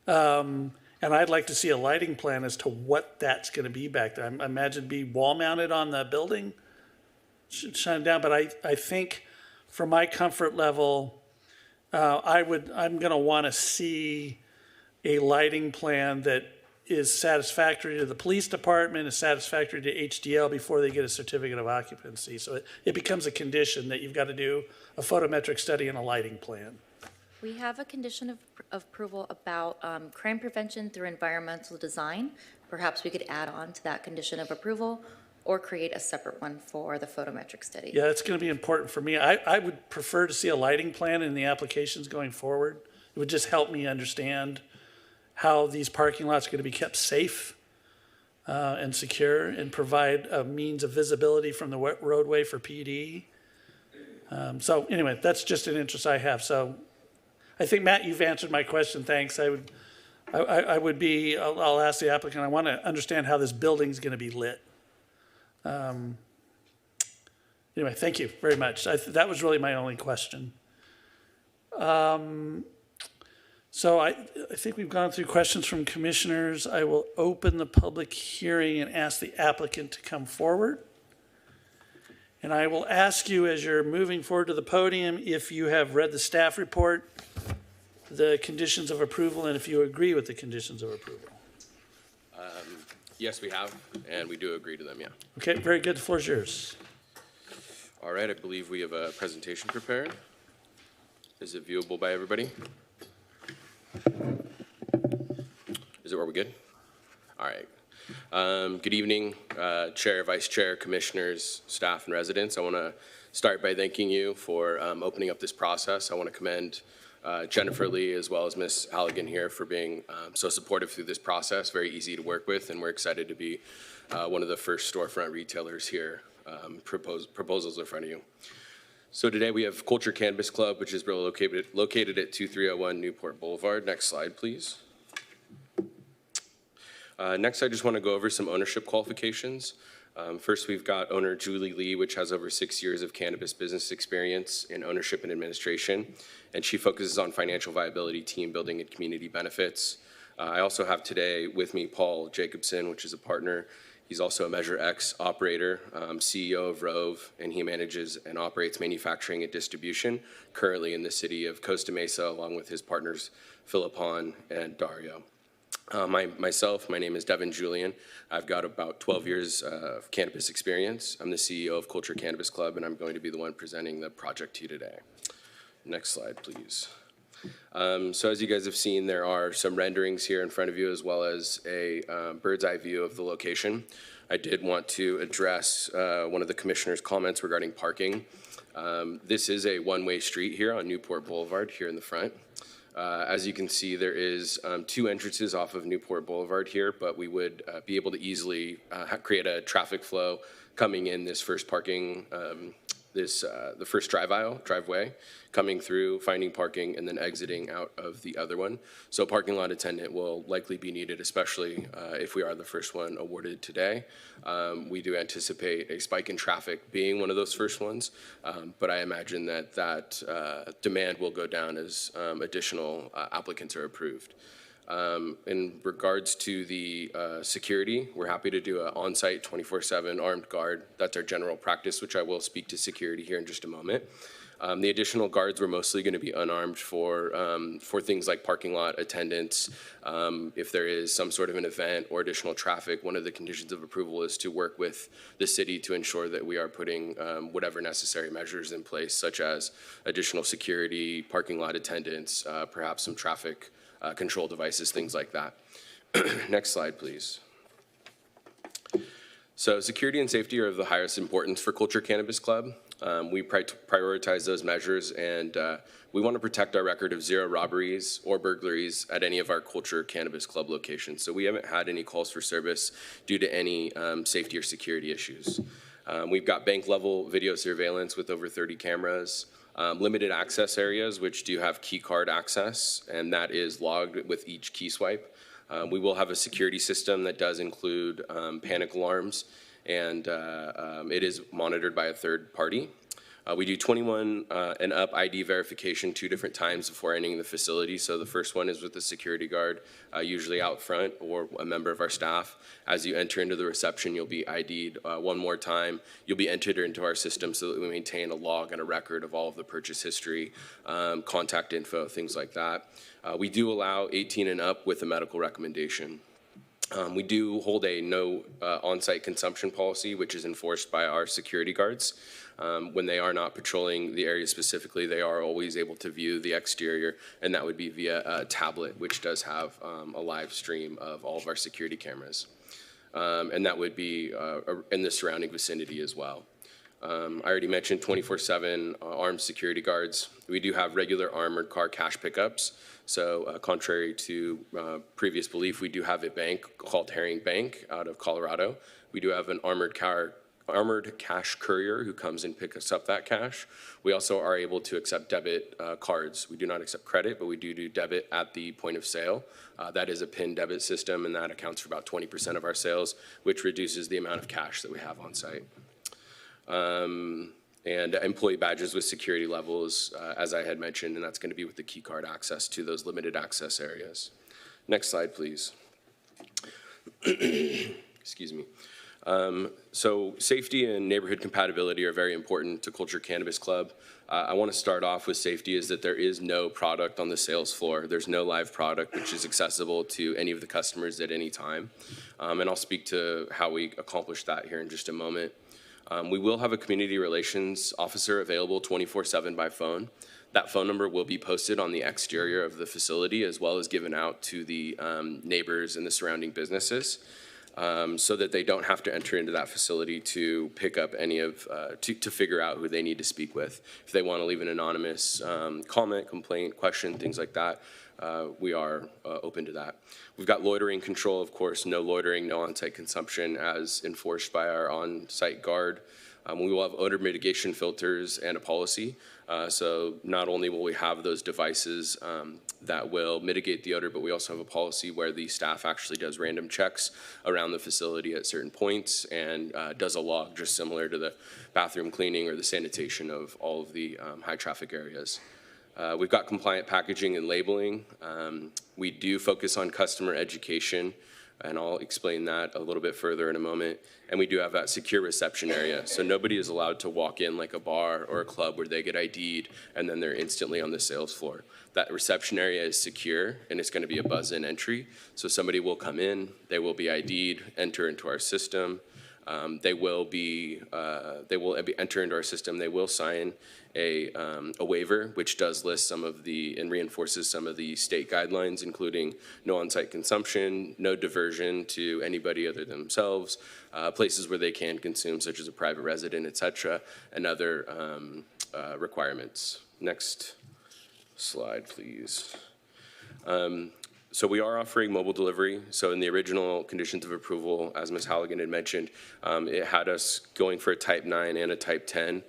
And I'd like to see a lighting plan as to what that's going to be back there. I imagine it'd be wall mounted on the building, shine down, but I think for my comfort level, I'm going to want to see a lighting plan that is satisfactory to the police department, is satisfactory to HDL before they get a certificate of occupancy. So it becomes a condition that you've got to do a photometric study and a lighting plan. We have a condition of approval about crime prevention through environmental design. Perhaps we could add on to that condition of approval or create a separate one for the photometric study. Yeah, it's going to be important for me. I would prefer to see a lighting plan in the applications going forward. It would just help me understand how these parking lots are going to be kept safe and secure and provide a means of visibility from the roadway for PD. So anyway, that's just an interest I have. So I think, Matt, you've answered my question. Thanks. I'll ask the applicant, I want to understand how this building's going to be lit. Anyway, thank you very much. That was really my only question. So I think we've gone through questions from commissioners. I will open the public hearing and ask the applicant to come forward. And I will ask you, as you're moving forward to the podium, if you have read the staff report, the conditions of approval, and if you agree with the conditions of approval. Yes, we have, and we do agree to them, yeah. Okay, very good. The floor is yours. All right, I believe we have a presentation prepared. Is it viewable by everybody? Is it where we're good? All right. Good evening, Chair, Vice Chair, Commissioners, staff, and residents. I want to start by thanking you for opening up this process. I want to commend Jennifer Lee as well as Ms. Halligan here for being so supportive through this process. Very easy to work with, and we're excited to be one of the first storefront retailers here. Proposals in front of you. So today we have Culture Cannabis Club, which is located at 2301 Newport Boulevard. Next slide, please. Next, I just want to go over some ownership qualifications. First, we've got owner Julie Lee, which has over 6 years of cannabis business experience in ownership and administration, and she focuses on financial viability, team building, and community benefits. I also have today with me Paul Jacobson, which is a partner. He's also a Measure X operator, CEO of Rove, and he manages and operates manufacturing and distribution currently in the city of Costa Mesa, along with his partners Philip Hahn and Dario. My name is Devin Julian. I've got about 12 years of cannabis experience. I'm the CEO of Culture Cannabis Club, and I'm going to be the one presenting the project to you today. Next slide, please. So as you guys have seen, there are some renderings here in front of you, as well as a bird's eye view of the location. I did want to address one of the commissioner's comments regarding parking. This is a one-way street here on Newport Boulevard here in the front. As you can see, there is 2 entrances off of Newport Boulevard here, but we would be able to easily create a traffic flow coming in this first parking, the first driveway, coming through, finding parking, and then exiting out of the other one. So a parking lot attendant will likely be needed, especially if we are the first one awarded today. We do anticipate a spike in traffic being one of those first ones, but I imagine that demand will go down as additional applicants are approved. In regards to the security, we're happy to do an on-site 24/7 armed guard. That's our general practice, which I will speak to security here in just a moment. The additional guards were mostly going to be unarmed for things like parking lot attendance. If there is some sort of an event or additional traffic, one of the conditions of approval is to work with the city to ensure that we are putting whatever necessary measures in place, such as additional security, parking lot attendance, perhaps some traffic control devices, things like that. Next slide, please. So security and safety are of the highest importance for Culture Cannabis Club. We prioritize those measures, and we want to protect our record of 0 robberies or burglaries at any of our Culture Cannabis Club locations. So we haven't had any calls for service due to any safety or security issues. We've got bank level video surveillance with over 30 cameras, limited access areas which do have key card access, and that is logged with each key swipe. We will have a security system that does include panic alarms, and it is monitored by a third party. We do 21 and up ID verification 2 different times before entering the facility. So the first one is with the security guard, usually out front, or a member of our staff. As you enter into the reception, you'll be ID'd one more time. You'll be entered into our system so that we maintain a log and a record of all of the purchase history, contact info, things like that. We do allow 18 and up with a medical recommendation. We do hold a no on-site consumption policy, which is enforced by our security guards. When they are not patrolling the area specifically, they are always able to view the exterior, and that would be via a tablet, which does have a live stream of all of our security cameras. And that would be in the surrounding vicinity as well. I already mentioned 24/7 armed security guards. We do have regular armored car cash pickups. So contrary to previous belief, we do have a bank called Herring Bank out of Colorado. We do have an armored cash courier who comes and picks up that cash. We also are able to accept debit cards. We do not accept credit, but we do debit at the point of sale. That is a PIN debit system, and that accounts for about 20% of our sales, which reduces the amount of cash that we have on site. And employee badges with security levels, as I had mentioned, and that's going to be with the key card access to those limited access areas. Next slide, please. Excuse me. So safety and neighborhood compatibility are very important to Culture Cannabis Club. I want to start off with safety is that there is no product on the sales floor. There's no live product which is accessible to any of the customers at any time. And I'll speak to how we accomplish that here in just a moment. We will have a community relations officer available 24/7 by phone. That phone number will be posted on the exterior of the facility as well as given out to the neighbors and the surrounding businesses so that they don't have to enter into that facility to pick up any of, to figure out who they need to speak with. If they want to leave an anonymous comment, complaint, question, things like that, we are open to that. We've got loitering control, of course, no loitering, no on-site consumption as enforced by our on-site guard. We will have odor mitigation filters and a policy. So not only will we have those devices that will mitigate the odor, but we also have a policy where the staff actually does random checks around the facility at certain points and does a log just similar to the bathroom cleaning or the sanitation of all of the high traffic areas. We've got compliant packaging and labeling. We do focus on customer education, and I'll explain that a little bit further in a moment. And we do have that secure reception area. So nobody is allowed to walk in like a bar or a club where they get ID'd and then they're instantly on the sales floor. That reception area is secure, and it's going to be a buzz-in entry. So somebody will come in, they will be ID'd, enter into our system. They will enter into our system. They will sign a waiver, which does list some of the and reinforces some of the state guidelines, including no on-site consumption, no diversion to anybody other than themselves, places where they can consume, such as a private resident, etc., and other requirements. Next slide, please. So we are offering mobile delivery. So in the original conditions of approval, as Ms. Halligan had mentioned, it had us going for a Type 9 and a Type 10.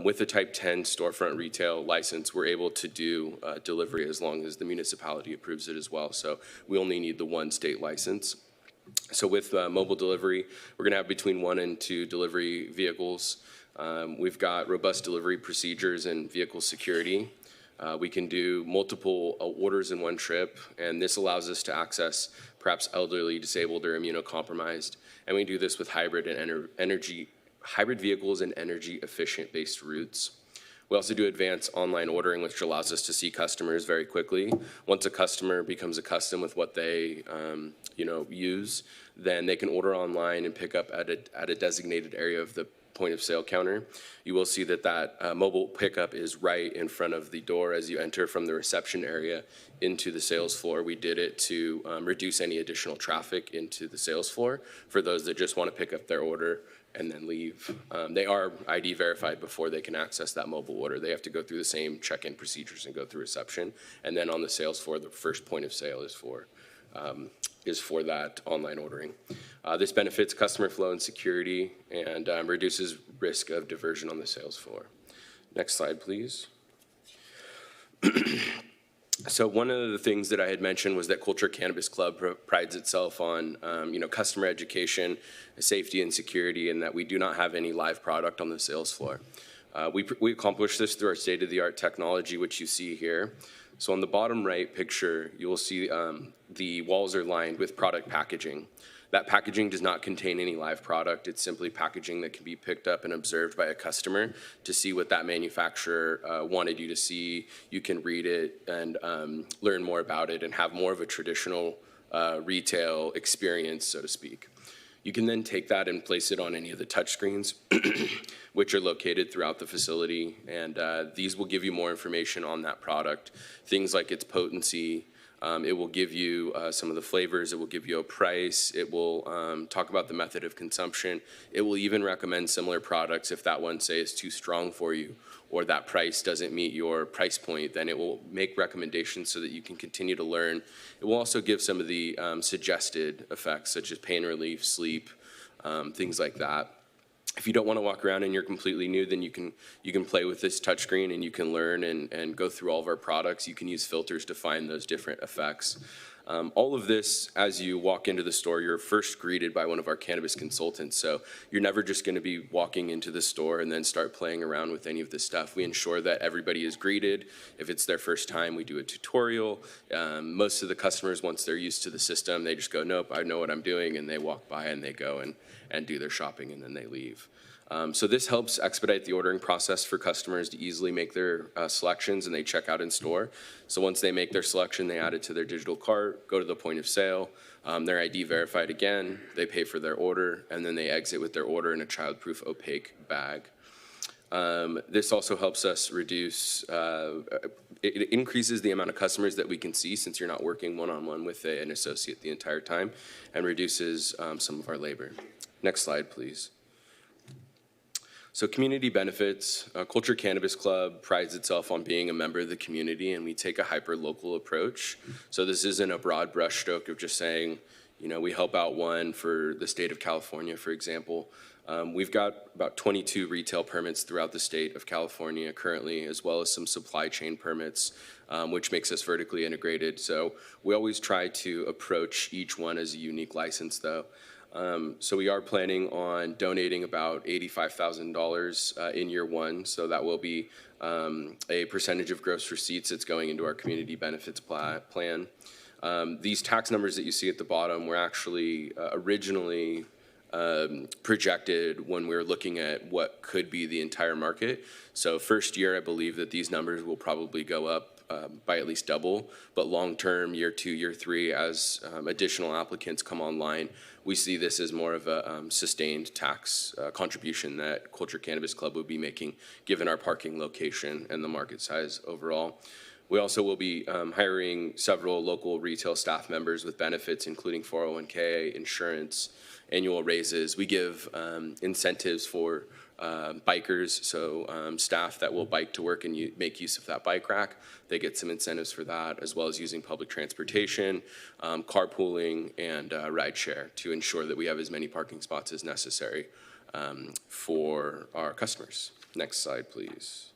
With the Type 10 storefront retail license, we're able to do delivery as long as the municipality approves it as well. So we only need the one state license. So with mobile delivery, we're going to have between 1 and 2 delivery vehicles. We've got robust delivery procedures and vehicle security. We can do multiple orders in one trip, and this allows us to access perhaps elderly, disabled, or immunocompromised. And we do this with hybrid vehicles and energy efficient based routes. We also do advanced online ordering, which allows us to see customers very quickly. Once a customer becomes accustomed with what they use, then they can order online and pick up at a designated area of the point of sale counter. You will see that mobile pickup is right in front of the door as you enter from the reception area into the sales floor. We did it to reduce any additional traffic into the sales floor for those that just want to pick up their order and then leave. They are ID verified before they can access that mobile order. They have to go through the same check-in procedures and go through reception. And then on the sales floor, the first point of sale is for that online ordering. This benefits customer flow and security and reduces risk of diversion on the sales floor. Next slide, please. So one of the things that I had mentioned was that Culture Cannabis Club prides itself on customer education, safety, and security, and that we do not have any live product on the sales floor. We accomplish this through our state-of-the-art technology, which you see here. So on the bottom right picture, you will see the walls are lined with product packaging. That packaging does not contain any live product. It's simply packaging that can be picked up and observed by a customer to see what that manufacturer wanted you to see. You can read it and learn more about it and have more of a traditional retail experience, so to speak. You can then take that and place it on any of the touch screens, which are located throughout the facility. And these will give you more information on that product. Things like its potency. It will give you some of the flavors. It will give you a price. It will talk about the method of consumption. It will even recommend similar products if that one, say, is too strong for you or that price doesn't meet your price point. Then it will make recommendations so that you can continue to learn. It will also give some of the suggested effects such as pain relief, sleep, things like that. If you don't want to walk around and you're completely new, then you can play with this touchscreen and you can learn and go through all of our products. You can use filters to find those different effects. All of this, as you walk into the store, you're first greeted by one of our cannabis consultants. So you're never just going to be walking into the store and then start playing around with any of this stuff. We ensure that everybody is greeted. If it's their first time, we do a tutorial. Most of the customers, once they're used to the system, they just go, nope, I know what I'm doing, and they walk by and they go and do their shopping and then they leave. So this helps expedite the ordering process for customers to easily make their selections and they check out in store. So once they make their selection, they add it to their digital cart, go to the point of sale, their ID verified again, they pay for their order, and then they exit with their order in a child-proof opaque bag. This also helps us reduce, it increases the amount of customers that we can see since you're not working one-on-one with an associate the entire time, and reduces some of our labor. Next slide, please. So community benefits. Culture Cannabis Club prides itself on being a member of the community, and we take a hyper-local approach. So this isn't a broad brushstroke of just saying, we help out one for the state of California, for example. We've got about 22 retail permits throughout the state of California currently, as well as some supply chain permits, which makes us vertically integrated. So we always try to approach each one as a unique license, though. So we are planning on donating about $85,000 in year one. So that will be a percentage of gross receipts that's going into our community benefits plan. These tax numbers that you see at the bottom were actually originally projected when we were looking at what could be the entire market. So first year, I believe that these numbers will probably go up by at least double, but long-term, year 2, year 3, as additional applicants come online, we see this as more of a sustained tax contribution that Culture Cannabis Club would be making, given our parking location and the market size overall. We also will be hiring several local retail staff members with benefits, including 401k, insurance, annual raises. We give incentives for bikers, so staff that will bike to work and make use of that bike rack. They get some incentives for that, as well as using public transportation, carpooling, and ride share to ensure that we have as many parking spots as necessary for our customers. Next slide, please.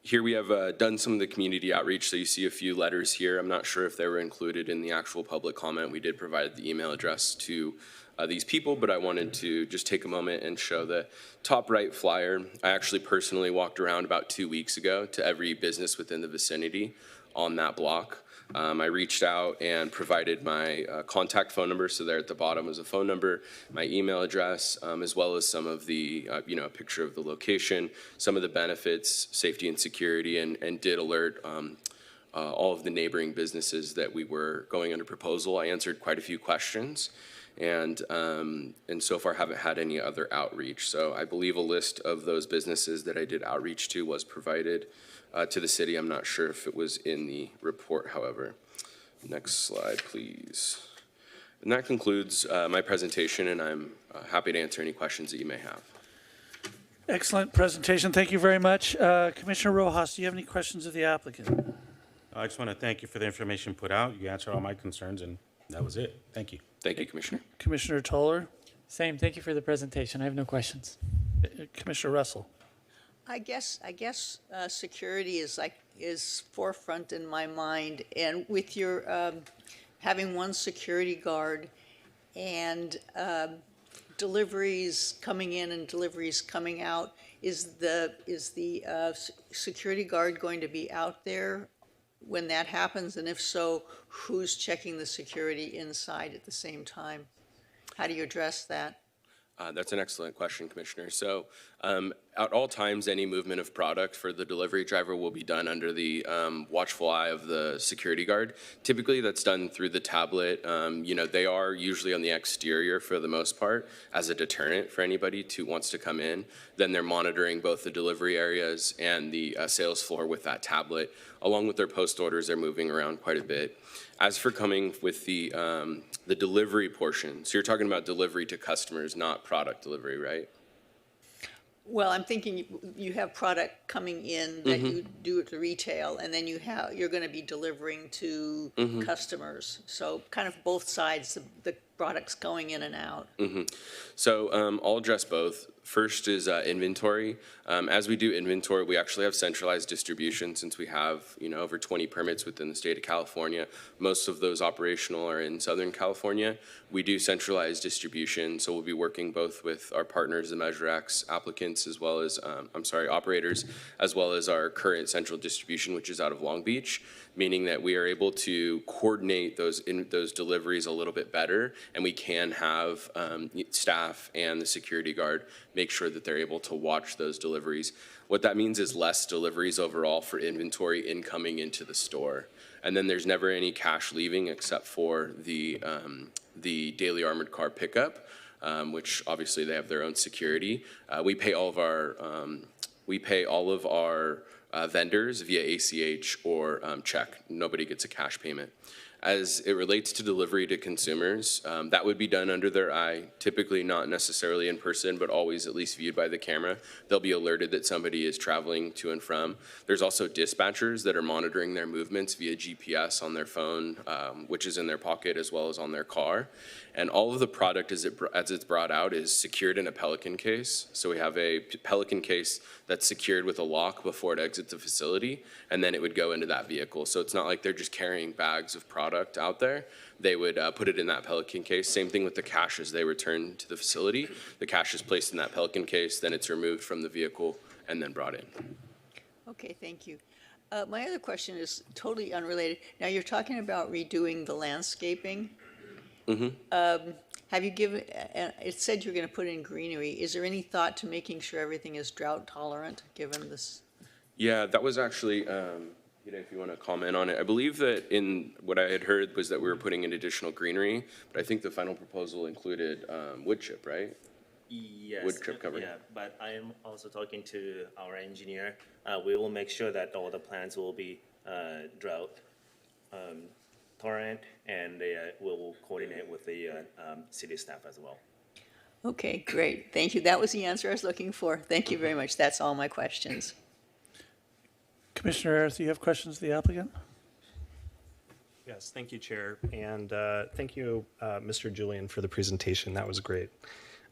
Here we have done some of the community outreach, so you see a few letters here. I'm not sure if they were included in the actual public comment. We did provide the email address to these people, but I wanted to just take a moment and show the top right flyer. I actually personally walked around about 2 weeks ago to every business within the vicinity on that block. I reached out and provided my contact phone number, so there at the bottom is a phone number, my email address, as well as some of the, a picture of the location, some of the benefits, safety and security, and did alert all of the neighboring businesses that we were going under proposal. I answered quite a few questions, and so far haven't had any other outreach. So I believe a list of those businesses that I did outreach to was provided to the city. I'm not sure if it was in the report, however. Next slide, please. And that concludes my presentation, and I'm happy to answer any questions that you may have. Excellent presentation. Thank you very much. Commissioner Rojas, do you have any questions of the applicant? I just want to thank you for the information put out. You answered all my concerns, and that was it. Thank you. Thank you, Commissioner. Commissioner Toller? Same. Thank you for the presentation. I have no questions. Commissioner Russell? I guess security is forefront in my mind, and with your having one security guard and deliveries coming in and deliveries coming out, is the security guard going to be out there when that happens? And if so, who's checking the security inside at the same time? How do you address that? That's an excellent question, Commissioner. So at all times, any movement of product for the delivery driver will be done under the watchful eye of the security guard. Typically, that's done through the tablet. They are usually on the exterior for the most part as a deterrent for anybody who wants to come in. Then they're monitoring both the delivery areas and the sales floor with that tablet. Along with their post orders, they're moving around quite a bit. As for coming with the delivery portion, so you're talking about delivery to customers, not product delivery, right? Well, I'm thinking you have product coming in that you do at the retail, and then you're going to be delivering to customers. So kind of both sides, the products going in and out. So I'll address both. First is inventory. As we do inventory, we actually have centralized distribution since we have, over 20 permits within the state of California. Most of those operational are in Southern California. We do centralized distribution, so we'll be working both with our partners, the Measure X applicants, as well as, operators, as well as our current central distribution, which is out of Long Beach, meaning that we are able to coordinate those deliveries a little bit better, and we can have staff and the security guard make sure that they're able to watch those deliveries. What that means is less deliveries overall for inventory incoming into the store. And then there's never any cash leaving except for the daily armored car pickup, which obviously they have their own security. We pay all of our vendors via ACH or check. Nobody gets a cash payment. As it relates to delivery to consumers, that would be done under their eye, typically not necessarily in person, but always at least viewed by the camera. They'll be alerted that somebody is traveling to and from. There's also dispatchers that are monitoring their movements via GPS on their phone, which is in their pocket as well as on their car. And all of the product as it's brought out is secured in a Pelican case. So we have a Pelican case that's secured with a lock before it exits the facility, and then it would go into that vehicle. So it's not like they're just carrying bags of product out there. They would put it in that Pelican case. Same thing with the cash as they return to the facility. The cash is placed in that Pelican case, then it's removed from the vehicle and then brought in. Okay, thank you. My other question is totally unrelated. Now, you're talking about redoing the landscaping. Have you given, it said you're going to put in greenery. Is there any thought to making sure everything is drought tolerant, given this? Yeah, that was actually, if you want to comment on it. I believe that in what I had heard was that we were putting in additional greenery, but I think the final proposal included wood chip, right? Yes. Wood chip cover. Yeah, but I am also talking to our engineer. We will make sure that all the plants will be drought tolerant, and we'll coordinate with the city staff as well. Okay, great. Thank you. That was the answer I was looking for. Thank you very much. That's all my questions. Commissioner Ayers, do you have questions of the applicant? Yes, thank you, Chair. And thank you, Mr. Julian, for the presentation. That was great.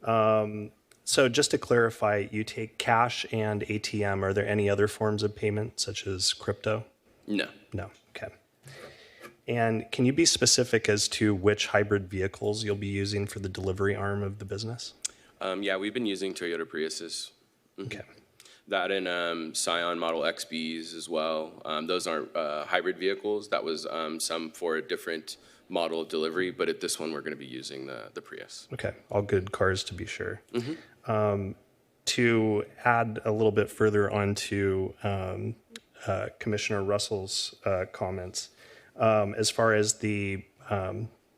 So just to clarify, you take cash and ATM. Are there any other forms of payment, such as crypto? No. No, okay. And can you be specific as to which hybrid vehicles you'll be using for the delivery arm of the business? Yeah, we've been using Toyota Priuses. Okay. That and Scion Model XBs as well. Those aren't hybrid vehicles. That was some for a different model of delivery, but at this one we're going to be using the Prius. Okay, all good cars to be sure. To add a little bit further onto Commissioner Russell's comments, as far as the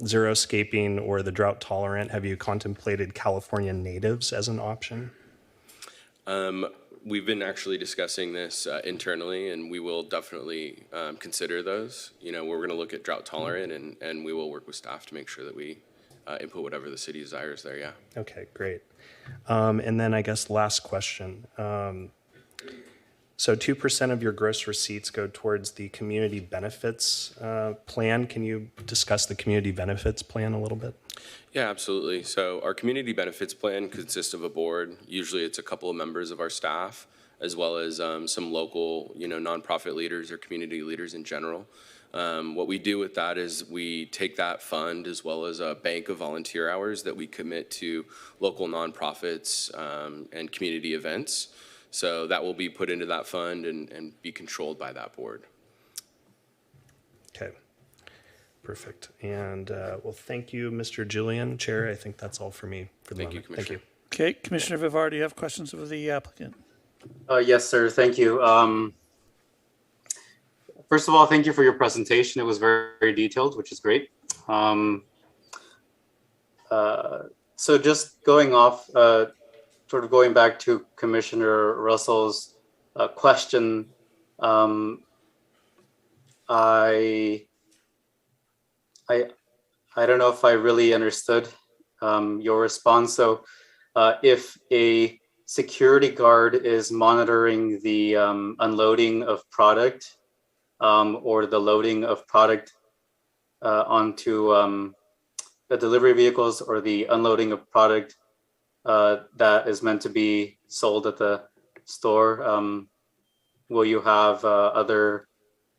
xeriscaping or the drought tolerant, have you contemplated California natives as an option? We've been actually discussing this internally, and we will definitely consider those. You know, we're going to look at drought tolerant, and we will work with staff to make sure that we input whatever the city desires there, yeah. Okay, great. And then I guess last question. So 2% of your gross receipts go towards the community benefits plan. Can you discuss the community benefits plan a little bit? Yeah, absolutely. So our community benefits plan consists of a board. Usually it's a couple of members of our staff, as well as some local, nonprofit leaders or community leaders in general. What we do with that is we take that fund as well as a bank of volunteer hours that we commit to local nonprofits and community events. So that will be put into that fund and be controlled by that board. Okay, perfect. And well, thank you, Mr. Julian, Chair. I think that's all for me for the moment. Thank you. Okay, Commissioner Vivar, do you have questions of the applicant? Yes, sir. Thank you. First of all, thank you for your presentation. It was very, very detailed, which is great. So just going off, sort of going back to Commissioner Russell's question, I don't know if I really understood your response. So if a security guard is monitoring the unloading of product or the loading of product onto the delivery vehicles or the unloading of product that is meant to be sold at the store, will you have other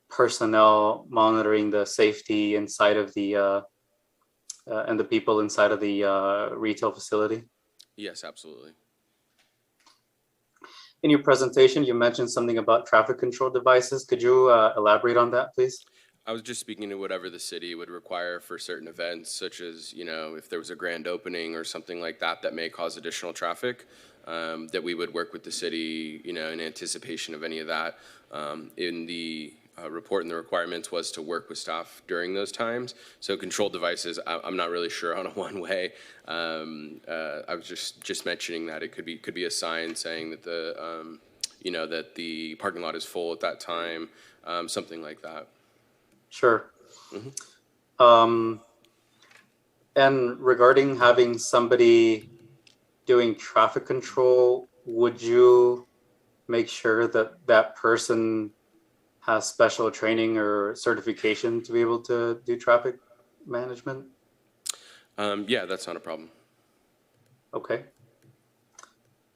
personnel monitoring the safety inside of the and the people inside of the retail facility? Yes, absolutely. In your presentation, you mentioned something about traffic control devices. Could you elaborate on that, please? I was just speaking to whatever the city would require for certain events, such as, if there was a grand opening or something like that that may cause additional traffic, that we would work with the city, in anticipation of any of that. In the report and the requirements was to work with staff during those times. So control devices, I'm not really sure on a one-way. I was just mentioning that it could be a sign saying that that the parking lot is full at that time, something like that. Sure. And regarding having somebody doing traffic control, would you make sure that that person has special training or certification to be able to do traffic management? Yeah, that's not a problem. Okay.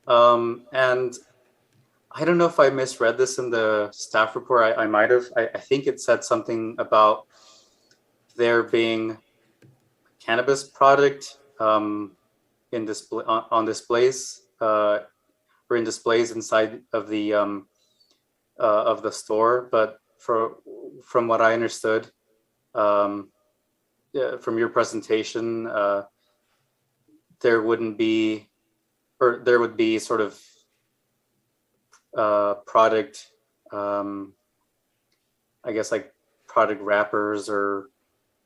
And I don't know if I misread this in the staff report. I might have. I think it said something about there being a cannabis product in display on displays or in displays inside of the store. But from what I understood from your presentation, there would be sort of product, I guess like product wrappers or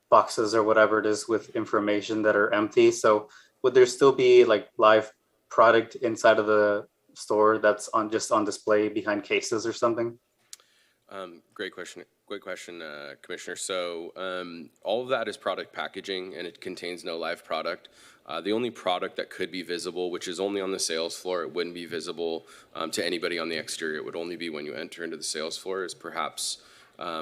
boxes or whatever it is with information that are empty. So would there still be like live product inside of the store that's just on display behind cases or something? Great question, Commissioner. So all of that is product packaging, and it contains no live product. The only product that could be visible, which is only on the sales floor, it wouldn't be visible to anybody on the exterior. It would only be when you enter into the sales floor, is perhaps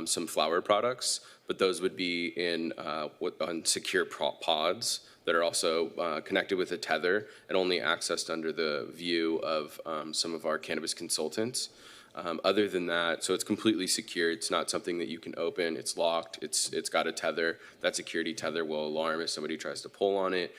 some flower products, but those would be in on secure pods that are also connected with a tether and only accessed under the view of some of our cannabis consultants. Other than that, so it's completely secure. It's not something that you can open. It's locked. It's got a tether. That security tether will alarm if somebody tries to pull on it.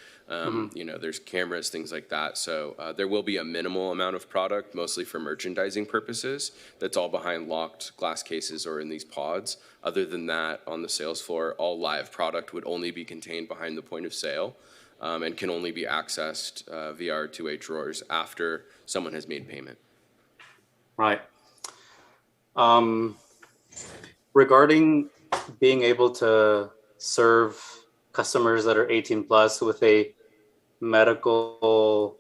You know, there's cameras, things like that. So there will be a minimal amount of product, mostly for merchandising purposes. That's all behind locked glass cases or in these pods. Other than that, on the sales floor, all live product would only be contained behind the point of sale. And can only be accessed via our two-way drawers after someone has made payment. Right. Regarding being able to serve customers that are 18 plus with a medical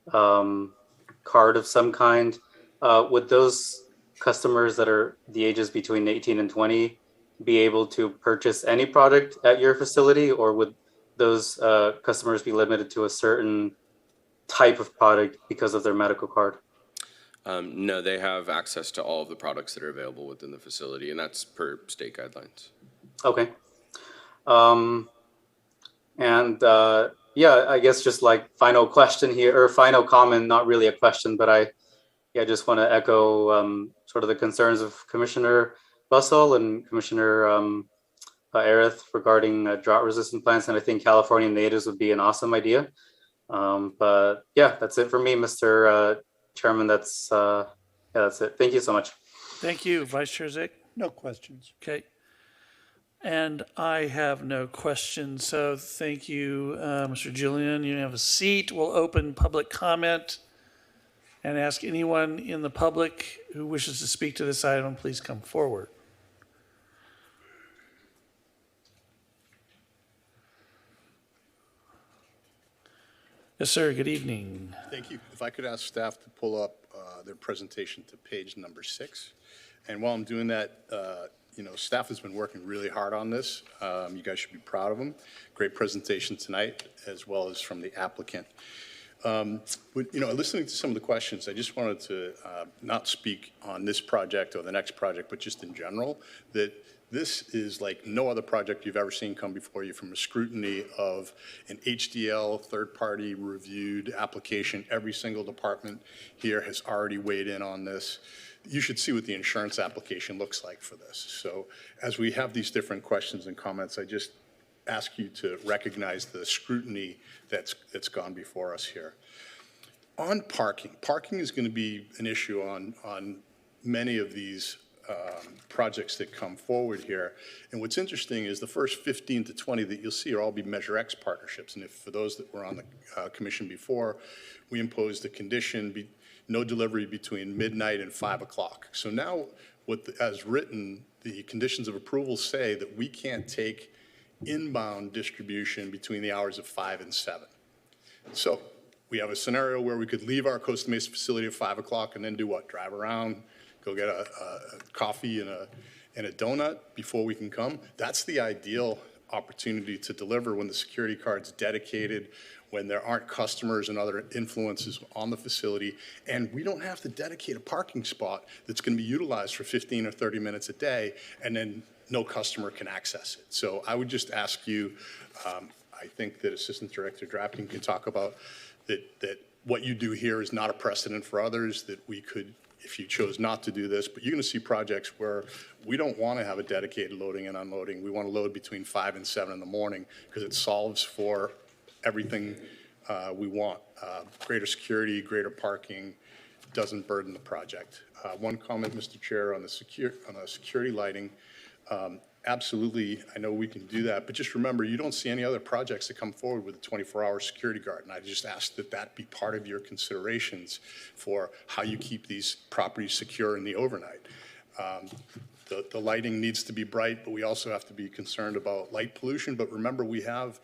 card of some kind, would those customers that are the ages between 18 and 20 be able to purchase any product at your facility, or would those customers be limited to a certain type of product because of their medical card? No, they have access to all of the products that are available within the facility, and that's per state guidelines. Okay. Yeah, I guess just like final question here, or final comment, not really a question, but I just want to echo sort of the concerns of Commissioner Bussell and Commissioner Arith regarding drought-resistant plants, and I think California natives would be an awesome idea. But yeah, that's it for me, Mr. Chairman. That's it. Thank you so much. Thank you, Vice Chair Zick. No questions. Okay. And I have no questions, so thank you, Mr. Julian. You have a seat. We'll open public comment and ask anyone in the public who wishes to speak to this item, please come forward. Yes, sir. Good evening. Thank you. If I could ask staff to pull up their presentation to page number 6. And while I'm doing that, you know, staff has been working really hard on this. You guys should be proud of them. Great presentation tonight, as well as from the applicant. But, you know, listening to some of the questions, I just wanted to not speak on this project or the next project, but just in general, that this is like no other project you've ever seen come before you from a scrutiny of an HDL third-party reviewed application. Every single department here has already weighed in on this. You should see what the insurance application looks like for this. So as we have these different questions and comments, I just ask you to recognize the scrutiny that's gone before us here. On parking, parking is going to be an issue on many of these projects that come forward here. And what's interesting is the first 15 to 20 that you'll see are all be Measure X partnerships. And if for those that were on the commission before, we imposed a condition, no delivery between midnight and 5 o'clock. So now, as written, the conditions of approval say that we can't take inbound distribution between the hours of 5 and 7. So we have a scenario where we could leave our Costa Mesa facility at 5 o'clock and then do what? Drive around, go get a coffee and a donut before we can come. That's the ideal opportunity to deliver when the security card's dedicated, when there aren't customers and other influences on the facility, and we don't have to dedicate a parking spot that's going to be utilized for 15 or 30 minutes a day, and then no customer can access it. So I would just ask you, I think that Assistant Director Drafting can talk about that what you do here is not a precedent for others, that we could, if you chose not to do this, but you're going to see projects where we don't want to have a dedicated loading and unloading. We want to load between 5 and 7 in the morning because it solves for everything we want. Greater security, greater parking, doesn't burden the project. One comment, Mr. Chair, on the security lighting. Absolutely, I know we can do that, but just remember, you don't see any other projects that come forward with a 24-hour security guard, and I just ask that that be part of your considerations for how you keep these properties secure in the overnight. The lighting needs to be bright, but we also have to be concerned about light pollution. But remember, we have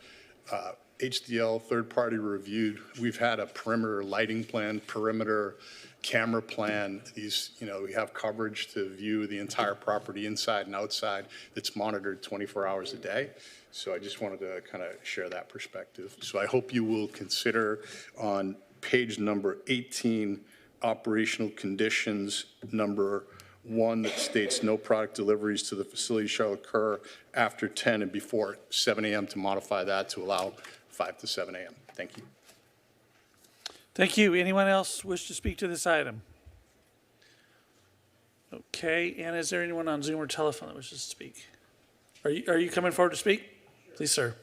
HDL third-party reviewed. We've had a perimeter lighting plan, perimeter camera plan. These, you know, we have coverage to view the entire property inside and outside that's monitored 24 hours a day. So I just wanted to kind of share that perspective. So I hope you will consider on page number 18, operational conditions number 1 that states no product deliveries to the facility shall occur after 10 and before 7 a.m. to modify that to allow 5 to 7 a.m. Thank you. Thank you. Anyone else wish to speak to this item? Okay, and is there anyone on Zoom or telephone that wishes to speak? Are you coming forward to speak? Please, sir.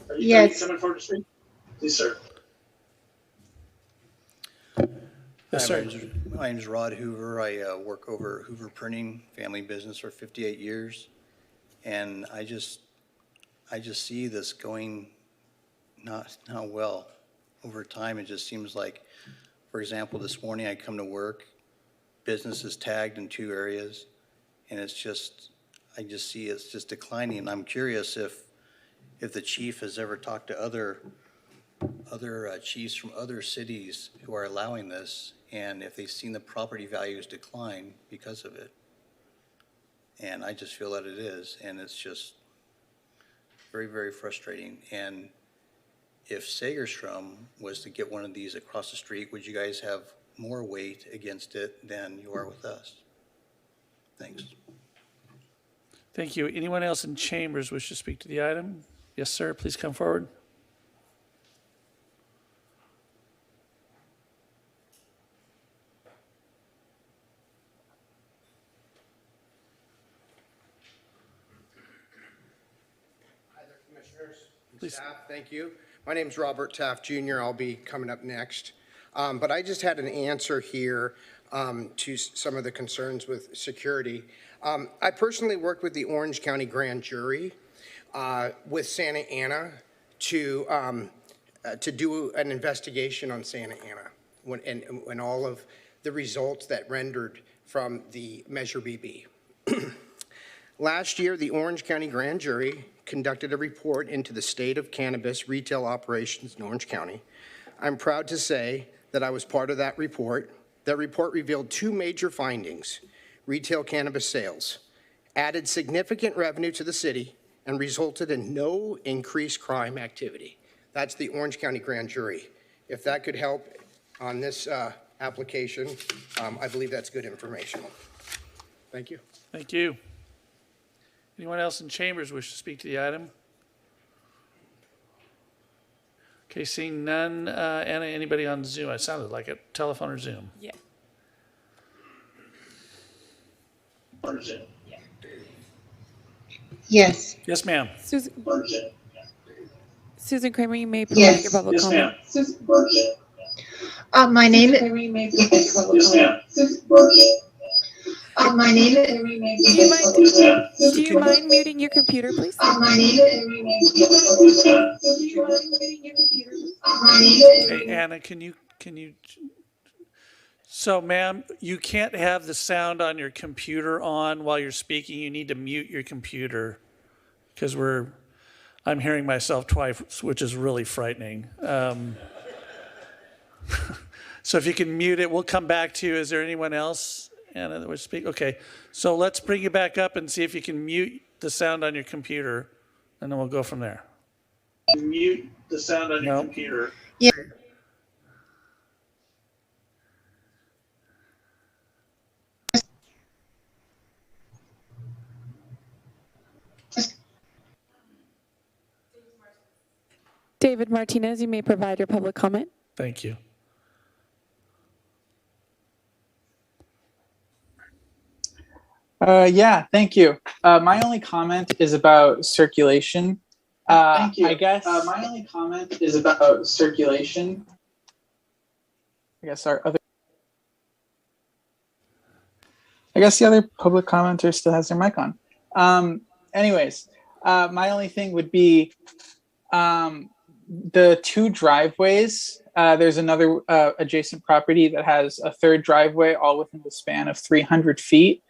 Are you coming forward to speak? Please, sir. Yes, Hi, sir. my name's Rod Hoover. I work over at Hoover Printing, family business for 58 years. And I just see this going not well. Over time, it just seems like, for example, this morning I come to work, business is tagged in 2 areas, and it's just, I just see it's just declining. And I'm curious if the chief has ever talked to other chiefs from other cities who are allowing this, and if they've seen the property values decline because of it. And I just feel that it is, and it's just very, very frustrating. And if Segerstrom was to get one of these across the street, would you guys have more weight against it than you are with us? Thanks. Thank you. Anyone else in chambers wish to speak to the item? Yes, sir. Please come forward. Please. Staff, thank you. My name's Robert Taft Jr. I'll be coming up next. But I just had an answer here to some of the concerns with security. I personally worked with the Orange County Grand Jury with Santa Ana to do an investigation on Santa Ana when all of the results that rendered from the Measure BB. Last year, the Orange County Grand Jury conducted a report into the state of cannabis retail operations in Orange County. I'm proud to say that I was part of that report. That report revealed 2 major findings: retail cannabis sales added significant revenue to the city and resulted in no increased crime activity. That's the Orange County Grand Jury. If that could help on this application, I believe that's good information. Thank you. Thank you. Anyone else in chambers wish to speak to the item? Okay, seeing none. Anna, anybody on Zoom? I sounded like it. Telephone or Zoom? Yeah. Or Zoom? Yes. Yes, ma'am. Susan Kramer, you may provide your public comment. My name is. My name is. Do you mind muting your computer, please? My name is. Okay, Anna, can you? So, ma'am, you can't have the sound on your computer on while you're speaking. You need to mute your computer because I'm hearing myself twice, which is really frightening. So if you can mute it, we'll come back to you. Is there anyone else, Anna, that would speak? Okay, so let's bring you back up and see if you can mute the sound on your computer, and then we'll go from there. Mute the sound on your computer. Yeah. David Martinez, you may provide your public comment. Thank you. Yeah, thank you. My only comment is about circulation. Thank you. I guess my only comment is about circulation. I guess the other public commenter still has their mic on. Anyways, my only thing would be the 2 driveways. There's another adjacent property that has a 3rd driveway all within the span of 300 feet.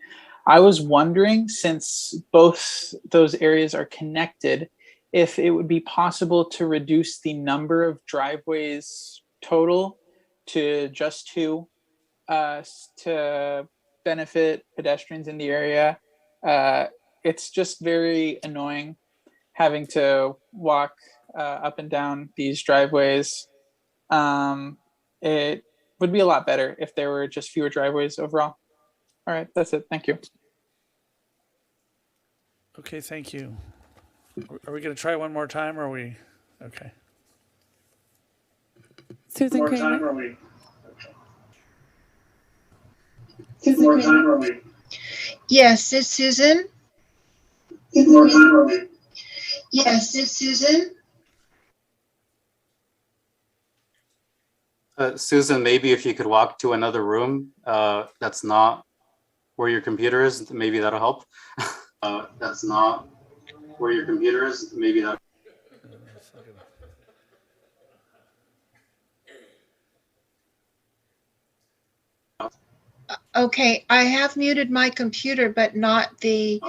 I was wondering, since both those areas are connected, if it would be possible to reduce the number of driveways total to just 2 to benefit pedestrians in the area. It's just very annoying having to walk up and down these driveways. It would be a lot better if there were just fewer driveways overall. All right, that's it. Thank you. Okay, thank you. Are we going to try one more time, or are we? Okay. Susan Kramer. Yes, it's Susan. Yes, it's Susan. Susan, maybe if you could walk to another room that's not where your computer is, maybe that'll help. That's not where your computer is, maybe that. Okay, I have muted my computer, but not the,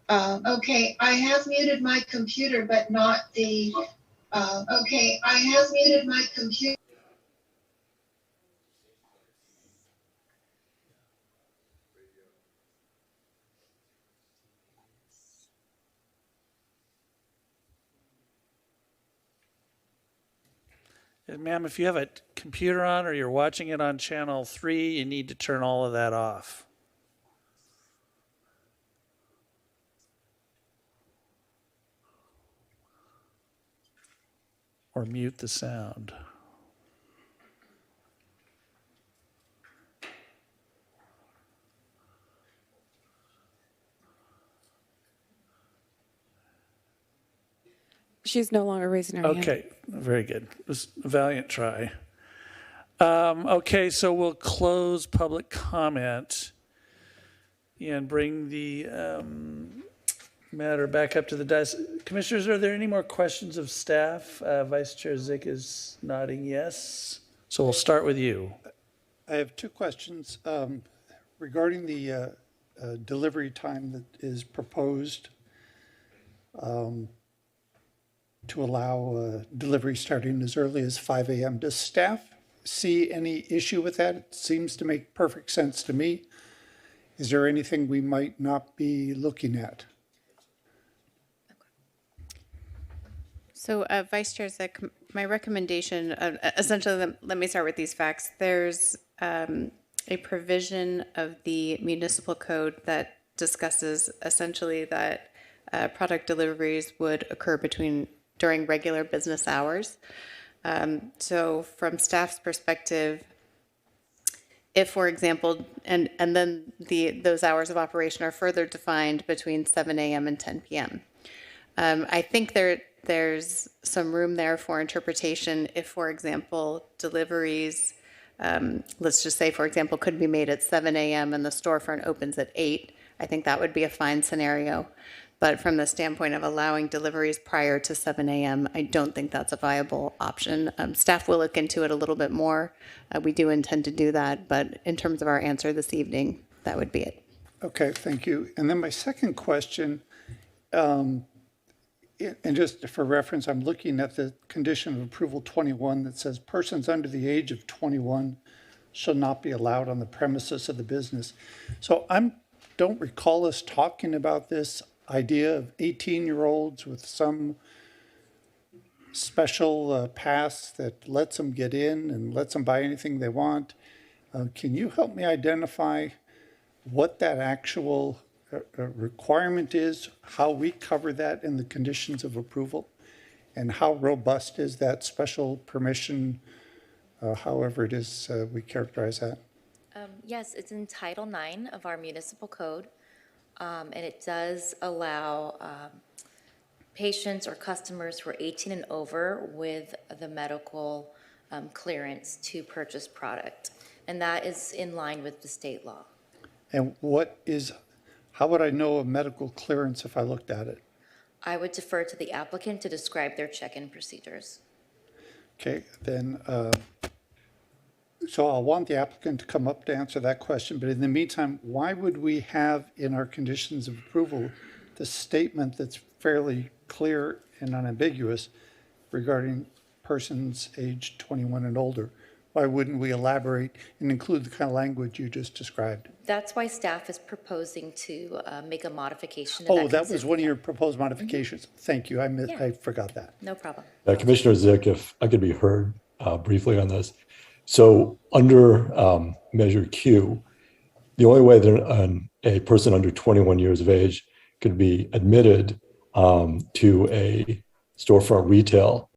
okay, I have muted my computer, but not the, okay, I have muted my computer. Ma'am, if you have a computer on or you're watching it on channel 3, you need to turn all of that off. Or mute the sound. She's no longer raising her hand. Okay, very good. It was a valiant try. Okay, so we'll close public comment and bring the matter back up to the dais. Commissioners, are there any more questions of staff? Vice Chair Zick is nodding yes. So we'll start with you. I have two questions regarding the delivery time that is proposed to allow delivery starting as early as 5 a.m. Does staff see any issue with that? It seems to make perfect sense to me. Is there anything we might not be looking at? So, Vice Chair Zick, my recommendation, essentially, let me start with these facts. There's a provision of the municipal code that discusses essentially that product deliveries would occur during regular business hours. So from staff's perspective, if, for example, and then those hours of operation are further defined between 7 a.m. and 10 p.m. I think there's some room there for interpretation if, for example, deliveries, let's just say, for example, could be made at 7 a.m. and the storefront opens at 8. I think that would be a fine scenario. But from the standpoint of allowing deliveries prior to 7 a.m., I don't think that's a viable option. Staff will look into it a little bit more. We do intend to do that, but in terms of our answer this evening, that would be it. Okay, thank you. And then my second question, and just for reference, I'm looking at the condition of approval 21 that says persons under the age of 21 shall not be allowed on the premises of the business. So I don't recall us talking about this idea of 18-year-olds with some special pass that lets them get in and lets them buy anything they want. Can you help me identify what that actual requirement is, how we cover that in the conditions of approval, and how robust is that special permission, however it is we characterize that? Yes, it's in Title IX of our municipal code. And it does allow patients or customers who are 18 and over with the medical clearance to purchase product. And that is in line with the state law. And how would I know a medical clearance if I looked at it? I would defer to the applicant to describe their check-in procedures. Okay, then, so I'll want the applicant to come up to answer that question, but in the meantime, why would we have in our conditions of approval the statement that's fairly clear and unambiguous regarding persons aged 21 and older? Why wouldn't we elaborate and include the kind of language you just described? That's why staff is proposing to make a modification. Oh, that was one of your proposed modifications. Thank you. I forgot that. No problem. Commissioner Zick, if I could be heard briefly on this. So under Measure Q, the only way that a person under 21 years of age could be admitted to a storefront retail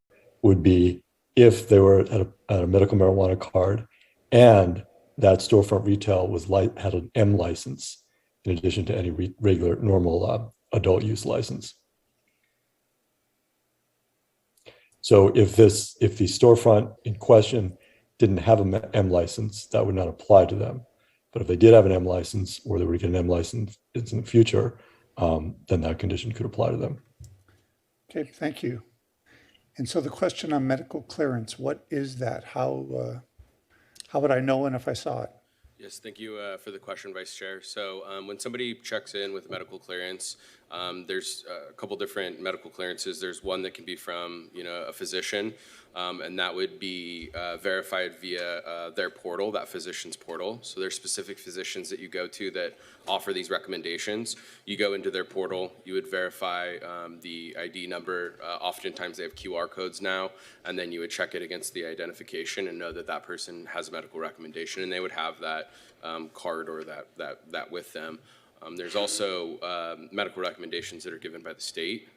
would be if they were at a medical marijuana card and that storefront retail had an M license in addition to any regular normal adult use license. So if the storefront in question didn't have an M license, that would not apply to them. But if they did have an M license, or they were to get an M license in the future, then that condition could apply to them. Okay, thank you. And so the question on medical clearance, what is that? How would I know and if I saw it? Yes, thank you for the question, Vice Chair. So when somebody checks in with medical clearance, there's a couple different medical clearances. There's one that can be from, a physician, and that would be verified via their portal, that physician's portal. So there's specific physicians that you go to that offer these recommendations. You go into their portal, you would verify the ID number. Oftentimes they have QR codes now, and then you would check it against the identification and know that that person has a medical recommendation, and they would have that card or that with them. There's also medical recommendations that are given by the state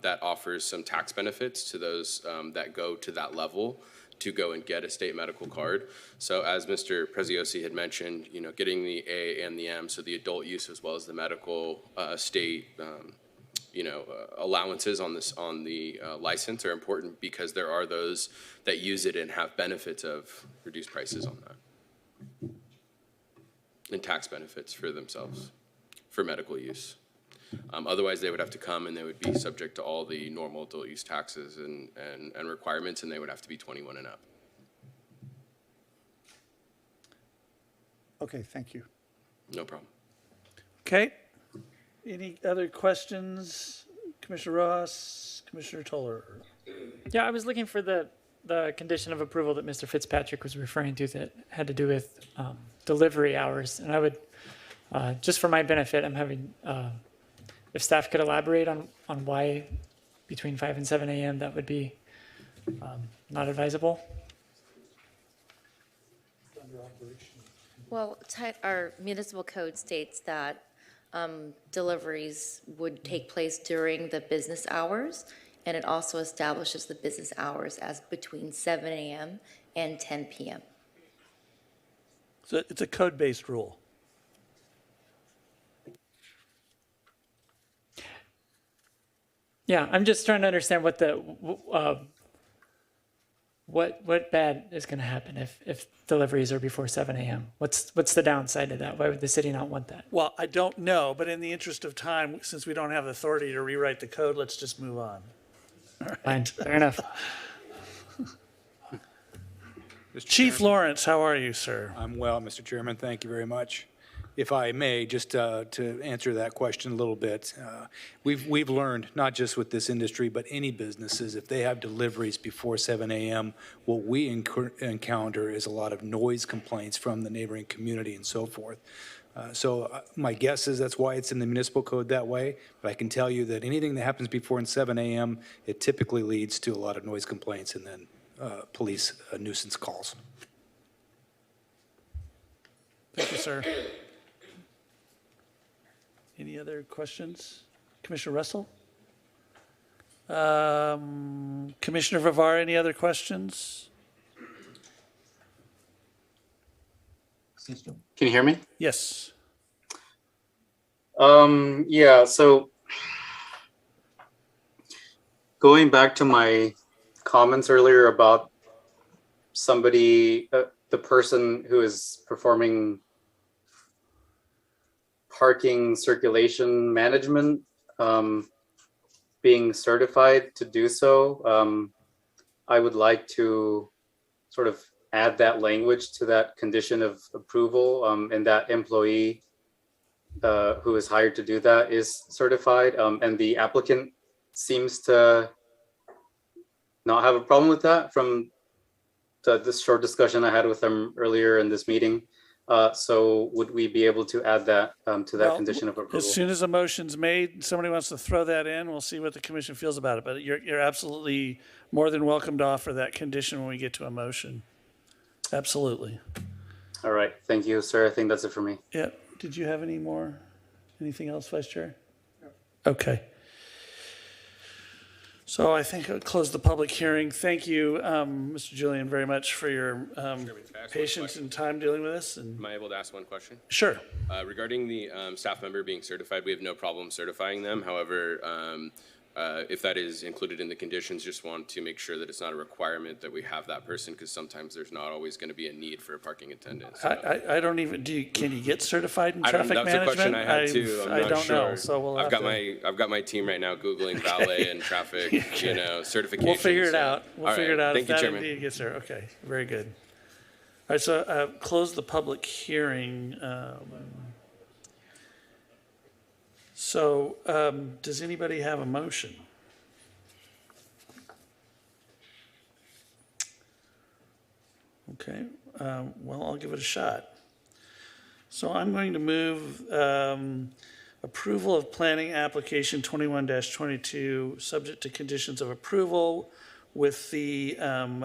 that offers some tax benefits to those that go to that level to go and get a state medical card. So as Mr. Preziosi had mentioned, getting the A and the M, so the adult use as well as the medical state allowances on the license are important, because there are those that use it and have benefits of reduced prices on that, and tax benefits for themselves for medical use. Otherwise, they would have to come and they would be subject to all the normal adult use taxes and requirements, and they would have to be 21 and up. Okay, thank you. No problem. Okay. Any other questions? Commissioner Ross, Commissioner Toller? Yeah, I was looking for the condition of approval that Mr. Fitzpatrick was referring to that had to do with delivery hours. And I would, just for my benefit, I'm having, if staff could elaborate on why between 5 and 7 a.m. that would be not advisable. Well, our municipal code states that deliveries would take place during the business hours, and it also establishes the business hours as between 7 a.m. and 10 p.m. So it's a code-based rule. Yeah, I'm just trying to understand what the what bad is going to happen if deliveries are before 7 a.m. What's the downside to that? Why would the city not want that? Well, I don't know, but in the interest of time, since we don't have authority to rewrite the code, let's just move on. All right. Fine, fair enough. Chief Lawrence, how are you, sir? I'm well, Mr. Chairman. Thank you very much. If I may, just to answer that question a little bit, we've learned, not just with this industry, but any businesses, if they have deliveries before 7 a.m., what we encounter is a lot of noise complaints from the neighboring community and so forth. So my guess is that's why it's in the municipal code that way, but I can tell you that anything that happens before 7 a.m., it typically leads to a lot of noise complaints and then police nuisance calls. Thank you, sir. Any other questions? Commissioner Russell? Commissioner Vivar, any other questions? Can you hear me? Yes. Yeah, so going back to my comments earlier about somebody, the person who is performing parking circulation management, being certified to do so, I would like to sort of add that language to that condition of approval, and that employee who is hired to do that is certified, and the applicant seems to not have a problem with that from this short discussion I had with them earlier in this meeting. So would we be able to add that to that condition of approval? As soon as a motion's made, somebody wants to throw that in, we'll see what the commission feels about it. But you're absolutely more than welcome to offer that condition when we get to a motion. Absolutely. All right. Thank you, sir. I think that's it for me. Yeah. Did you have anything else, Vice Chair? Okay. So I think I'll close the public hearing. Thank you, Mr. Julian, very much for your patience and time dealing with this. And Am I able to ask one question? sure. Regarding the staff member being certified, we have no problem certifying them. However, if that is included in the conditions, just want to make sure that it's not a requirement that we have that person, because sometimes there's not always going to be a need for a parking attendant. So I don't even, can you get certified in traffic that's management? a question I had too. I'm I not don't sure. know, so we'll I've got my team right now Googling valet and traffic, certification. We'll figure it out. We'll figure it out Thank if you, that Chairman. indeed gets there. Okay, very good. All right, so close the public hearing. Does anybody have a motion? Okay, well, I'll give it a shot. So I'm going to move approval of planning application 21-22, subject to conditions of approval with the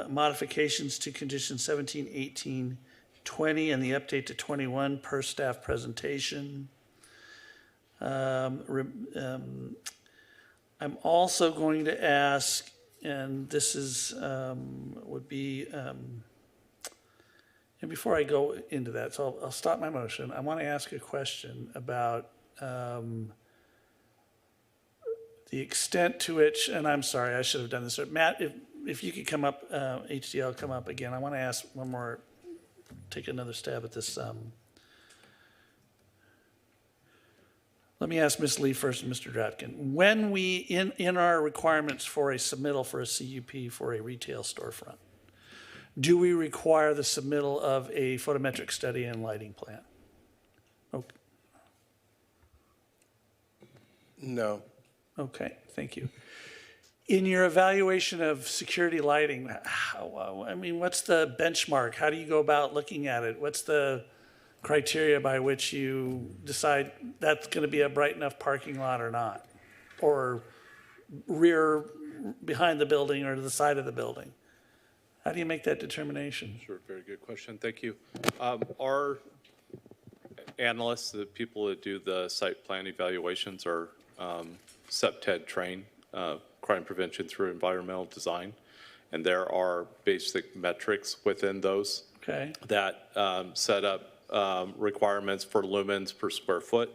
modifications to conditions 17, 18, 20, and the update to 21 per staff presentation. I'm also going to ask, and this is, would be, and before I go into that, so I'll stop my motion. I want to ask a question about the extent to which, and I'm sorry, I should have done this. Matt, if you could come up, HDL, come up again. I want to ask one more, take another stab at this. Let me ask Ms. Lee first and Mr. Dratkin. When we, in our requirements for a submittal for a CUP for a retail storefront, do we require the submittal of a photometric study and lighting plan? Okay. No. Okay, thank you. In your evaluation of security lighting, what's the benchmark? How do you go about looking at it? What's the criteria by which you decide that's going to be a bright enough parking lot or not? Or behind the building or to the side of the building? How do you make that determination? Sure, very good question. Thank you. Our analysts, the people that do the site plan evaluations, are CPTED trained, crime prevention through environmental design. And there are basic metrics within those that set up requirements for lumens per square foot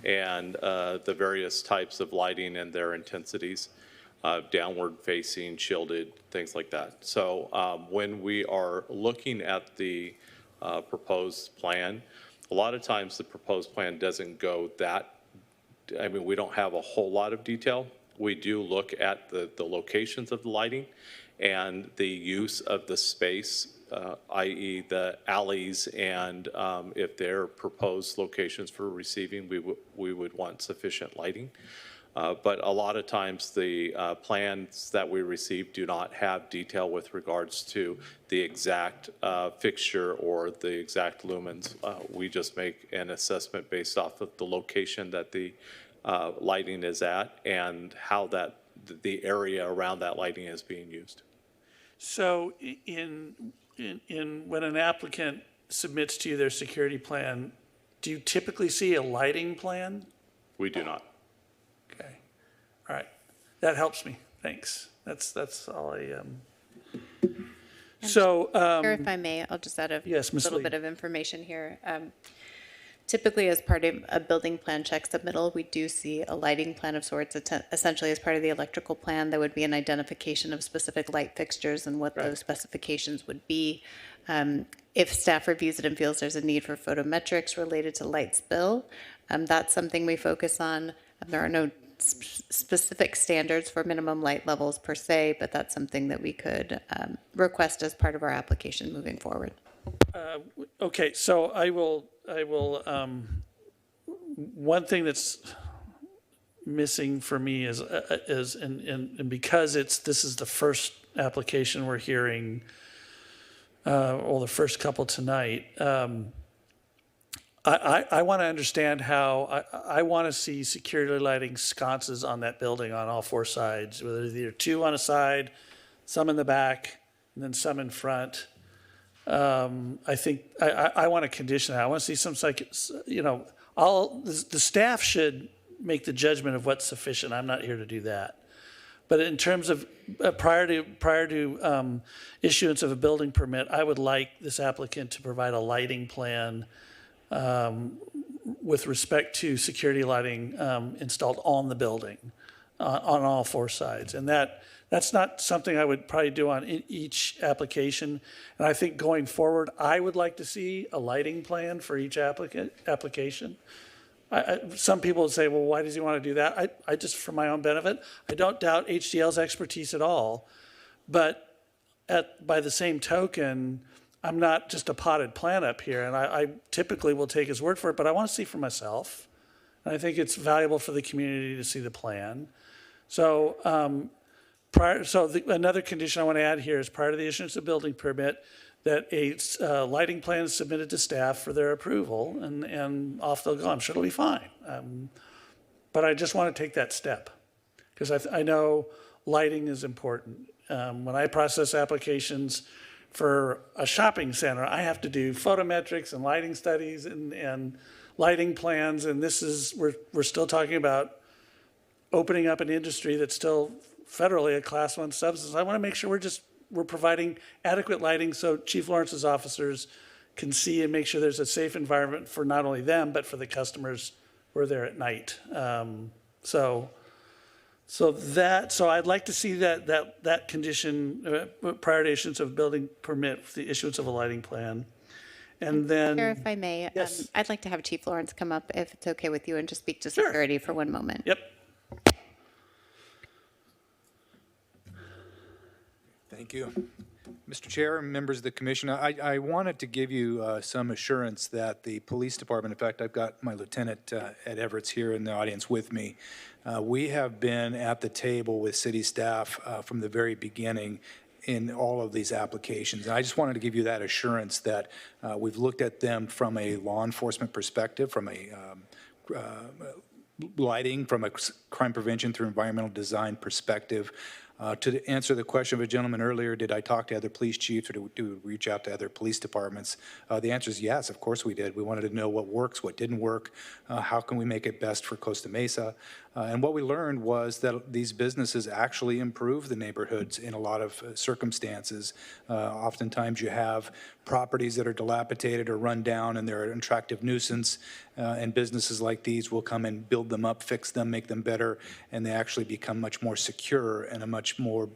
and the various types of lighting and their intensities. Downward facing, shielded, things like that. So when we are looking at the proposed plan, a lot of times the proposed plan doesn't go that, we don't have a whole lot of detail. We do look at the locations of the lighting and the use of the space, i.e. the alleys, and if they're proposed locations for receiving, we would want sufficient lighting. But a lot of times the plans that we receive do not have detail with regards to the exact fixture or the exact lumens. We just make an assessment based off of the location that the lighting is at and how the area around that lighting is being used. So when an applicant submits to you their security plan, do you typically see a lighting plan? We do not. Okay. All right. That helps me. Thanks. That's all I. If I may, I'll just add a little bit of information here. Typically, as part of a building plan check submittal, we do see a lighting plan of sorts. Essentially, as part of the electrical plan, there would be an identification of specific light fixtures and what those specifications would be. If staff reviews it and feels there's a need for photometrics related to light spill, that's something we focus on. There are no specific standards for minimum light levels per se, but that's something that we could request as part of our application moving forward. Okay, so I will, one thing that's missing for me is and because this is the first application we're hearing, or the first couple tonight, I want to understand how, I want to see security lighting sconces on that building on all four sides, whether there's either two on a side, some in the back, and then some in front. I think I want to condition that. I want to see some, the staff should make the judgment of what's sufficient. I'm not here to do that. But in terms of prior to issuance of a building permit, I would like this applicant to provide a lighting plan with respect to security lighting installed on the building, on all four sides. And that's not something I would probably do on each application. And I think going forward, I would like to see a lighting plan for each application. Some people would say, well, why does he want to do that? I just, for my own benefit, I don't doubt HDL's expertise at all. But by the same token, I'm not just a potted plant up here, and I typically will take his word for it, but I want to see for myself. And I think it's valuable for the community to see the plan. So another condition I want to add here is prior to the issuance of building permit, that a lighting plan is submitted to staff for their approval, and off they'll go. I'm sure it'll be fine. But I just want to take that step, because I know lighting is important. When I process applications for a shopping center, I have to do photometrics and lighting studies and lighting plans, and we're still talking about opening up an industry that's still federally a Class 1 substance. I want to make sure we're providing adequate lighting so Chief Lawrence's officers can see and make sure there's a safe environment for not only them, but for the customers who are there at night. So I'd like to see that condition, prior to issuance of building permit, for the issuance of a lighting plan. And then, Chair, if I may, yes. I'd like to have Chief Lawrence come up, if it's okay with you, and just speak to security for one moment. Yep. Thank you. Mr. Chair, members of the commission, I wanted to give you some assurance that the police department, in fact, I've got my Lieutenant Ed Everett's here in the audience with me. We have been at the table with city staff from the very beginning in all of these applications. And I just wanted to give you that assurance that we've looked at them from a law enforcement perspective, from a lighting, from a crime prevention through environmental design perspective. To answer the question of a gentleman earlier, did I talk to other police chiefs or do we reach out to other police departments? The answer is yes, of course we did. We wanted to know what works, what didn't work, how can we make it best for Costa Mesa. And what we learned was that these businesses actually improve the neighborhoods in a lot of circumstances. Oftentimes you have properties that are dilapidated or run down and they're an attractive nuisance, and businesses like these will come and build them up, fix them, make them better, and they actually become much more secure and a much more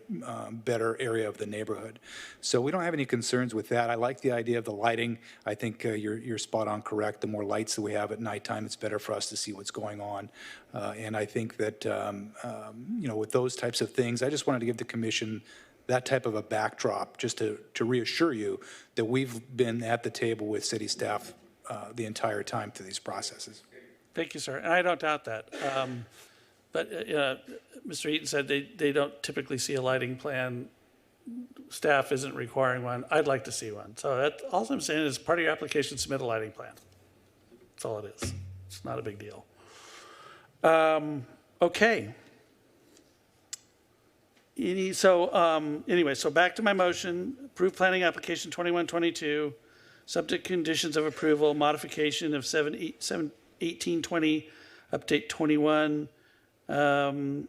better area of the neighborhood. So we don't have any concerns with that. I like the idea of the lighting. I think you're spot on correct. The more lights that we have at nighttime, it's better for us to see what's going on. And I think that, with those types of things, I just wanted to give the commission that type of a backdrop just to reassure you that we've been at the table with city staff the entire time through these processes. Thank you, sir. And I don't doubt that. But Mr. Eaton said they don't typically see a lighting plan. Staff isn't requiring one. I'd like to see one. So all I'm saying is part of your application, submit a lighting plan. That's all it is. It's not a big deal. Okay. So back to my motion. Approve planning application 2122, subject conditions of approval, modification of 1820, update 21, and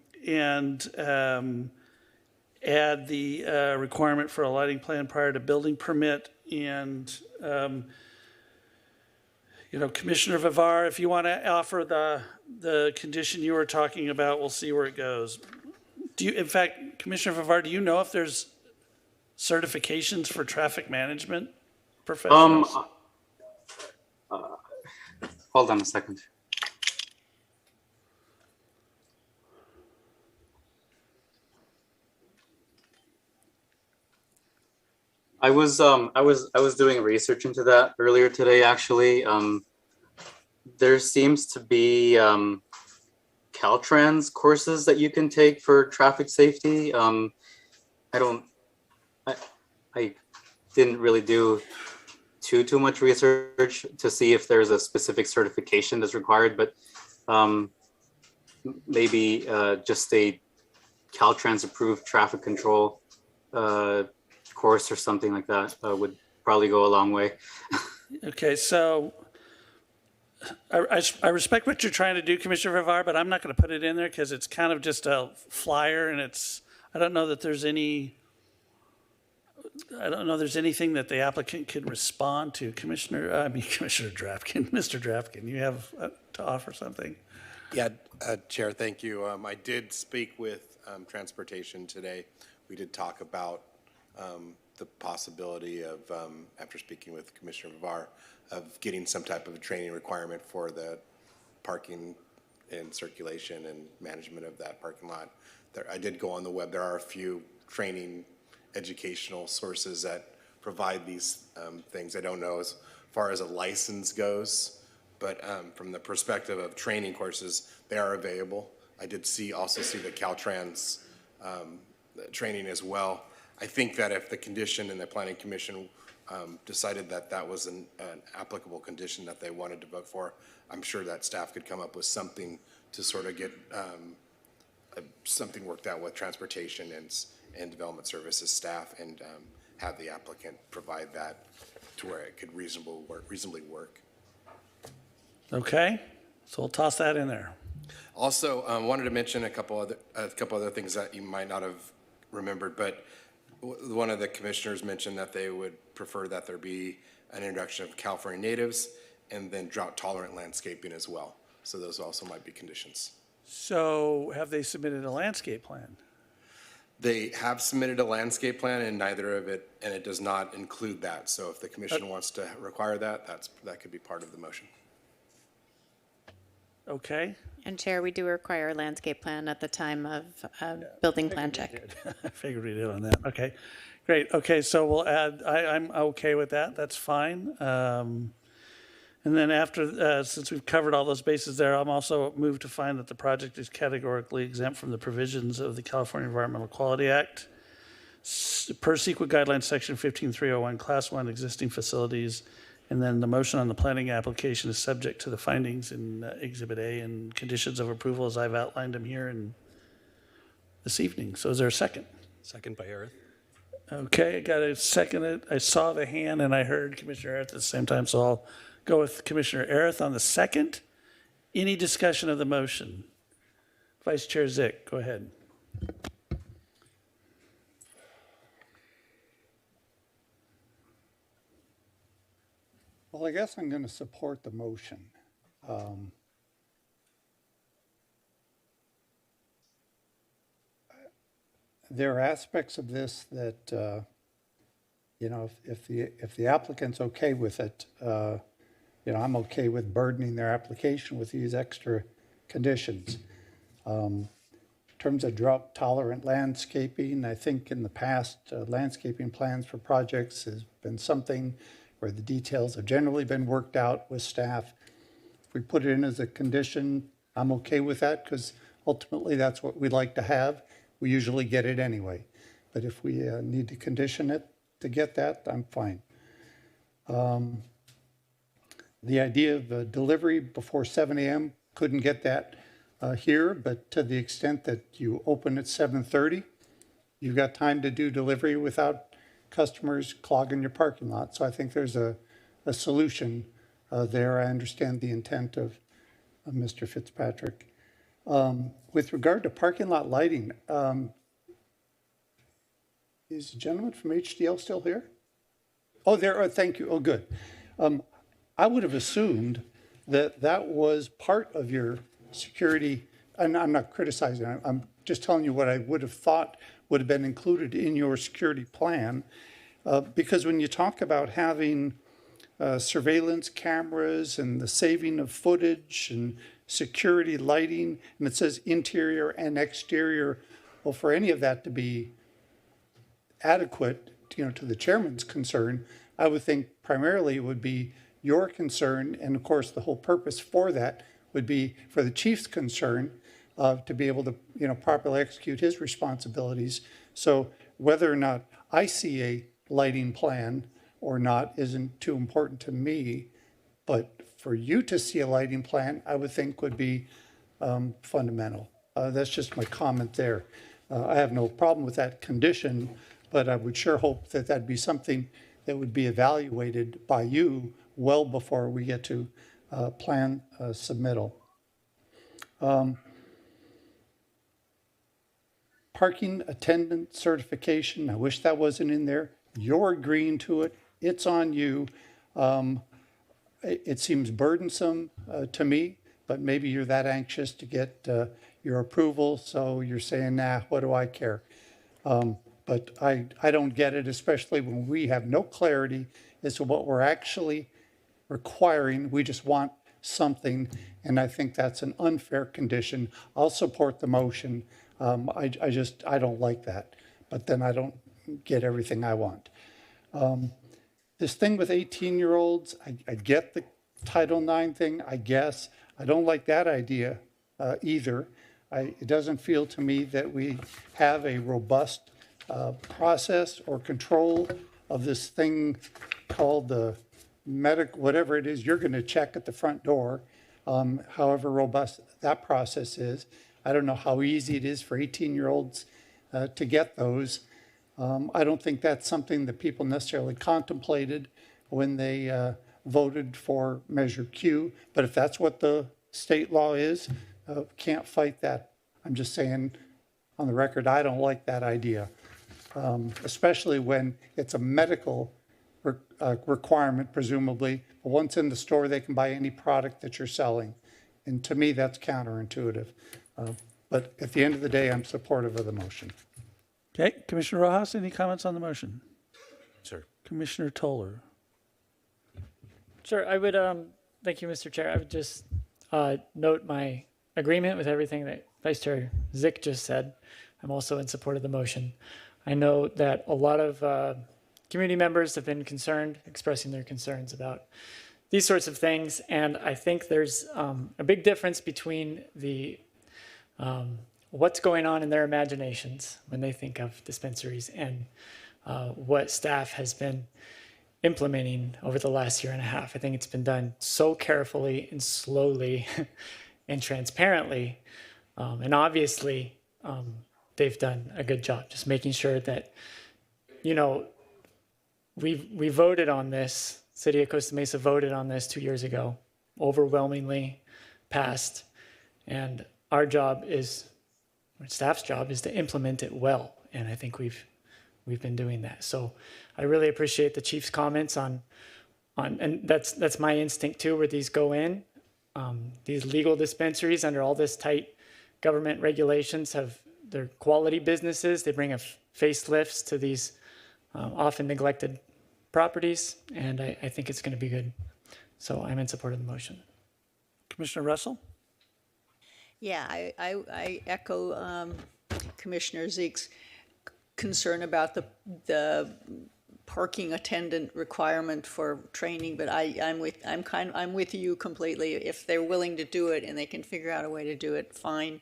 add the requirement for a lighting plan prior to building permit. And Commissioner Vivar, if you want to offer the condition you were talking about, we'll see where it goes. In fact, Commissioner Vivar, do you know if there's certifications for traffic management professionals? Hold on a second. I was doing research into that earlier today, actually. There seems to be Caltrans courses that you can take for traffic safety. I didn't really do too much research to see if there's a specific certification that's required, but maybe just a Caltrans approved traffic control course or something like that would probably go a long way. Okay, so I respect what you're trying to do, Commissioner Vivar, but I'm not going to put it in there because it's kind of just a flyer, and I don't know that there's anything that the applicant can respond to. Commissioner Drafkin, Mr. Drafkin, you have to offer something? Yeah, Chair, thank you. I did speak with transportation today. We did talk about the possibility of, after speaking with Commissioner Vivar, of getting some type of a training requirement for the parking and circulation and management of that parking lot. I did go on the web. There are a few training educational sources that provide these things. I don't know as far as a license goes, but from the perspective of training courses, they are available. I did also see the Caltrans training as well. I think that if the condition and the Planning Commission decided that that was an applicable condition that they wanted to vote for, I'm sure that staff could come up with something to sort of get something worked out with transportation and development services staff, and have the applicant provide that to where it could reasonably work. Okay, so we'll toss that in there. Also, wanted to mention a couple other things that you might not have remembered, but one of the commissioners mentioned that they would prefer that there be an introduction of California natives and then drought-tolerant landscaping as well. So those also might be conditions. So have they submitted a landscape plan? They have submitted a landscape plan, and it does not include that. So if the commission wants to require that, that could be part of the motion. Okay. And Chair, we do require a landscape plan at the time of building plan check. I figured we did on that. Okay, great. Okay, so we'll add, I'm okay with that. That's fine. And then after, since we've covered all those bases there, I'm also moved to find that the project is categorically exempt from the provisions of the California Environmental Quality Act. Per CEQA guidelines, section 15301, class 1 existing facilities. And then the motion on the planning application is subject to the findings in Exhibit A and conditions of approval as I've outlined them here this evening. So is there a second? Second by Erith. Okay, I got to second it. I saw the hand and I heard Commissioner Erith at the same time, so I'll go with Commissioner Erith on the second. Any discussion of the motion? Vice Chair Zick, go ahead. Well, I guess I'm going to support the motion. There are aspects of this that, if the applicant's okay with it, I'm okay with burdening their application with these extra conditions. In terms of drought-tolerant landscaping, I think in the past, landscaping plans for projects has been something where the details have generally been worked out with staff. If we put it in as a condition, I'm okay with that because ultimately that's what we'd like to have. We usually get it anyway. But if we need to condition it to get that, I'm fine. The idea of delivery before 7 a.m., couldn't get that here, but to the extent that you open at 7:30, you've got time to do delivery without customers clogging your parking lot. So I think there's a solution there. I understand the intent of Mr. Fitzpatrick. With regard to parking lot lighting, is the gentleman from HDL still here? Oh, there. Oh, thank you. Oh, good. I would have assumed that that was part of your security, and I'm not criticizing, I'm just telling you what I would have thought would have been included in your security plan, because when you talk about having surveillance cameras and the saving of footage and security lighting, and it says interior and exterior, well, for any of that to be adequate, to the chairman's concern, I would think primarily it would be your concern, and of course the whole purpose for that would be for the chief's concern to be able to properly execute his responsibilities. So whether or not I see a lighting plan or not isn't too important to me, but for you to see a lighting plan, I would think would be fundamental. That's just my comment there. I have no problem with that condition, but I would sure hope that that'd be something that would be evaluated by you well before we get to plan submittal. Parking attendant certification, I wish that wasn't in there. You're agreeing to it. It's on you. It seems burdensome to me, but maybe you're that anxious to get your approval, so you're saying, nah, what do I care? But I don't get it, especially when we have no clarity as to what we're actually requiring. We just want something, and I think that's an unfair condition. I'll support the motion. I don't like that, but then I don't get everything I want. This thing with 18-year-olds, I get the Title IX thing, I guess. I don't like that idea either. It doesn't feel to me that we have a robust process or control of this thing called the whatever it is you're going to check at the front door, however robust that process is. I don't know how easy it is for 18-year-olds to get those. I don't think that's something that people necessarily contemplated when they voted for Measure Q. But if that's what the state law is, can't fight that. I'm just saying on the record, I don't like that idea, especially when it's a medical requirement, presumably. But once in the store, they can buy any product that you're selling. And to me, that's counterintuitive. But at the end of the day, I'm supportive of the motion. Okay, Commissioner Rojas, any comments on the motion? Sir. Commissioner Toller. Sure, I would, thank you, Mr. Chair. I would just note my agreement with everything that Vice Chair Zick just said. I'm also in support of the motion. I know that a lot of community members have been concerned, expressing their concerns about these sorts of things, and I think there's a big difference between the what's going on in their imaginations when they think of dispensaries and what staff has been implementing over the last year and a half. I think it's been done so carefully and slowly and transparently, and obviously they've done a good job just making sure that, you know, we voted on this. City of Costa Mesa voted on this 2 years ago, overwhelmingly passed, and our job is, staff's job is to implement it well, and I think we've been doing that. So I really appreciate the chief's comments on and that's my instinct too, where these go in. These legal dispensaries under all this tight government regulations they're quality businesses. They bring facelifts to these often neglected properties, and I think it's going to be good. So I'm in support of the motion. Commissioner Russell? Yeah, I echo Commissioner Zeke's concern about the parking attendant requirement for training, but I'm with you completely. If they're willing to do it and they can figure out a way to do it, fine.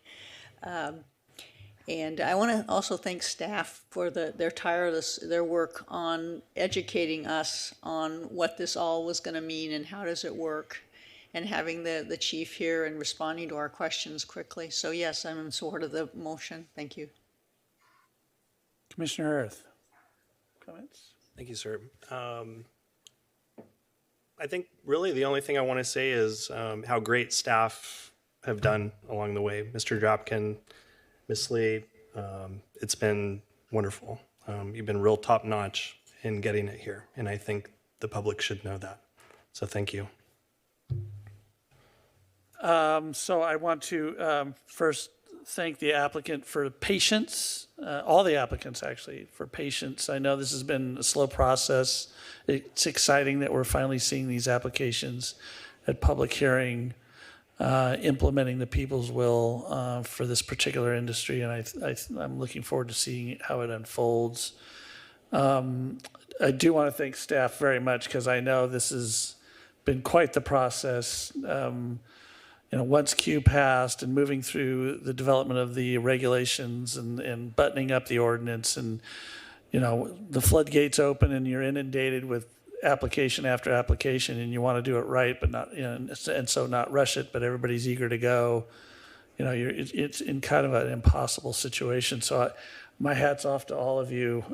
And I want to also thank staff for their work on educating us on what this all was going to mean and how does it work, and having the chief here and responding to our questions quickly. So yes, I'm in support of the motion. Thank you. Commissioner Earth, comments? Thank you, sir. I think really the only thing I want to say is how great staff have done along the way. Mr. Dropkin, Ms. Lee, it's been wonderful. You've been real top notch in getting it here, and I think the public should know that. So thank you. So I want to first thank the applicant for patience, all the applicants actually, for patience. I know this has been a slow process. It's exciting that we're finally seeing these applications at public hearing, implementing the people's will for this particular industry, and I'm looking forward to seeing how it unfolds. I do want to thank staff very much, because I know this has been quite the process. Once Q passed and moving through the development of the regulations and buttoning up the ordinance, and the floodgates open and you're inundated with application after application, and you want to do it right, but not, and so not rush it, but everybody's eager to go. It's in kind of an impossible situation. So my hat's off to all of you.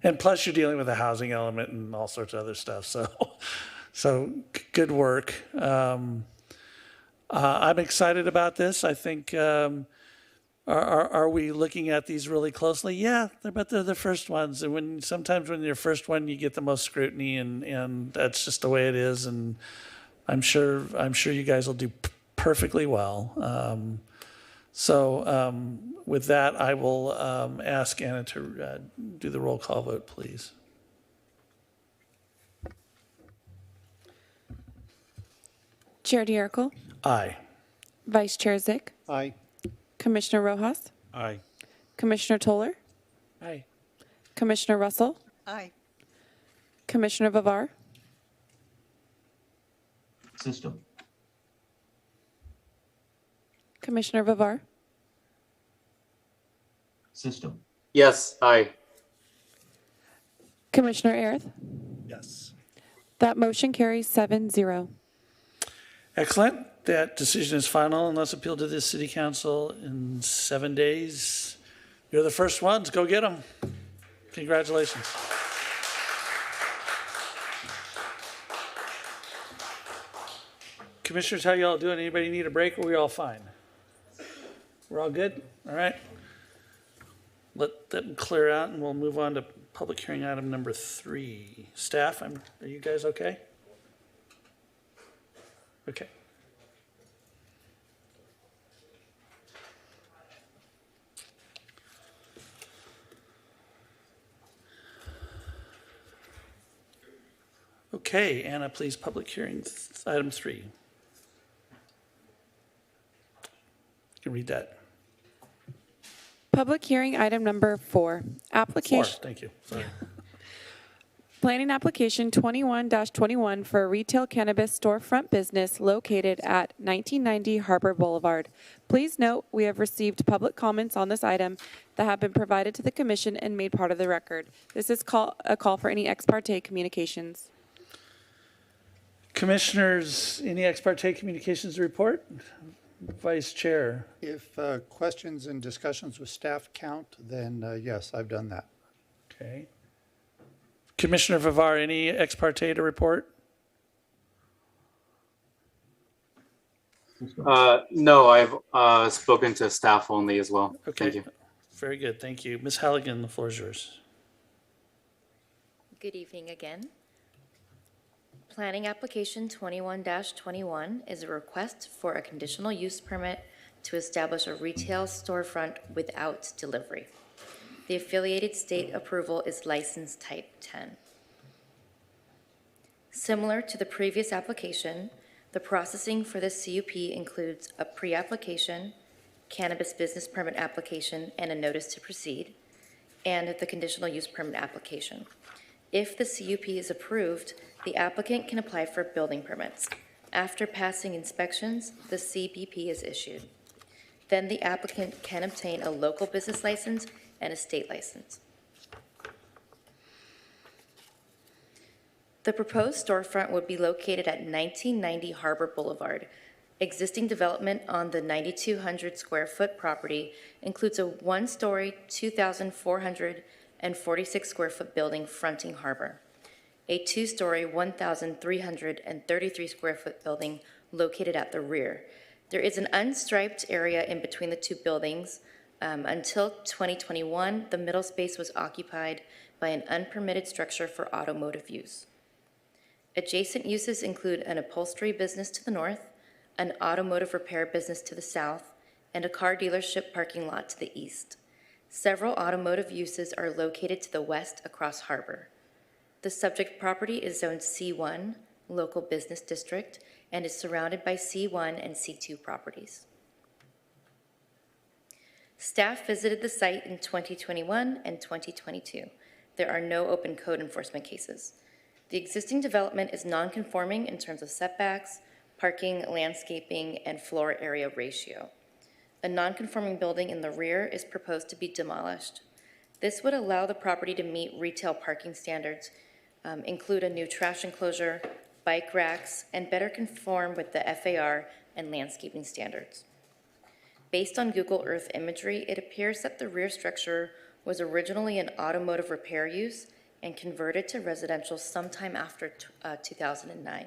And plus you're dealing with a housing element and all sorts of other stuff. So So good work. I'm excited about this. I think, are we looking at these really closely? Yeah, but they're the first ones. And sometimes when you're first one, you get the most scrutiny, and that's just the way it is. And I'm sure you guys will do perfectly well. With that, I will ask Anna to do the roll call vote, please. Chair DeYarkle, Aye. Vice Chair Zick, Aye. Commissioner Rojas, Aye. Commissioner Toller, Aye. Commissioner Russell, Aye. Commissioner Vivar, System. Commissioner Vivar, System. Yes, aye. Commissioner Arith. Yes. That motion carries 7-0. Excellent. That decision is final unless appealed to the city council in 7 days. You're the first ones. Go get them. Congratulations. Commissioners, how y'all doing? Anybody need a break or are we all fine? We're all good? All right. Let them clear out and we'll move on to public hearing item number 3. Staff, are you guys okay? Okay. Okay, Anna, please, public hearing item 3. You can read that. Public hearing item number 4. 4, Application. thank you. Sorry. Planning application 21-21 for a retail cannabis storefront business located at 1990 Harbor Boulevard. Please note, we have received public comments on this item that have been provided to the commission and made part of the record. This is a call for any ex parte communications. Commissioners, any ex parte communications to report? Vice Chair. If questions and discussions with staff count, then yes, I've done that. Okay. Commissioner Vivar, any ex parte to report? No, I've spoken to staff only as well. Okay. Thank you. Very good, thank you. Ms. Halligan, the floor is yours. Good evening again. Planning application 21-21 is a request for a conditional use permit to establish a retail storefront without delivery. The affiliated state approval is license type 10. Similar to the previous application, the processing for this CUP includes a pre-application, cannabis business permit application, and a notice to proceed, and the conditional use permit application. If the CUP is approved, the applicant can apply for building permits. After passing inspections, the CBP is issued. Then the applicant can obtain a local business license and a state license. The proposed storefront would be located at 1990 Harbor Boulevard. Existing development on the 9,200 square foot property includes a one-story, 2,446 square foot building fronting harbor, a two-story, 1,333 square foot building located at the rear. There is an unstriped area in between the two buildings. Until 2021, the middle space was occupied by an unpermitted structure for automotive use. Adjacent uses include an upholstery business to the north, an automotive repair business to the south, and a car dealership parking lot to the east. Several automotive uses are located to the west across harbor. The subject property is zoned C1, local business district, and is surrounded by C1 and C2 properties. Staff visited the site in 2021 and 2022. There are no open code enforcement cases. The existing development is non-conforming in terms of setbacks, parking, landscaping, and floor area ratio. A non-conforming building in the rear is proposed to be demolished. This would allow the property to meet retail parking standards, include a new trash enclosure, bike racks, and better conform with the FAR and landscaping standards. Based on Google Earth imagery, it appears that the rear structure was originally an automotive repair use and converted to residential sometime after 2009.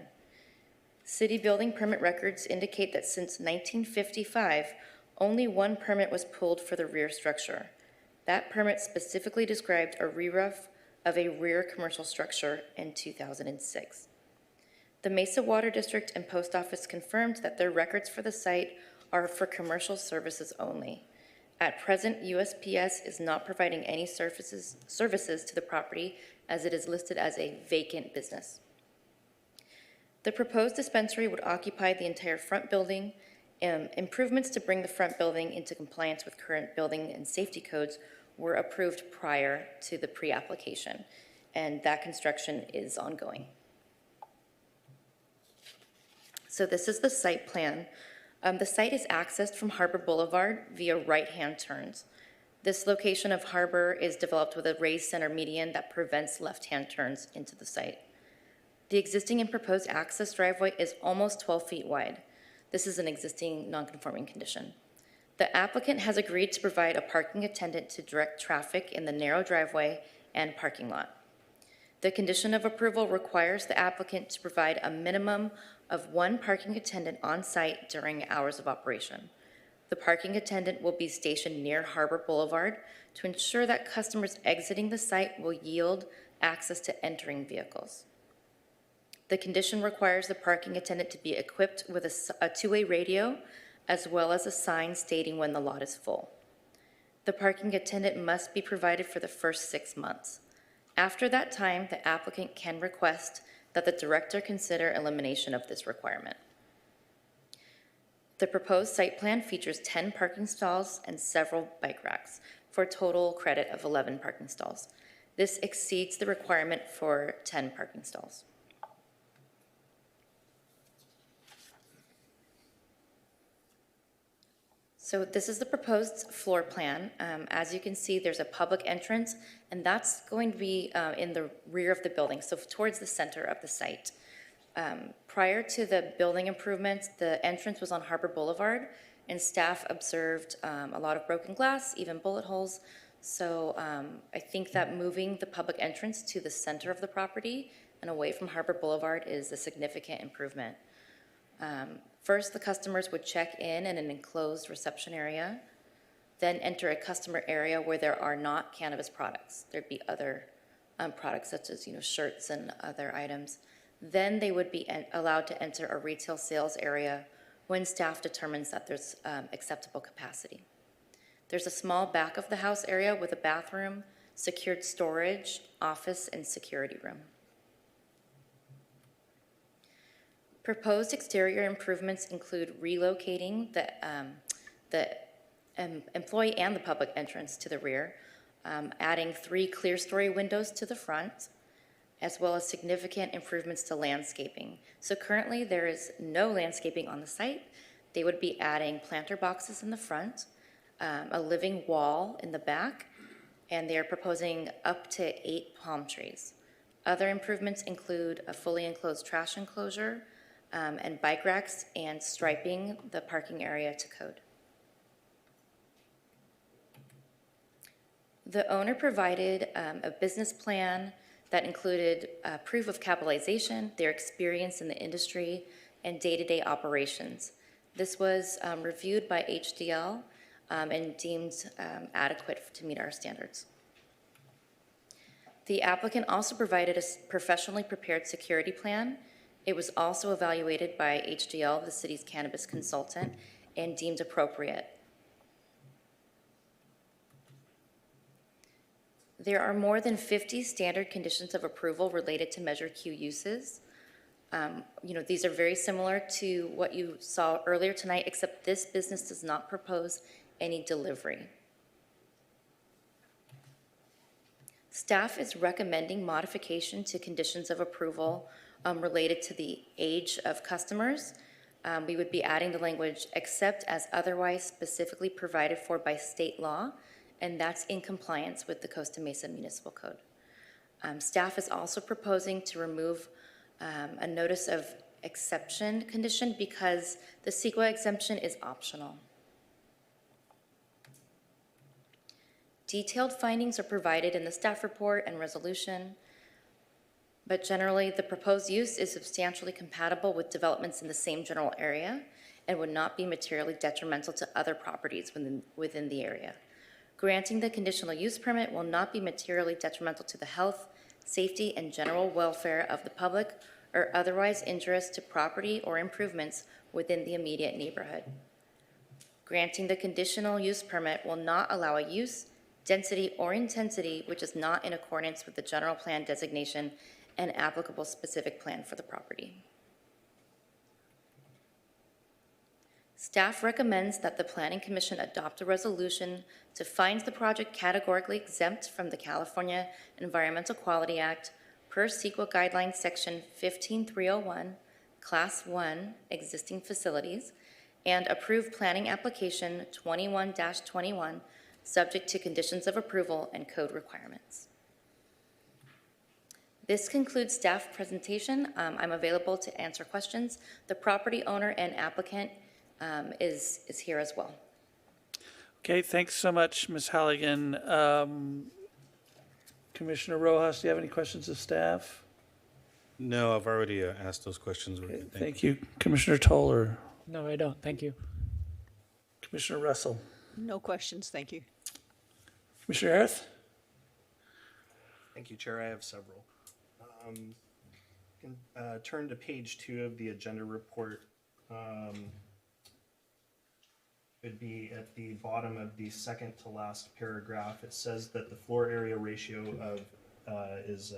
City building permit records indicate that since 1955, only one permit was pulled for the rear structure. That permit specifically described a re-roof of a rear commercial structure in 2006. The Mesa Water District and Post Office confirmed that their records for the site are for commercial services only. At present, USPS is not providing any services to the property as it is listed as a vacant business. The proposed dispensary would occupy the entire front building. Improvements to bring the front building into compliance with current building and safety codes were approved prior to the pre-application, and that construction is ongoing. So this is the site plan. The site is accessed from Harbor Boulevard via right-hand turns. This location of Harbor is developed with a raised center median that prevents left-hand turns into the site. The existing and proposed access driveway is almost 12 feet wide. This is an existing non-conforming condition. The applicant has agreed to provide a parking attendant to direct traffic in the narrow driveway and parking lot. The condition of approval requires the applicant to provide a minimum of one parking attendant on site during hours of operation. The parking attendant will be stationed near Harbor Boulevard to ensure that customers exiting the site will yield access to entering vehicles. The condition requires the parking attendant to be equipped with a two-way radio as well as a sign stating when the lot is full. The parking attendant must be provided for the first 6 months. After that time, the applicant can request that the director consider elimination of this requirement. The proposed site plan features 10 parking stalls and several bike racks for a total credit of 11 parking stalls. This exceeds the requirement for 10 parking stalls. So this is the proposed floor plan. As you can see, there's a public entrance, and that's going to be in the rear of the building, so towards the center of the site. Prior to the building improvements, the entrance was on Harbor Boulevard, and staff observed a lot of broken glass, even bullet holes. So I think that moving the public entrance to the center of the property and away from Harbor Boulevard is a significant improvement. First, the customers would check in an enclosed reception area, then enter a customer area where there are not cannabis products. There'd be other products such as shirts and other items. Then they would be allowed to enter a retail sales area when staff determines that there's acceptable capacity. There's a small back of the house area with a bathroom, secured storage, office, and security room. Proposed exterior improvements include relocating the employee and the public entrance to the rear, adding 3 clear-story windows to the front, as well as significant improvements to landscaping. So currently there is no landscaping on the site. They would be adding planter boxes in the front, a living wall in the back, and they are proposing up to 8 palm trees. Other improvements include a fully enclosed trash enclosure, and bike racks, and striping the parking area to code. The owner provided a business plan that included proof of capitalization, their experience in the industry, and day-to-day operations. This was reviewed by HDL and deemed adequate to meet our standards. The applicant also provided a professionally prepared security plan. It was also evaluated by HDL, the city's cannabis consultant, and deemed appropriate. There are more than 50 standard conditions of approval related to Measure Q uses. These are very similar to what you saw earlier tonight, except this business does not propose any delivery. Staff is recommending modification to conditions of approval related to the age of customers. We would be adding the language, except as otherwise specifically provided for by state law, and that's in compliance with the Costa Mesa Municipal Code. Staff is also proposing to remove a notice of exception condition because the CEQA exemption is optional. Detailed findings are provided in the staff report and resolution, but generally, the proposed use is substantially compatible with developments in the same general area and would not be materially detrimental to other properties within the area. Granting the conditional use permit will not be materially detrimental to the health, safety, and general welfare of the public or otherwise injurious to property or improvements within the immediate neighborhood. Granting the conditional use permit will not allow a use, density, or intensity which is not in accordance with the general plan designation and applicable specific plan for the property. Staff recommends that the Planning Commission adopt a resolution to find the project categorically exempt from the California Environmental Quality Act per CEQA Guidelines Section 15301, Class 1, Existing Facilities, and approve planning application 21-21, subject to conditions of approval and code requirements. This concludes staff presentation. I'm available to answer questions. The property owner and applicant is here as well. Okay, thanks so much, Ms. Halligan. Commissioner Rojas, do you have any questions of staff? No, I've already asked those questions. Okay, thank you. Commissioner Toller. No, I don't. Thank you. Commissioner Russell. No questions, thank you. Commissioner Arith? Thank you, Chair. I have several. You can turn to page 2 of the agenda report. It'd be at the bottom of the second to last paragraph. It says that the floor area ratio of is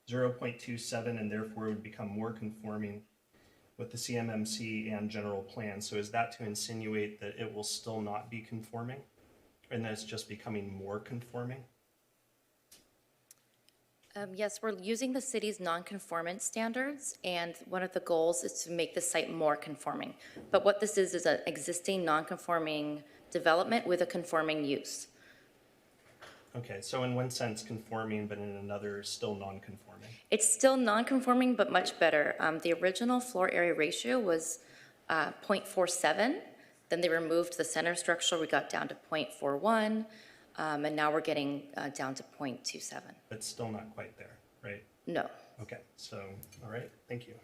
0.27 and therefore would become more conforming with the CMMC and general plan. So is that to insinuate that it will still not be conforming and that it's just becoming more conforming? Yes, we're using the city's non-conformance standards, and one of the goals is to make the site more conforming. But what this is an existing non-conforming development with a conforming use. Okay, so in one sense conforming, but in another still non-conforming. It's still non-conforming, but much better. The original floor area ratio was 0.47. Then they removed the center structure. We got down to 0.41. And now we're getting down to 0.27. But still not quite there, right? No. Okay, so, all right, thank you.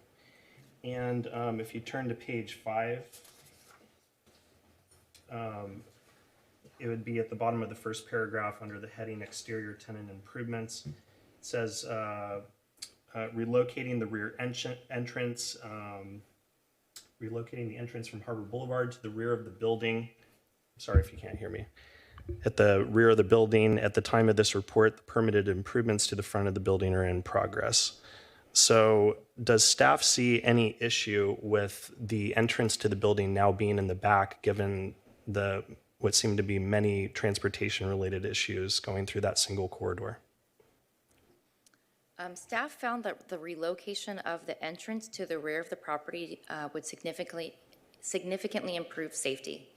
And if you turn to page 5, it would be at the bottom of the first paragraph under the heading Exterior Tenant Improvements. It says relocating the rear entrance, relocating the entrance from Harbor Boulevard to the rear of the building. Sorry if you can't hear me. At the rear of the building, at the time of this report, the permitted improvements to the front of the building are in progress. So does staff see any issue with the entrance to the building now being in the back, given what seem to be many transportation-related issues going through that single corridor? Staff found that the relocation of the entrance to the rear of the property would significantly improve safety.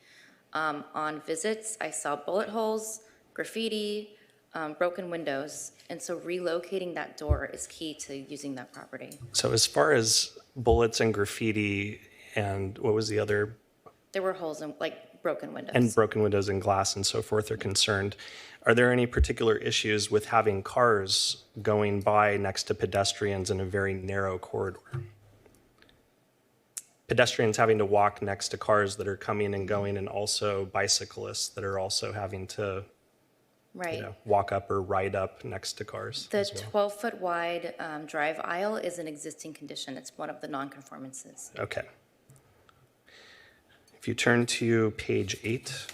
On visits, I saw bullet holes, graffiti, broken windows, and so relocating that door is key to using that property. So as far as bullets and graffiti and what was the other? There were holes in, like, broken windows. And broken windows and glass and so forth are concerned. Are there any particular issues with having cars going by next to pedestrians in a very narrow corridor? Pedestrians having to walk next to cars that are coming and going, and also bicyclists that are also having to walk up or ride up next to cars. The 12-foot wide drive aisle is an existing condition. It's one of the non-conformances. Okay. If you turn to page 8.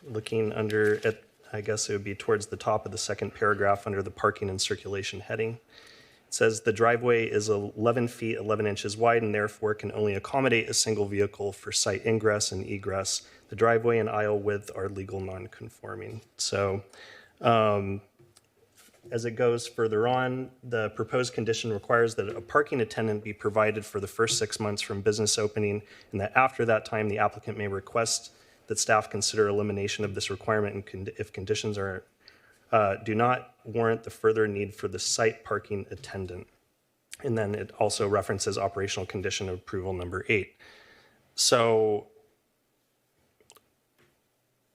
Looking under at, I guess it would be towards the top of the second paragraph under the parking and circulation heading. It says the driveway is 11 feet, 11 inches wide and therefore can only accommodate a single vehicle for site ingress and egress. The driveway and aisle width are legal non-conforming. So as it goes further on, the proposed condition requires that a parking attendant be provided for the first 6 months from business opening, and that after that time, the applicant may request that staff consider elimination of this requirement if conditions do not warrant the further need for the site parking attendant. And then it also references operational condition of approval number 8. So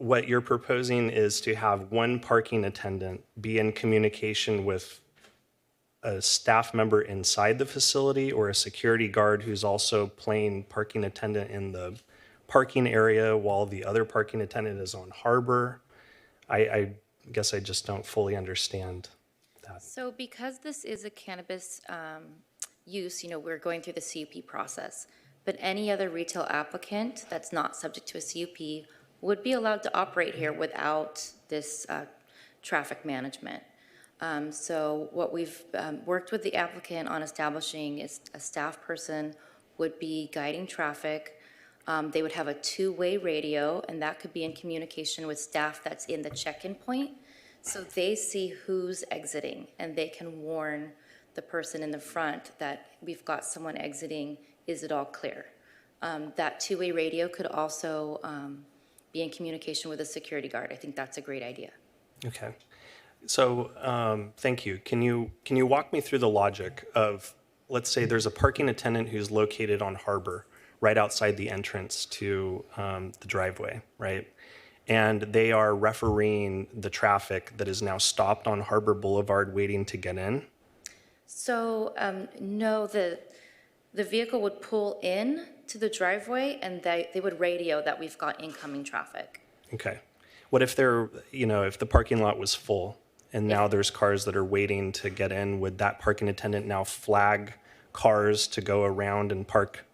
what you're proposing is to have one parking attendant be in communication with a staff member inside the facility or a security guard who's also playing parking attendant in the parking area while the other parking attendant is on harbor. I guess I just don't fully understand that. So because this is a cannabis use, we're going through the CUP process, but any other retail applicant that's not subject to a CUP would be allowed to operate here without this traffic management. So what we've worked with the applicant on establishing is a staff person would be guiding traffic. They would have a two-way radio, and that could be in communication with staff that's in the check-in point. So they see who's exiting, and they can warn the person in the front that we've got someone exiting, is it all clear? That two-way radio could also be in communication with a security guard. I think that's a great idea. Okay. So thank you. Can you walk me through the logic of, let's say there's a parking attendant who's located on Harbor, right outside the entrance to the driveway, right? And they are refereeing the traffic that is now stopped on Harbor Boulevard waiting to get in? So no, the vehicle would pull in to the driveway, and they would radio that we've got incoming traffic. Okay. What if if the parking lot was full and now there's cars that are waiting to get in, would that parking attendant now flag cars to go around and park,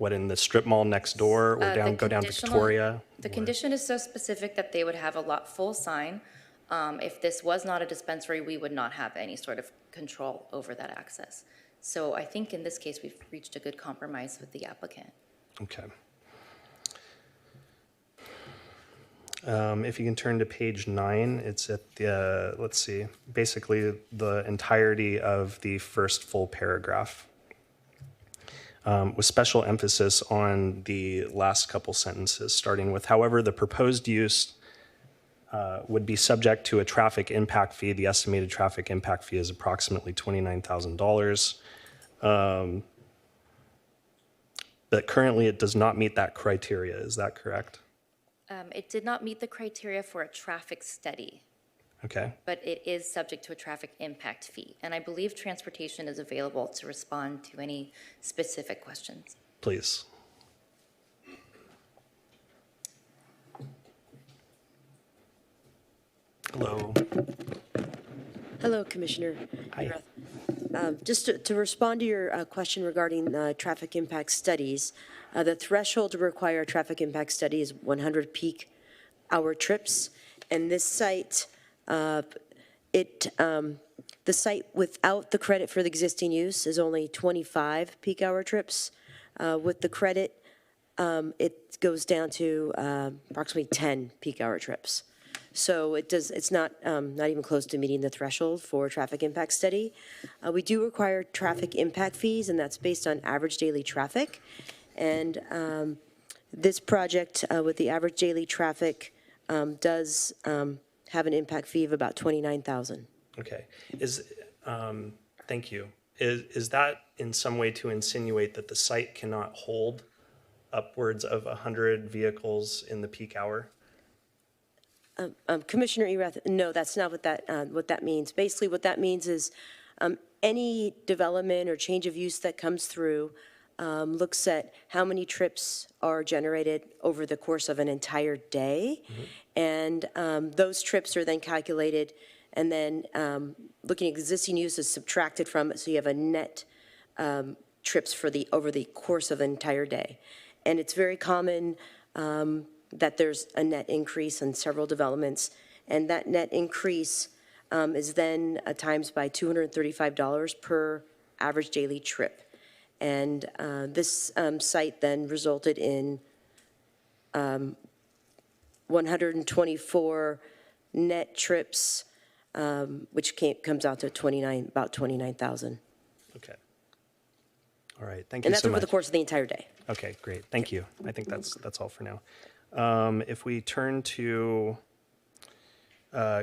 in the strip mall next door or go down Victoria? The condition is so specific that they would have a full sign. If this was not a dispensary, we would not have any sort of control over that access. So I think in this case, we've reached a good compromise with the applicant. Okay. If you can turn to page 9, it's at the, let's see, basically the entirety of the first full paragraph, with special emphasis on the last couple sentences, starting with, however, the proposed use would be subject to a traffic impact fee. The estimated traffic impact fee is approximately $29,000. But currently it does not meet that criteria. Is that correct? It did not meet the criteria for a traffic study, Okay. but it is subject to a traffic impact fee. And I believe transportation is available to respond to any specific questions. Please. Hello. Hello, Commissioner. Hi. Just to respond to your question regarding traffic impact studies, the threshold to require a traffic impact study is 100 peak hour trips. And this site, the site without the credit for the existing use is only 25 peak hour trips. With the credit, it goes down to approximately 10 peak hour trips. So it's not even close to meeting the threshold for traffic impact study. We do require traffic impact fees, and that's based on average daily traffic. And this project with the average daily traffic does have an impact fee of about $29,000. Okay. Thank you. Is that in some way to insinuate that the site cannot hold upwards of 100 vehicles in the peak hour? Commissioner Erath, no, that's not what that means. Basically, what that means is any development or change of use that comes through looks at how many trips are generated over the course of an entire day. Mm-hmm. And those trips are then calculated, and then looking at existing use is subtracted from it, so you have a net trips over the course of an entire day. And it's very common that there's a net increase in several developments, and that net increase is then times by $235 per average daily trip. And this site then resulted in 124 net trips, which comes out to about 29,000. Okay. All right. Thank you so much. And that's over the course of the entire day. Okay, great. Thank you. I think that's all for now. If we turn to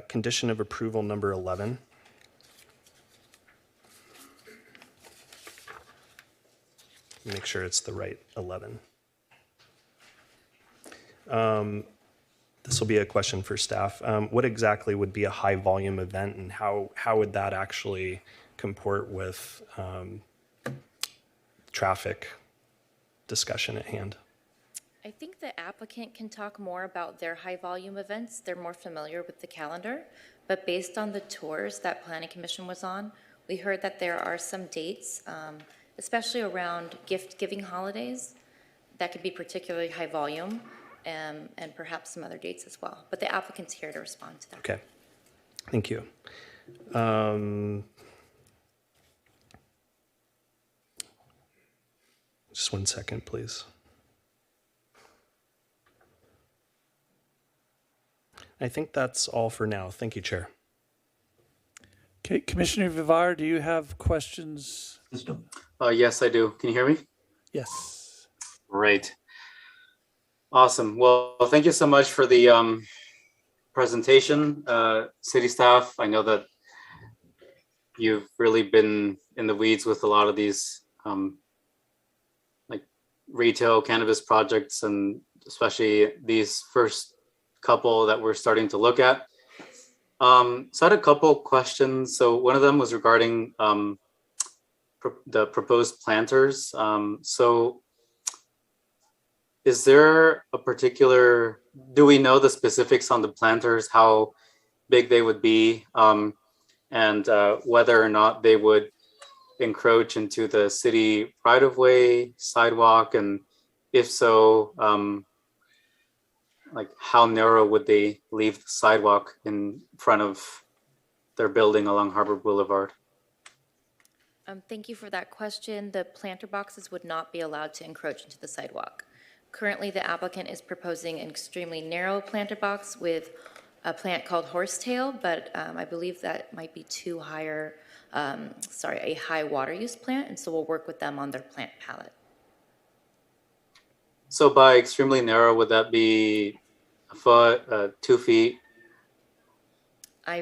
condition of approval number 11. Make sure it's the right 11. this will be a question for staff. What exactly would be a high volume event, and how would that actually comport with traffic discussion at hand? I think the applicant can talk more about their high-volume events. They're more familiar with the calendar. But based on the tours that Planning Commission was on, we heard that there are some dates, especially around gift-giving holidays, that could be particularly high volume, and perhaps some other dates as well. But the applicant's here to respond to that. Okay, thank you. Just 1 second, please. I think that's all for now. Thank you, Chair. Okay, Commissioner Vivar, do you have questions? System. Yes, I do. Can you hear me? Yes. Great. Awesome. Well, thank you so much for the presentation, city staff. I know that you've really been in the weeds with a lot of these like retail cannabis projects, and especially these first couple that we're starting to look at. So I had a couple questions. So one of them was regarding the proposed planters. So is there a particular, do we know the specifics on the planters, how big they would be, and whether or not they would encroach into the city right-of-way, sidewalk, and if so, like how narrow would they leave the sidewalk in front of their building along Harbor Boulevard? Thank you for that question. The planter boxes would not be allowed to encroach into the sidewalk. Currently, the applicant is proposing an extremely narrow planter box with a plant called horsetail, but I believe that might be too higher, a high water use plant, and so we'll work with them on their plant palette. So by extremely narrow, would that be a foot, 2 feet? I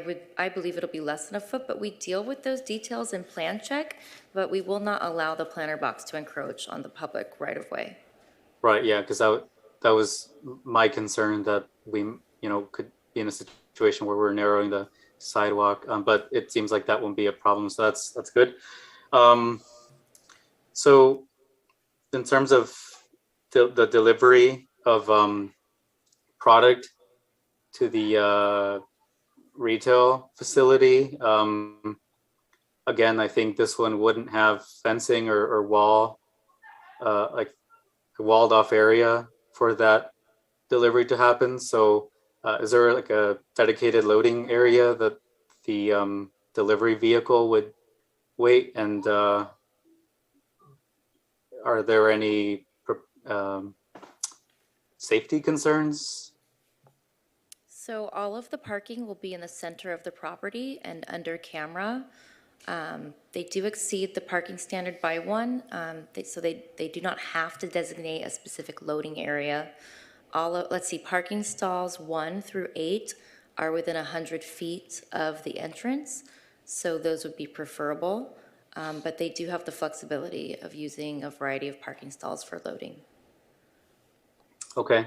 believe it'll be less than a foot, but we deal with those details in plan check, but we will not allow the planter box to encroach on the public right of way. Right, yeah, because that was my concern, that we, could be in a situation where we're narrowing the sidewalk, but it seems like that won't be a problem, so that's good. So in terms of the delivery of product to the retail facility, again, I think this one wouldn't have fencing or wall, like a walled off area for that delivery to happen. So is there like a dedicated loading area that the delivery vehicle would wait? And are there any safety concerns? So all of the parking will be in the center of the property and under camera. They do exceed the parking standard by one, so they do not have to designate a specific loading area. Parking stalls 1 through 8 are within 100 feet of the entrance, so those would be preferable, but they do have the flexibility of using a variety of parking stalls for loading. Okay.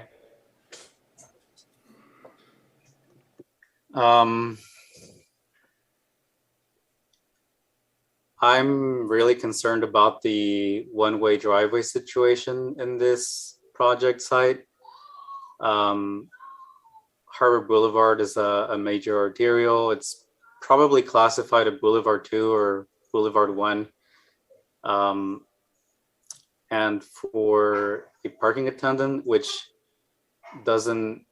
I'm really concerned about the one-way driveway situation in this project site. Harbor Boulevard is a major arterial. It's probably classified a Boulevard 2 or Boulevard 1. And for a parking attendant, which doesn't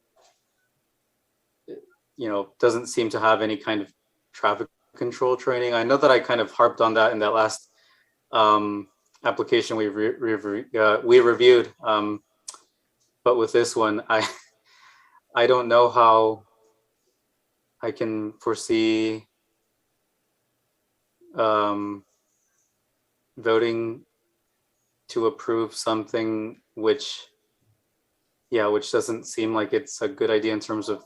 seem to have any kind of traffic control training. I know that I kind of harped on that in that last application we reviewed, but with this one, I don't know how I can foresee voting to approve something which doesn't seem like it's a good idea in terms of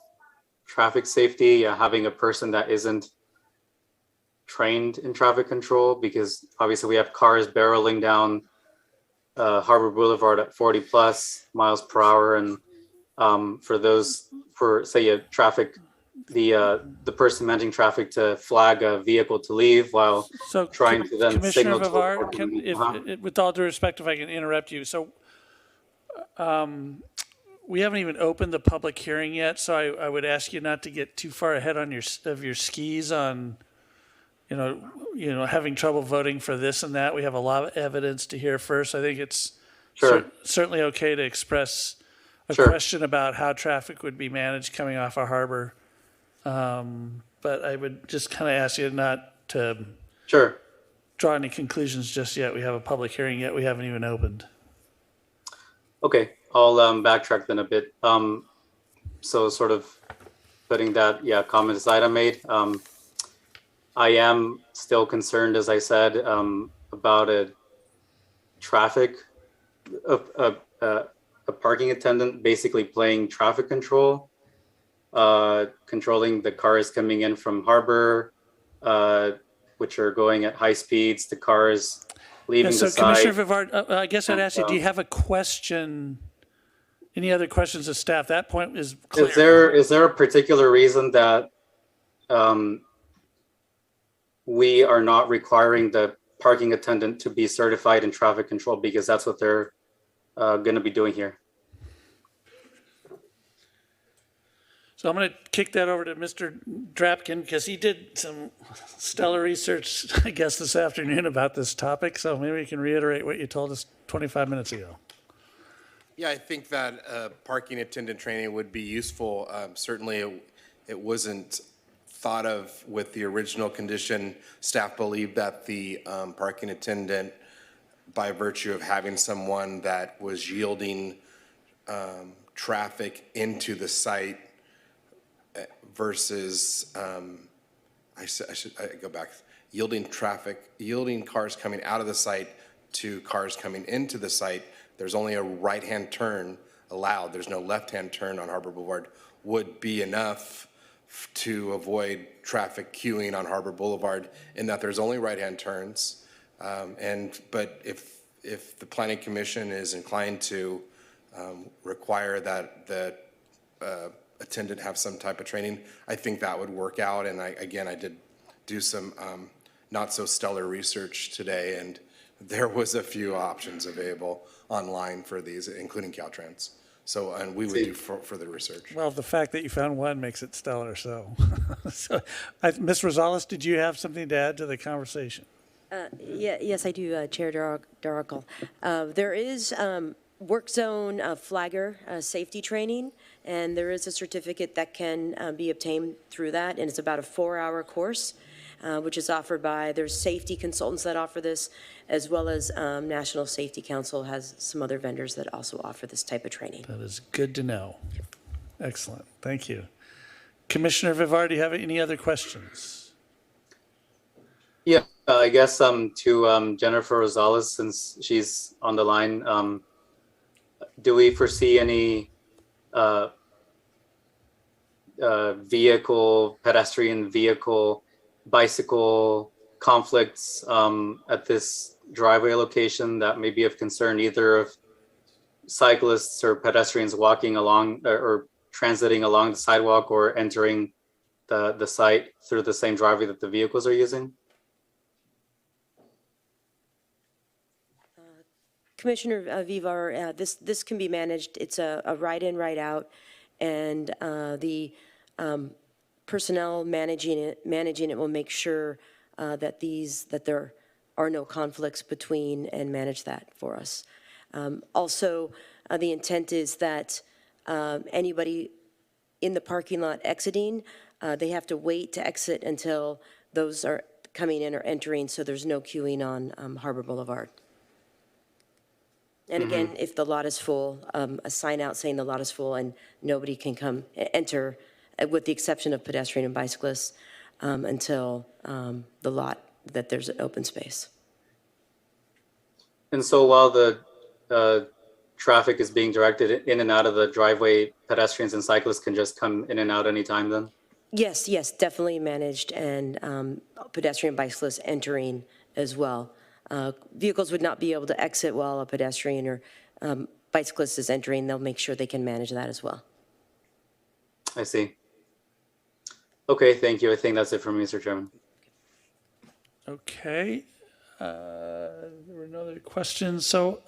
traffic safety, having a person that isn't trained in traffic control, because obviously we have cars barreling down Harbor Boulevard at 40+ miles per hour, and for say a traffic, the person managing traffic to flag a vehicle to leave while trying to then Commissioner signal to Vivar, with all due respect, if I can interrupt you. So we haven't even opened the public hearing yet, so I would ask you not to get too far ahead on your skis on, having trouble voting for this and that. We have a lot of evidence to hear first. I think it's certainly okay to express a question about how traffic would be managed coming off a harbor. But I would just kind of ask you not to draw any conclusions just yet. We have a public hearing yet we haven't even opened. Okay, I'll backtrack then a bit. So sort of putting that comment aside I made. I am still concerned, as I said, about a parking attendant basically playing traffic control, controlling the cars coming in from harbor, which are going at high speeds, the cars leaving the site. Commissioner Vivar, I guess I'd ask you, do you have a question, any other questions of staff? That point is clear. Is there a particular reason that we are not requiring the parking attendant to be certified in traffic control, because that's what they're going to be doing here? So I'm going to kick that over to Mr. Drapkin, because he did some stellar research, I guess, this afternoon about this topic. So maybe you can reiterate what you told us 25 minutes ago. Yeah, I think that parking attendant training would be useful. Certainly, it wasn't thought of with the original condition. Staff believed that the parking attendant, by virtue of having someone that was yielding traffic into the site versus, I go back, yielding cars coming out of the site to cars coming into the site. There's only a right-hand turn allowed. There's no left-hand turn on Harbor Boulevard, would be enough to avoid traffic queuing on Harbor Boulevard, in that there's only right-hand turns. But if the Planning Commission is inclined to require that the attendant have some type of training, I think that would work out. And I did do some not so stellar research today, and there was a few options available online for these, including Caltrans. So, and we would do further research. Well, the fact that you found one makes it stellar. So, Ms. Rosales, did you have something to add to the conversation? Yes, I do, Chair Darakel. There is work zone flagger safety training, and there is a certificate that can be obtained through that, and it's about a 4-hour course, which is offered by, there's safety consultants that offer this, as well as National Safety Council has some other vendors that also offer this type of training. That is good to know. Excellent. Thank you. Commissioner Vivar, do you have any other questions? Yeah, I guess to Jennifer Rosales, since she's on the line, do we foresee any pedestrian vehicle, bicycle conflicts at this driveway location that may be of concern, either of cyclists or pedestrians walking along or transiting along the sidewalk or entering the site through the same driveway that the vehicles are using? Commissioner Vivar, this can be managed. It's a right-in, right-out, and the personnel managing it will make sure that there are no conflicts between, and manage that for us. Also, the intent is that anybody in the parking lot exiting, they have to wait to exit until those are coming in or entering, so there's no queuing on Harbor Boulevard. And again, if the lot is full, a sign out saying the lot is full and nobody can enter, with the exception of pedestrian and bicyclists, until the lot, that there's an open space. And so while the traffic is being directed in and out of the driveway, pedestrians and cyclists can just come in and out anytime then? Yes, definitely managed, and pedestrian bicyclists entering as well. Vehicles would not be able to exit while a pedestrian or bicyclist is entering. They'll make sure they can manage that as well. I see. Okay, thank you. I think that's it for me, Mr. Chairman. Okay. There were no other questions. So,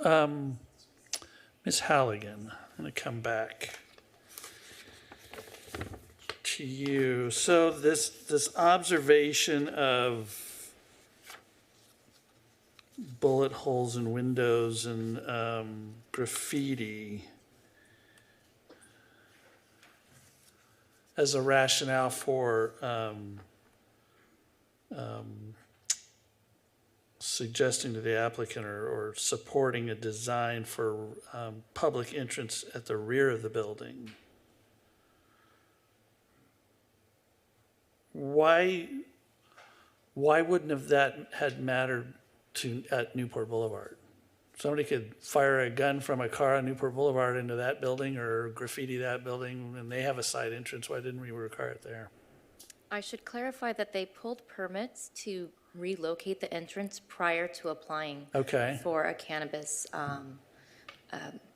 Ms. Halligan, I'm going to come back to you. So this observation of bullet holes in windows and graffiti as a rationale for suggesting to the applicant or supporting a design for public entrance at the rear of the building. Why wouldn't have that had mattered at Newport Boulevard? Somebody could fire a gun from a car on Newport Boulevard into that building or graffiti that building, and they have a side entrance. Why didn't we require it there? I should clarify that they pulled permits to relocate the entrance prior to applying for a cannabis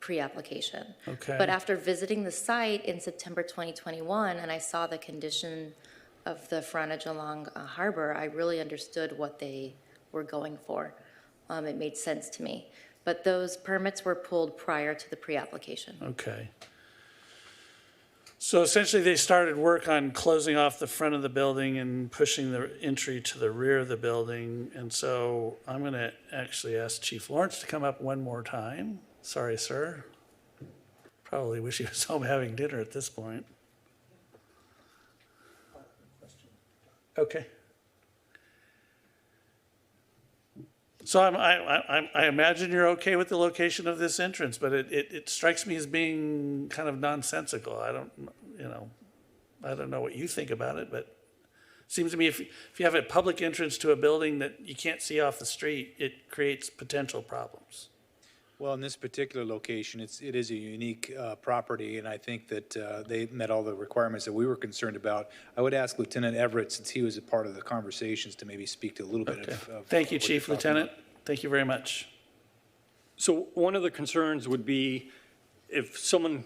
pre-application. Okay. But after visiting the site in September 2021, and I saw the condition of the frontage along Harbor, I really understood what they were going for. It made sense to me. But those permits were pulled prior to the pre-application. Okay. So essentially, they started work on closing off the front of the building and pushing the entry to the rear of the building. And so I'm going to actually ask Chief Lawrence to come up one more time. Sorry, sir. Probably wish he was home having dinner at this point. Okay. So I imagine you're okay with the location of this entrance, but it strikes me as being kind of nonsensical. I don't know what you think about it, but it seems to me if you have a public entrance to a building that you can't see off the street, it creates potential problems. Well, in this particular location, it is a unique property, and I think that they met all the requirements that we were concerned about. I would ask Lieutenant Everett, since he was a part of the conversations, to maybe speak to a little bit of Thank you, Chief. Lieutenant, thank you very much. So one of the concerns would be if someone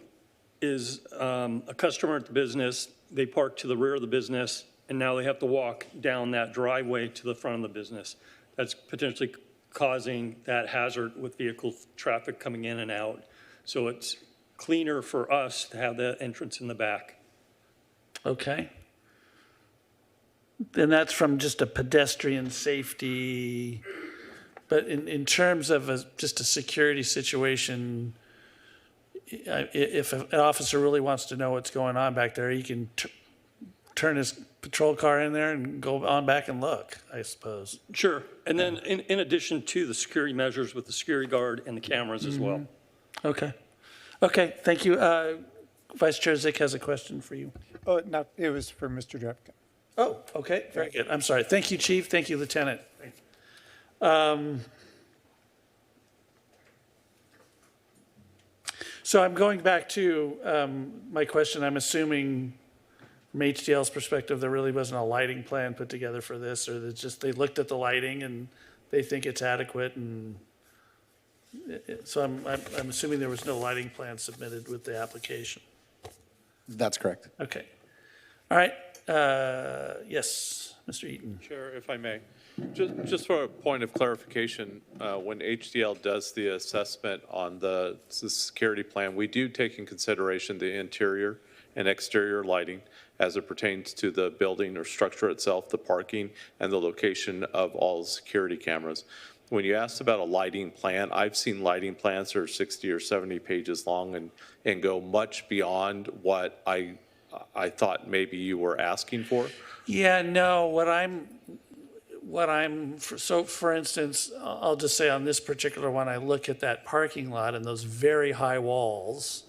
is a customer at the business, they park to the rear of the business, and now they have to walk down that driveway to the front of the business. That's potentially causing that hazard with vehicle traffic coming in and out. So it's cleaner for us to have that entrance in the back. Okay. And that's from just a pedestrian safety, but in terms of just a security situation, if an officer really wants to know what's going on back there, he can turn his patrol car in there and go on back and look, I suppose. Sure. And then in addition to the security measures with the security guard and the cameras as well. Okay. Okay, thank you. Vice Chair Zick has a question for you. Oh, no, it was for Mr. Drepkin. Oh, okay, very good. I'm sorry. Thank you, Chief. Thank you, Lieutenant. So I'm going back to my question. I'm assuming from HDL's perspective, there really wasn't a lighting plan put together for this, or that just they looked at the lighting and they think it's adequate, and so I'm assuming there was no lighting plan submitted with the application. That's correct. Okay. All right. Yes, Mr. Eaton. Chair, if I may, just for a point of clarification, when HDL does the assessment on the security plan, we do take in consideration the interior and exterior lighting as it pertains to the building or structure itself, the parking, and the location of all security cameras. When you asked about a lighting plan, I've seen lighting plans that are 60 or 70 pages long and go much beyond what I thought maybe you were asking for. Yeah, no, so for instance, I'll just say on this particular one, I look at that parking lot and those very high walls.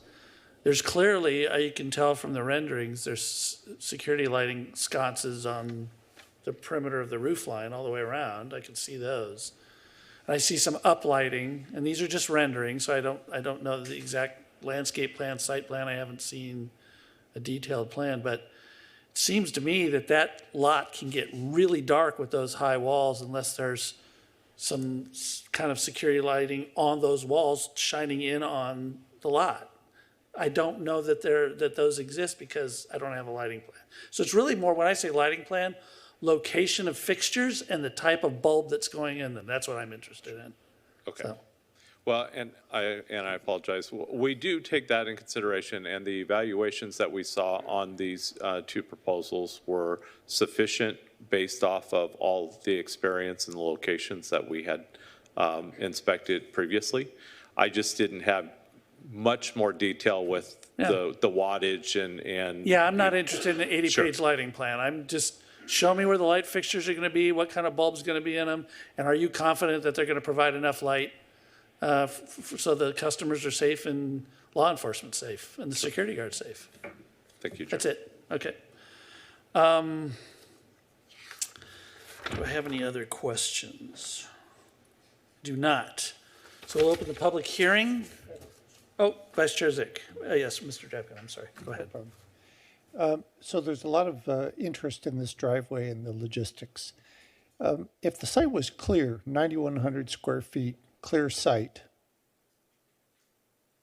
There's clearly, you can tell from the renderings, there's security lighting sconces on the perimeter of the roof line all the way around. I can see those. And I see some uplighting, and these are just renderings, so I don't know the exact landscape plan, site plan. I haven't seen a detailed plan, but it seems to me that lot can get really dark with those high walls unless there's some kind of security lighting on those walls shining in on the lot. I don't know that those exist because I don't have a lighting plan. So it's really more, when I say lighting plan, location of fixtures and the type of bulb that's going in them. That's what I'm interested in. Okay. So. Well, and I apologize. We do take that in consideration, and the evaluations that we saw on these two proposals were sufficient based off of all the experience and the locations that we had inspected previously. I just didn't have much more detail with the wattage and. Yeah, I'm not interested in an 80-page Sure. lighting plan. I'm just, show me where the light fixtures are going to be, what kind of bulb's going to be in them, and are you confident that they're going to provide enough light so the customers are safe and law enforcement safe and the security guard's safe? Thank you, Chair. That's it. Okay. Do I have any other questions? Do not. So we'll open the public hearing. Oh, Vice Chair Zick. Yes, Mr. Drapkin, I'm sorry. Go ahead. So there's a lot of interest in this driveway and the logistics. If the site was clear, 9,100 square feet, clear site,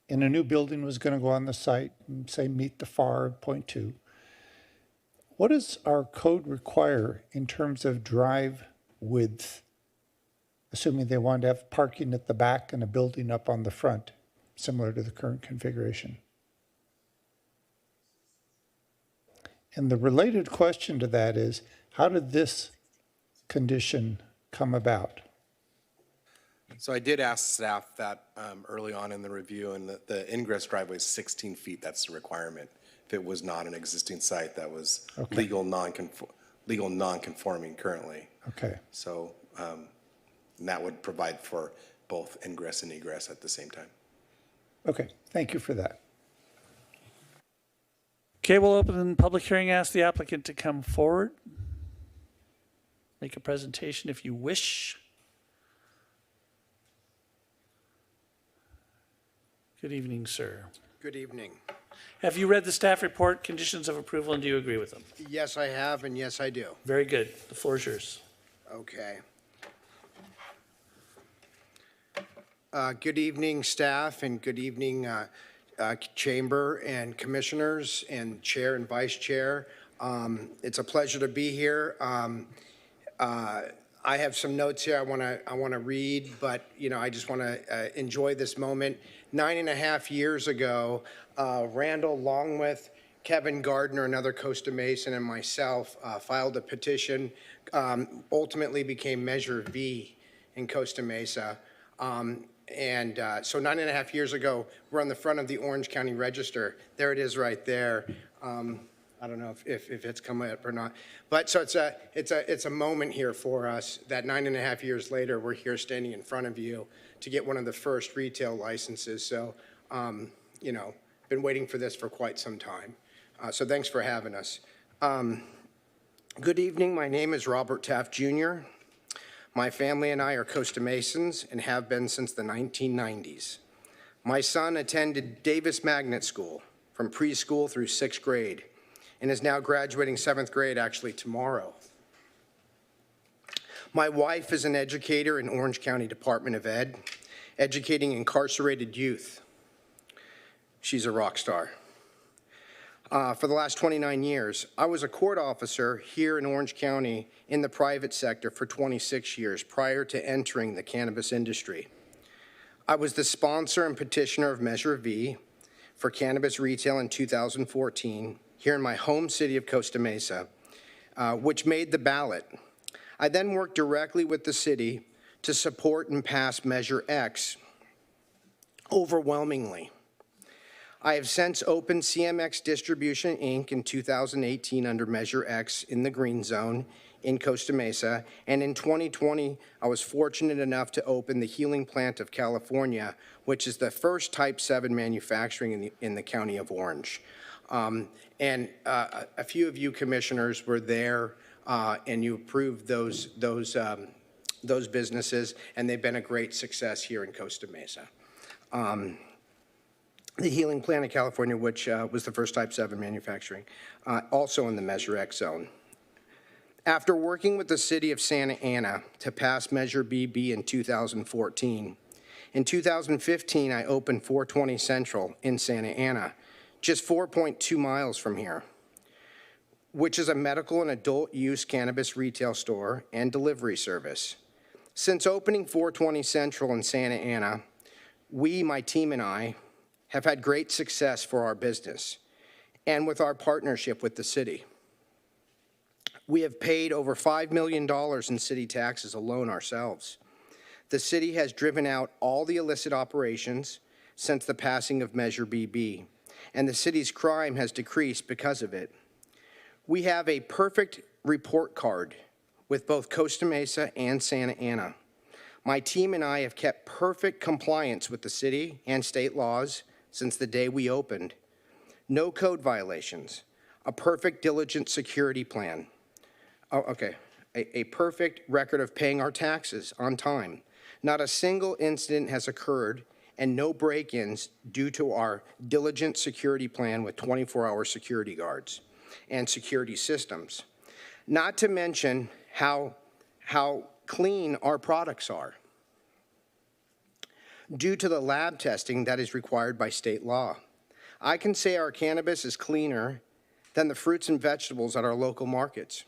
and a new building was going to go on the site, and say meet the FAR point 2, what does our code require in terms of drive width, assuming they want to have parking at the back and a building up on the front, similar to the current configuration? And the related question to that is, how did this condition come about? So I did ask staff that early on in the review, and the ingress driveway is 16 feet. That's the requirement. If it was not an existing site that was legal non-conforming currently. Okay. So that would provide for both ingress and egress at the same time. Okay, thank you for that. Okay, we'll open the public hearing. Ask the applicant to come forward. Make a presentation if you wish. Good evening, sir. Good evening. Have you read the staff report, conditions of approval, and do you agree with them? Yes, I have, and yes, I do. Very good. The floor is yours. Okay. Good evening, staff, and good evening, chamber and commissioners and chair and vice chair. It's a pleasure to be here. I have some notes here I want to read, but I just want to enjoy this moment. 9.5 years ago, Randall, along with Kevin Gardner, another Costa Mason, and myself, filed a petition, ultimately became Measure V in Costa Mesa. So 9.5 years ago, we're on the front of the Orange County Register. There it is right there. I don't know if it's come up or not, but so it's a moment here for us that 9.5 years later, we're here standing in front of you to get one of the first retail licenses. So, been waiting for this for quite some time. So thanks for having us. Good evening. My name is Robert Taft Jr. My family and I are Costa Masons and have been since the 1990s. My son attended Davis Magnet School from preschool through 6th grade and is now graduating 7th grade actually tomorrow. My wife is an educator in Orange County Department of Ed, educating incarcerated youth. She's a rock star. For the last 29 years, I was a court officer here in Orange County in the private sector for 26 years prior to entering the cannabis industry. I was the sponsor and petitioner of Measure V for cannabis retail in 2014 here in my home city of Costa Mesa, which made the ballot. I then worked directly with the city to support and pass Measure X overwhelmingly. I have since opened CMX Distribution, Inc. in 2018 under Measure X in the Green Zone in Costa Mesa, and in 2020, I was fortunate enough to open the Healing Plant of California, which is the first Type 7 manufacturing in the County of Orange. A few of you commissioners were there, and you approved those businesses, and they've been a great success here in Costa Mesa. The Healing Plant of California, which was the first Type 7 manufacturing, also in the Measure X zone. After working with the city of Santa Ana to pass Measure BB in 2014, In 2015, I opened 420 Central in Santa Ana, just 4.2 miles from here, which is a medical and adult use cannabis retail store and delivery service. Since opening 420 Central in Santa Ana, we, my team and I, have had great success for our business and with our partnership with the city. We have paid over $5 million in city taxes alone ourselves. The city has driven out all the illicit operations since the passing of Measure BB, and the city's crime has decreased because of it. We have a perfect report card with both Costa Mesa and Santa Ana. My team and I have kept perfect compliance with the city and state laws since the day we opened. No code violations, a perfect diligent security plan. A perfect record of paying our taxes on time. Not a single incident has occurred and no break-ins due to our diligent security plan with 24-hour security guards and security systems. Not to mention how clean our products are due to the lab testing that is required by state law. I can say our cannabis is cleaner than the fruits and vegetables at our local markets.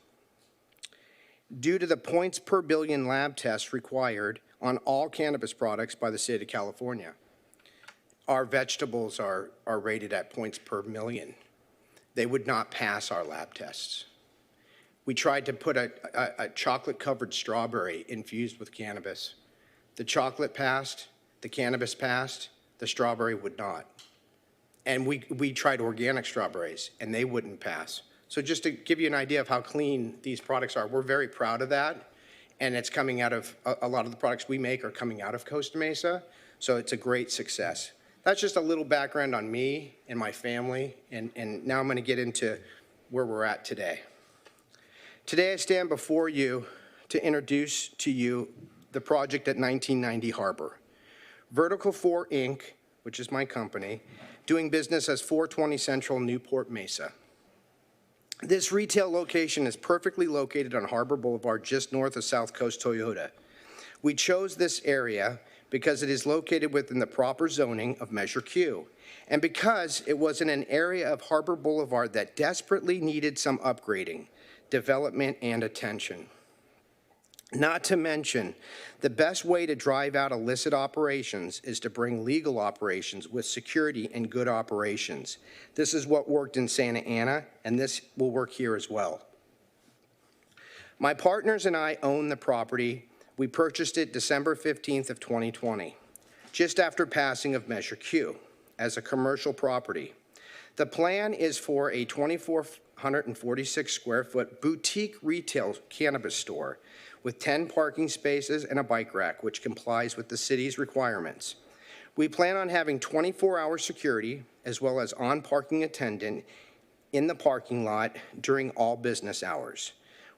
Due to the points per billion lab tests required on all cannabis products by the state of California, our vegetables are rated at points per million. They would not pass our lab tests. We tried to put a chocolate-covered strawberry infused with cannabis. The chocolate passed, the cannabis passed, the strawberry would not. And we tried organic strawberries, and they wouldn't pass. So just to give you an idea of how clean these products are, we're very proud of that. And it's coming out of, a lot of the products we make are coming out of Costa Mesa. So it's a great success. That's just a little background on me and my family. And now I'm going to get into where we're at today. Today I stand before you to introduce to you the project at 1990 Harbor. Vertical 4 Inc., which is my company, doing business as 420 Central Newport Mesa. This retail location is perfectly located on Harbor Boulevard, just north of South Coast Toyota. We chose this area because it is located within the proper zoning of Measure Q, and because it was in an area of Harbor Boulevard that desperately needed some upgrading, development, and attention. Not to mention, the best way to drive out illicit operations is to bring legal operations with security and good operations. This is what worked in Santa Ana, and this will work here as well. My partners and I own the property. We purchased it December 15th of 2020, just after passing of Measure Q, as a commercial property. The plan is for a 2,446 square foot boutique retail cannabis store with 10 parking spaces and a bike rack, which complies with the city's requirements. We plan on having 24-hour security as well as on-parking attendant in the parking lot during all business hours.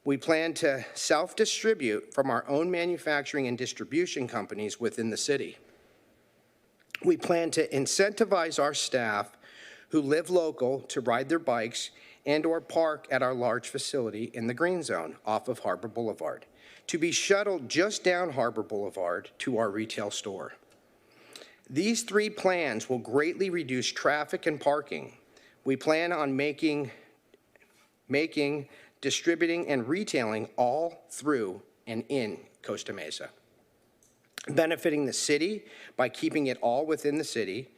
We plan to self-distribute from our own manufacturing and distribution companies within the city. We plan to incentivize our staff who live local to ride their bikes and or park at our large facility in the green zone off of Harbor Boulevard, to be shuttled just down Harbor Boulevard to our retail store. These three plans will greatly reduce traffic and parking. We plan on making, distributing, and retailing all through and in Costa Mesa, benefiting the city by keeping it all within the city.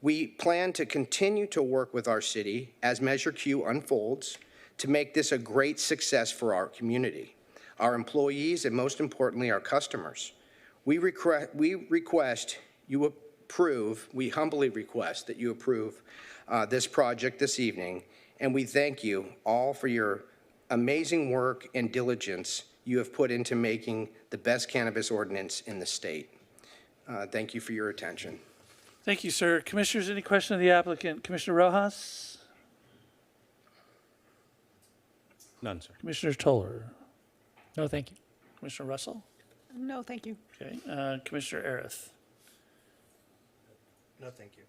We plan to continue to work with our city as Measure Q unfolds to make this a great success for our community, our employees, and most importantly, our customers. We humbly request that you approve this project this evening, and we thank you all for your amazing work and diligence you have put into making the best cannabis ordinance in the state. Thank you for your attention. Thank you, sir. Commissioners, any question of the applicant? Commissioner Rojas? None, sir. Commissioner Toller? No, thank you. Commissioner Russell? No, thank you. Okay. Commissioner Arith? No, thank you.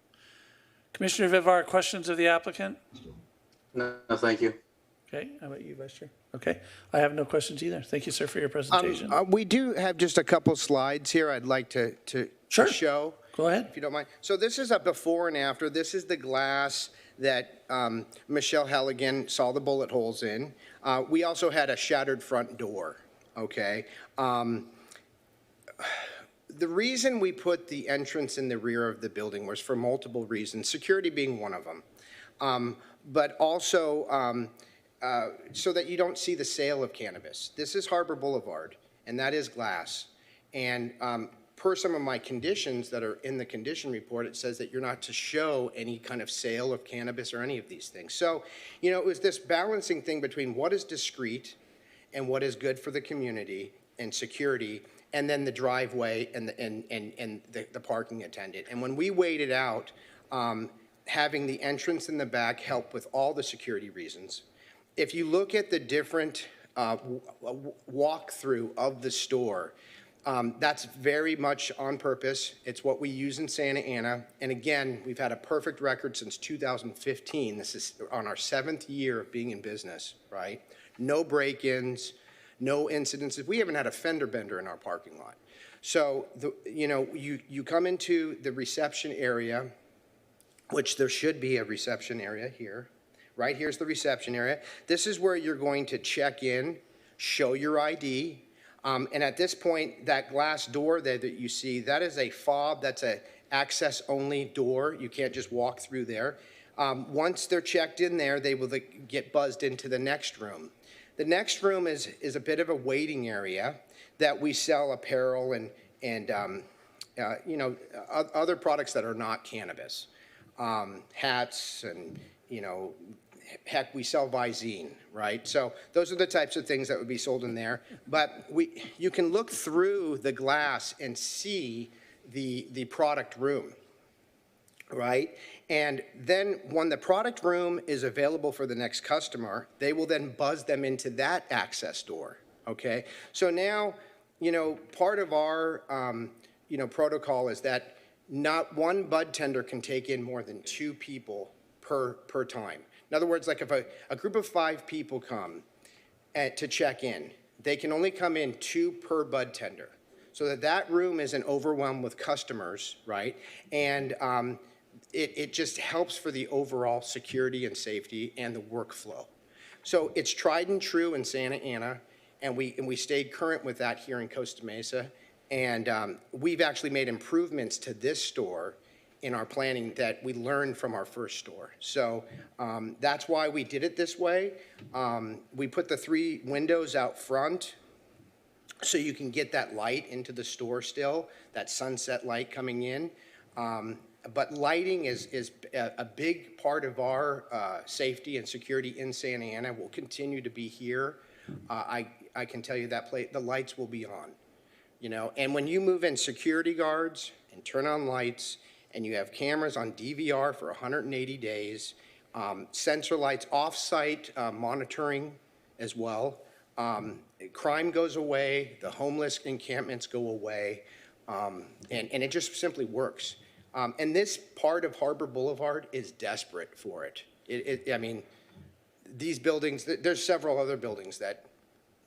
Commissioner Vivar, questions of the applicant? No, thank you. Okay, how about you, Vice Chair? Okay, I have no questions either. Thank you, sir, for your presentation. We do have just a couple slides here I'd like to Sure. show. Go ahead. If you don't mind. So this is a before and after. This is the glass that Michelle Halligan saw the bullet holes in. We also had a shattered front door, okay? The reason we put the entrance in the rear of the building was for multiple reasons, security being one of them, but also so that you don't see the sale of cannabis. This is Harbor Boulevard, and that is glass. And per some of my conditions that are in the condition report, it says that you're not to show any kind of sale of cannabis or any of these things. So, you know, it was this balancing thing between what is discreet and what is good for the community and security, and then the driveway and the parking attendant. And when we weighed it out, having the entrance in the back helped with all the security reasons. If you look at the different walkthrough of the store, that's very much on purpose. It's what we use in Santa Ana. And again, we've had a perfect record since 2015. This is on our 7th year of being in business, right? No break-ins, no incidences. We haven't had a fender bender in our parking lot. So, you come into the reception area, which there should be a reception area here. Right here's the reception area. This is where you're going to check in, show your ID. And at this point, that glass door there that you see, that is a fob. That's a access-only door. You can't just walk through there. Once they're checked in there, they will get buzzed into the next room. The next room is a bit of a waiting area that we sell apparel and other products that are not cannabis. Hats and, heck, we sell Visine, right? So those are the types of things that would be sold in there. But you can look through the glass and see the product room, right? And then when the product room is available for the next customer, they will then buzz them into that access door, okay? So now, part of our, protocol is that not one bud tender can take in more than 2 people per time. In other words, like if a group of 5 people come to check in, they can only come in 2 per bud tender, so that room isn't overwhelmed with customers, right? And it just helps for the overall security and safety and the workflow. So it's tried and true in Santa Ana, and we stayed current with that here in Costa Mesa. And we've actually made improvements to this store in our planning that we learned from our first store. So that's why we did it this way. We put the 3 windows out front so you can get that light into the store still, that sunset light coming in. But lighting is a big part of our safety and security in Santa Ana. Will continue to be here. I can tell you that the lights will be on. And when you move in security guards and turn on lights, and you have cameras on DVR for 180 days, sensor lights, off-site monitoring as well. Crime goes away, the homeless encampments go away, and it just simply works. And this part of Harbor Boulevard is desperate for it. I mean, these buildings, there's several other buildings that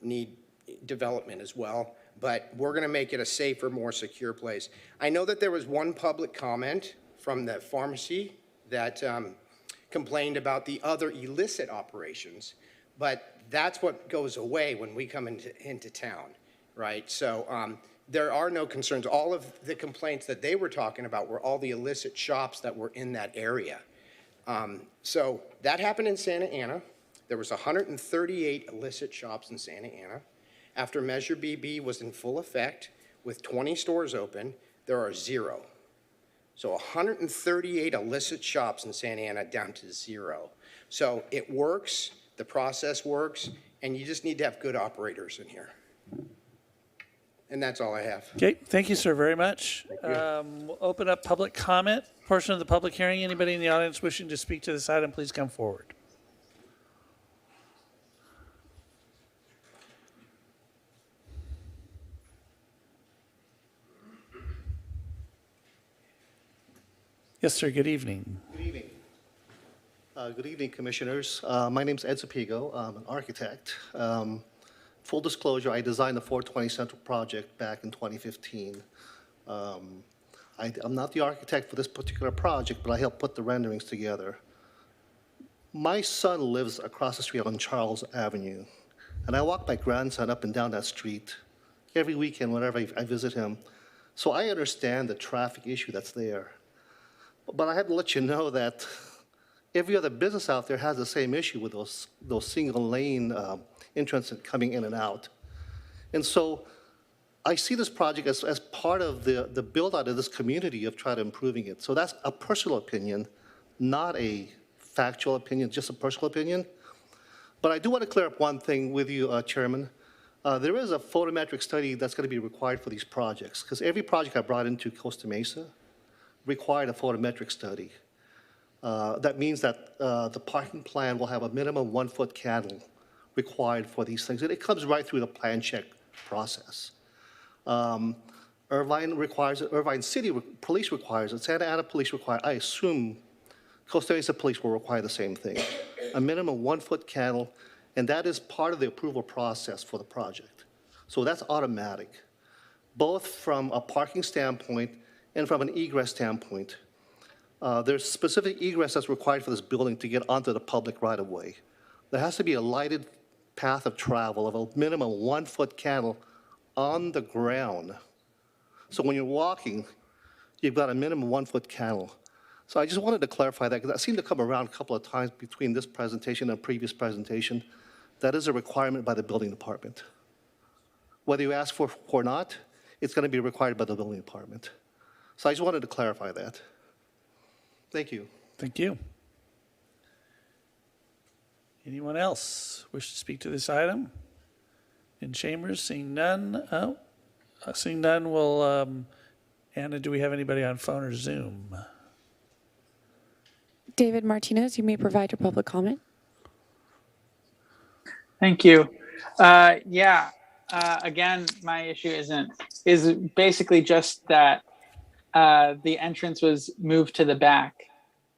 need development as well, but we're going to make it a safer, more secure place. I know that there was one public comment from the pharmacy that complained about the other illicit operations, but that's what goes away when we come into town, right? So there are no concerns. All of the complaints that they were talking about were all the illicit shops that were in that area. So that happened in Santa Ana. There was 138 illicit shops in Santa Ana. After Measure BB was in full effect, with 20 stores open, there are 0. So 138 illicit shops in Santa Ana down to 0. So it works, the process works, and you just need to have good operators in here. And that's all I have. Okay, thank you, sir, very much. We'll open up public comment portion of the public hearing. Anybody in the audience wishing to speak to this item, please come forward. Yes, sir, good evening. Good evening. Good evening, Commissioners. My name's Ed Zapigo. I'm an architect. Full disclosure, I designed the 420 Central project back in 2015. I'm not the architect for this particular project, but I helped put the renderings together. My son lives across the street on Charles Avenue, and I walk my grandson up and down that street every weekend whenever I visit him. So I understand the traffic issue that's there. But I have to let you know that every other business out there has the same issue with those single lane entrances coming in and out. And so I see this project as part of the build out of this community of trying to improving it. So that's a personal opinion, not a factual opinion, just a personal opinion. But I do want to clear up one thing with you, Chairman. There is a photometric study that's going to be required for these projects, because every project I brought into Costa Mesa required a photometric study. That means that the parking plan will have a minimum 1-foot candle required for these things. And it comes right through the plan check process. Irvine City Police requires it. Santa Ana Police require, I assume Costa Mesa Police will require the same thing. A minimum 1-foot candle, and that is part of the approval process for the project. So that's automatic, both from a parking standpoint and from an egress standpoint. There's specific egress that's required for this building to get onto the public right-of-way. There has to be a lighted path of travel of a minimum 1-foot candle on the ground. So when you're walking, you've got a minimum 1-foot candle. So I just wanted to clarify that, because that seemed to come around a couple of times between this presentation and a previous presentation. That is a requirement by the building department. Whether you ask for it or not, it's going to be required by the building department. So I just wanted to clarify that. Thank you. Thank you. Anyone else wish to speak to this item? In chambers, seeing none. Seeing none, will, Anna, do we have anybody on phone or Zoom? David Martinez, you may provide your public comment. Thank you. Again, my issue is basically just that the entrance was moved to the back.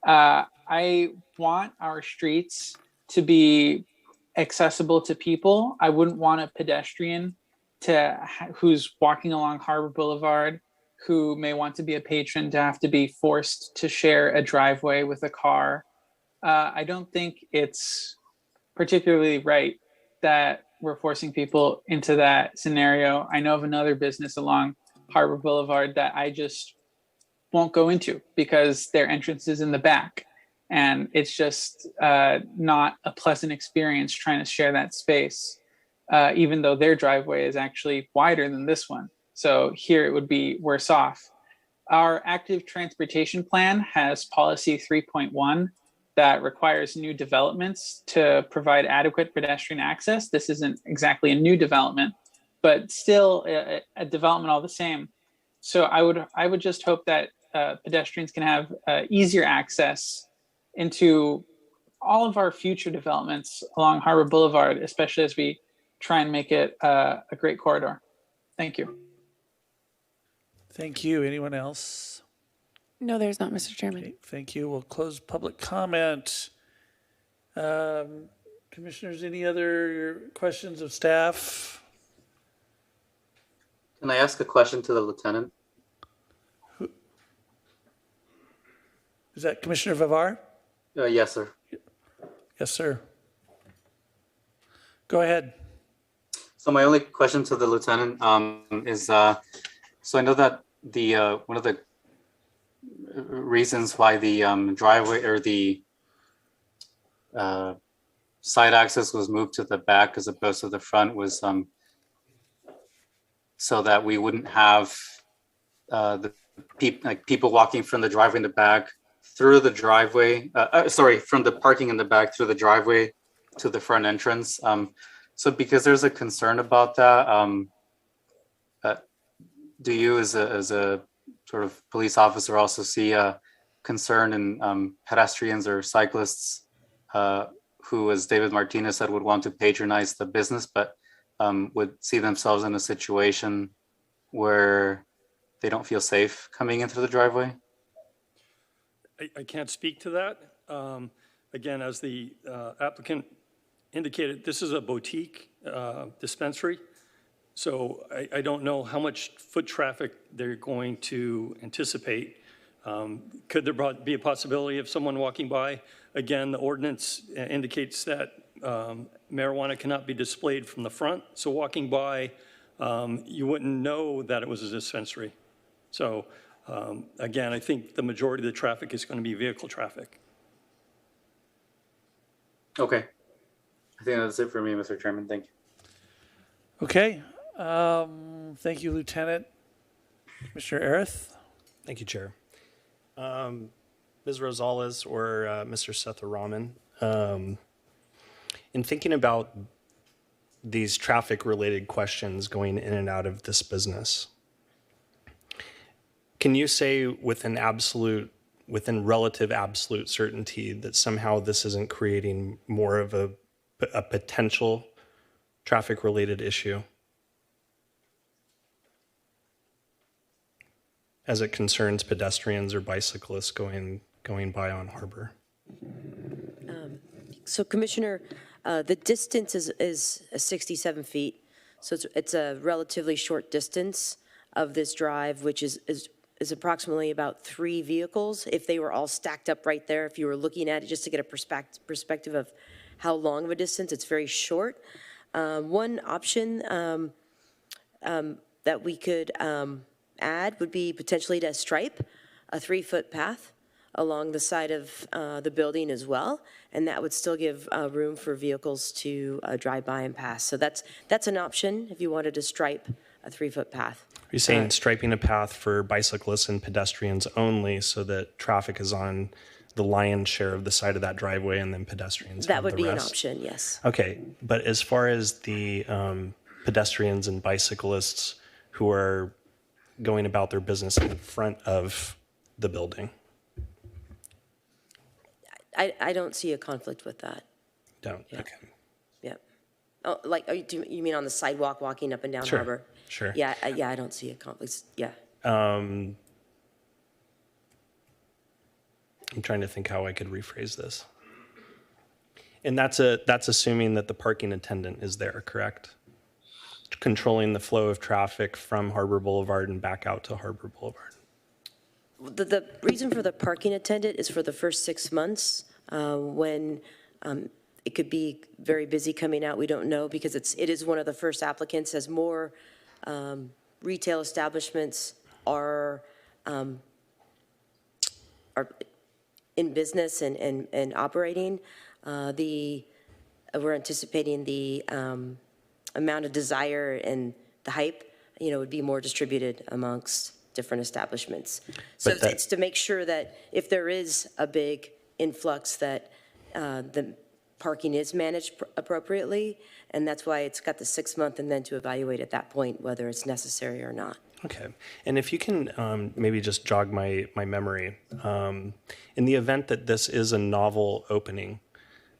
I want our streets to be accessible to people. I wouldn't want a pedestrian who's walking along Harbor Boulevard, who may want to be a patron, to have to be forced to share a driveway with a car. I don't think it's particularly right that we're forcing people into that scenario. I know of another business along Harbor Boulevard that I just won't go into because their entrance is in the back. And it's just not a pleasant experience trying to share that space, even though their driveway is actually wider than this one. So here it would be worse off. Our active transportation plan has policy 3.1 that requires new developments to provide adequate pedestrian access. This isn't exactly a new development, but still a development all the same. So I would just hope that pedestrians can have easier access into all of our future developments along Harbor Boulevard, especially as we try and make it a great corridor. Thank you. Thank you. Anyone else? No, there's not, Mr. Chairman. Okay, thank you. We'll close public comment. Commissioners, any other questions of staff? Can I ask a question to the lieutenant? Is that Commissioner Vivar? Yes, sir. Yes, sir. Go ahead. So my only question to the lieutenant is, so I know that the one of the reasons why the driveway or the side access was moved to the back as opposed to the front was so that we wouldn't have the people walking from the driveway in the back through the driveway, from the parking in the back through the driveway to the front entrance. So because there's a concern about that, do you as a sort of police officer also see a concern in pedestrians or cyclists who, as David Martinez said, would want to patronize the business, but would see themselves in a situation where they don't feel safe coming in through the driveway? I can't speak to that. again, as the applicant indicated, this is a boutique dispensary. So I don't know how much foot traffic they're going to anticipate. Could there be a possibility of someone walking by? Again, the ordinance indicates that marijuana cannot be displayed from the front. So walking by, you wouldn't know that it was a dispensary. So again, I think the majority of the traffic is going to be vehicle traffic. Okay. I think that's it for me, Mr. Chairman. Thank you. Okay. Thank you, Lieutenant. Commissioner Arith? Thank you, Chair. Ms. Rosales or Mr. Setharaman, in thinking about these traffic-related questions going in and out of this business, can you say within relative absolute certainty that somehow this isn't creating more of a potential traffic-related issue as it concerns pedestrians or bicyclists going by on Harbor? So Commissioner, the distance is 67 feet. So it's a relatively short distance of this drive, which is approximately about 3 vehicles if they were all stacked up right there. If you were looking at it just to get a perspective of how long of a distance, it's very short. One option that we could add would be potentially to stripe a 3-foot path along the side of the building as well, and that would still give room for vehicles to drive by and pass. So that's an option if you wanted to stripe a 3-foot path. Are you saying striping a path for bicyclists and pedestrians only so that traffic is on the lion's share of the side of that driveway and then pedestrians That have would the be rest? an option, yes. Okay, but as far as the pedestrians and bicyclists who are going about their business in front of the building? I don't see a conflict with that. Don't? Yeah. Okay. Yeah. Oh, like, you mean on the sidewalk walking up and down Sure, Harbor? sure. Yeah, I don't see a conflict, yeah. I'm trying to think how I could rephrase this. And that's assuming that the parking attendant is there, correct? Controlling the flow of traffic from Harbor Boulevard and back out to Harbor Boulevard. The reason for the parking attendant is for the first 6 months when it could be very busy coming out. We don't know because it is one of the first applicants. As more retail establishments are in business and operating, we're anticipating the amount of desire and the hype, would be more distributed amongst different establishments. So it's to make sure that if there is a big influx that the parking is managed appropriately, and that's why it's got the 6 month and then to evaluate at that point whether it's necessary or not. Okay. And if you can maybe just jog my memory, in the event that this is a novel opening,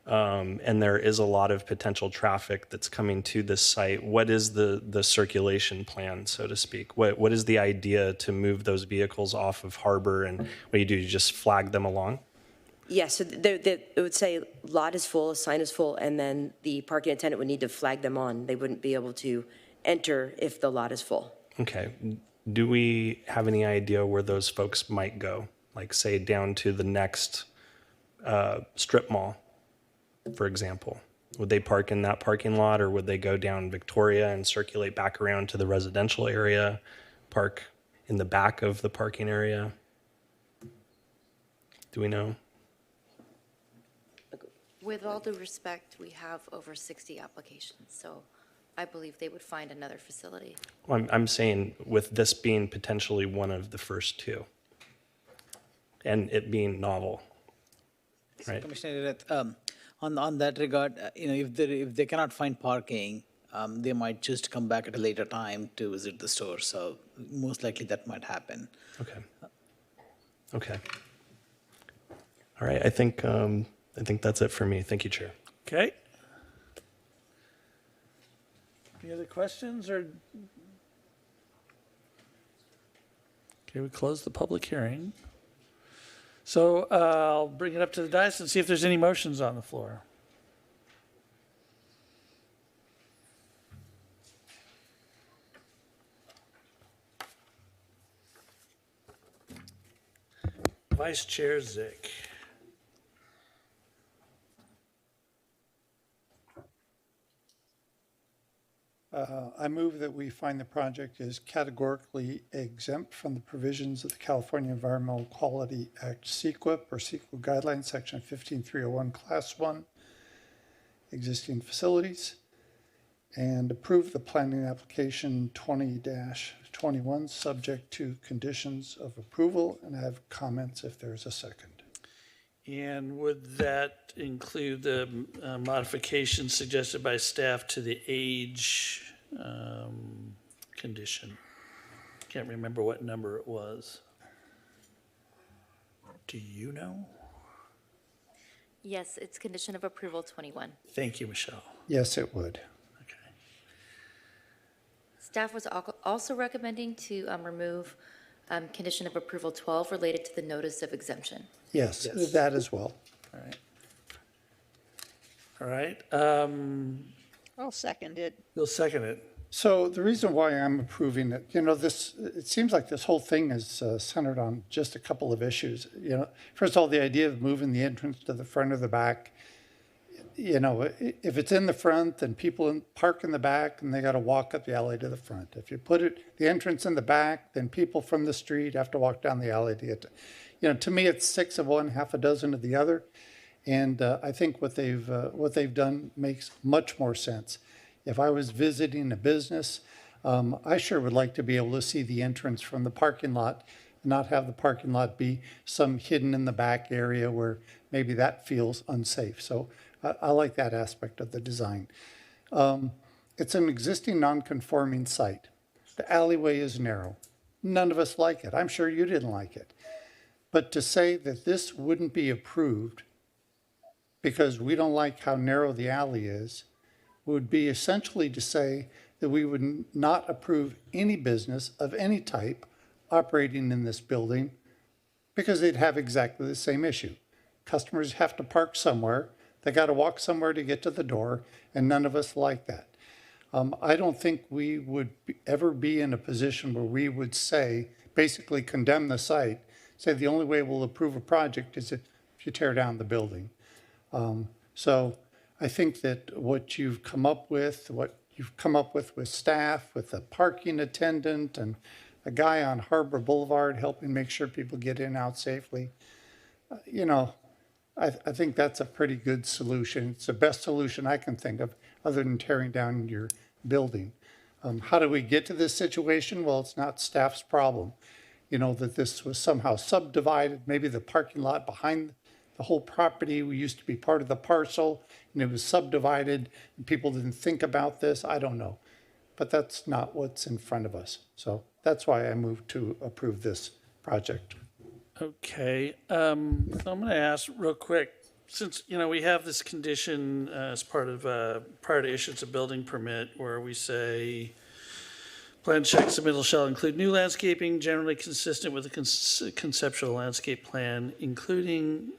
and there is a lot of potential traffic that's coming to this site, what is the circulation plan, so to speak? What is the idea to move those vehicles off of Harbor, and what do? You just flag them along? Yes, so it would say lot is full, sign is full, and then the parking attendant would need to flag them on. They wouldn't be able to enter if the lot is full. Okay. Do we have any idea where those folks might go? Like, say, down to the next strip mall, for example? Would they park in that parking lot, or would they go down Victoria and circulate back around to the residential area, park in the back of the parking area? Do we know? With all due respect, we have over 60 applications, so I believe they would find another facility. Well, I'm saying with this being potentially one of the first two, and it being novel, right? Commissioner, on that regard, if they cannot find parking, they might just come back at a later time to visit the store. So most likely that might happen. Okay. Okay. All right. I think that's it for me. Thank you, Chair. Okay. Any other questions or? Okay, we close the public hearing. So I'll bring it up to the dais and see if there's any motions on the floor. Vice Chair Zick. I move that we find the project is categorically exempt from the provisions of the California Environmental Quality Act CEQA or CEQA Guidelines, Section 15301, Class 1, existing facilities, and approve the planning application 20-21, subject to conditions of approval, and I have comments if there's a second. And would that include the modifications suggested by staff to the age condition? Can't remember what number it was. Do you know? Yes, it's condition of approval 21. Thank you, Michelle. Yes, it would. Staff was also recommending to remove condition of approval 12 related to the notice of exemption. Yes, that as well. All right. All right. I'll second it. You'll second it. So the reason why I'm approving it, it seems like this whole thing is centered on just a couple of issues. First of all, the idea of moving the entrance to the front or the back. If it's in the front, then people park in the back and they got to walk up the alley to the front. If you put the entrance in the back, then people from the street have to walk down the alley to get to me, it's 6 of one, half a dozen of the other. And I think what they've done makes much more sense. If I was visiting a business, I sure would like to be able to see the entrance from the parking lot, not have the parking lot be some hidden in the back area where maybe that feels unsafe. So I like that aspect of the design. It's an existing non-conforming site. The alleyway is narrow. None of us like it. I'm sure you didn't like it. But to say that this wouldn't be approved because we don't like how narrow the alley is would be essentially to say that we would not approve any business of any type operating in this building because they'd have exactly the same issue. Customers have to park somewhere. They got to walk somewhere to get to the door, and none of us like that. I don't think we would ever be in a position where we would say, basically condemn the site, say the only way we'll approve a project is if you tear down the building. So I think that what you've come up with with staff, with a parking attendant and a guy on Harbor Boulevard helping make sure people get in and out safely, I think that's a pretty good solution. It's the best solution I can think of other than tearing down your building. How do we get to this situation? Well, it's not staff's problem. That this was somehow subdivided. Maybe the parking lot behind the whole property used to be part of the parcel and it was subdivided and people didn't think about this. I don't know. But that's not what's in front of us. So that's why I moved to approve this project. Okay. I'm going to ask real quick, since, we have this condition as part of prior to issuance of building permit where we say, plan check submittal shall include new landscaping generally consistent with the conceptual landscape plan, including,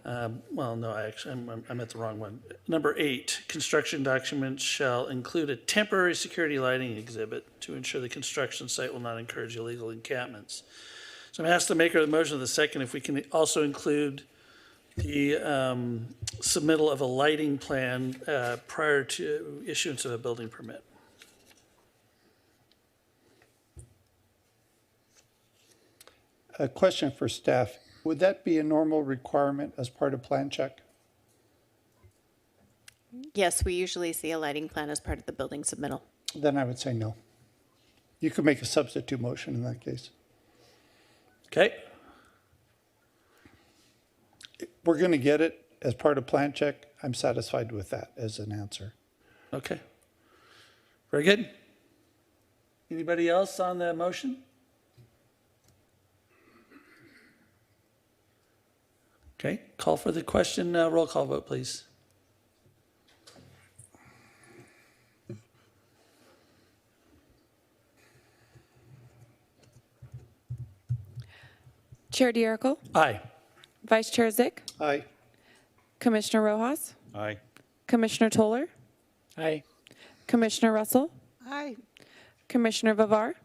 I'm at the wrong one. Number 8, construction documents shall include a temporary security lighting exhibit to ensure the construction site will not encourage illegal encampments. So I'm asked the maker of the motion of the second if we can also include the submittal of a lighting plan prior to issuance of a building permit. A question for staff. Would that be a normal requirement as part of plan check? Yes, we usually see a lighting plan as part of the building submittal. Then I would say no. You could make a substitute motion in that case. Okay. We're going to get it as part of plan check. I'm satisfied with that as an answer. Okay. Very good. Anybody else on the motion? Okay, call for the question. Roll call vote, please. Chair D'Erico? Aye. Vice Chair Zick, Aye. Commissioner Rojas, Aye. Commissioner Toller, Aye. Commissioner Russell, Aye. Commissioner Vivar,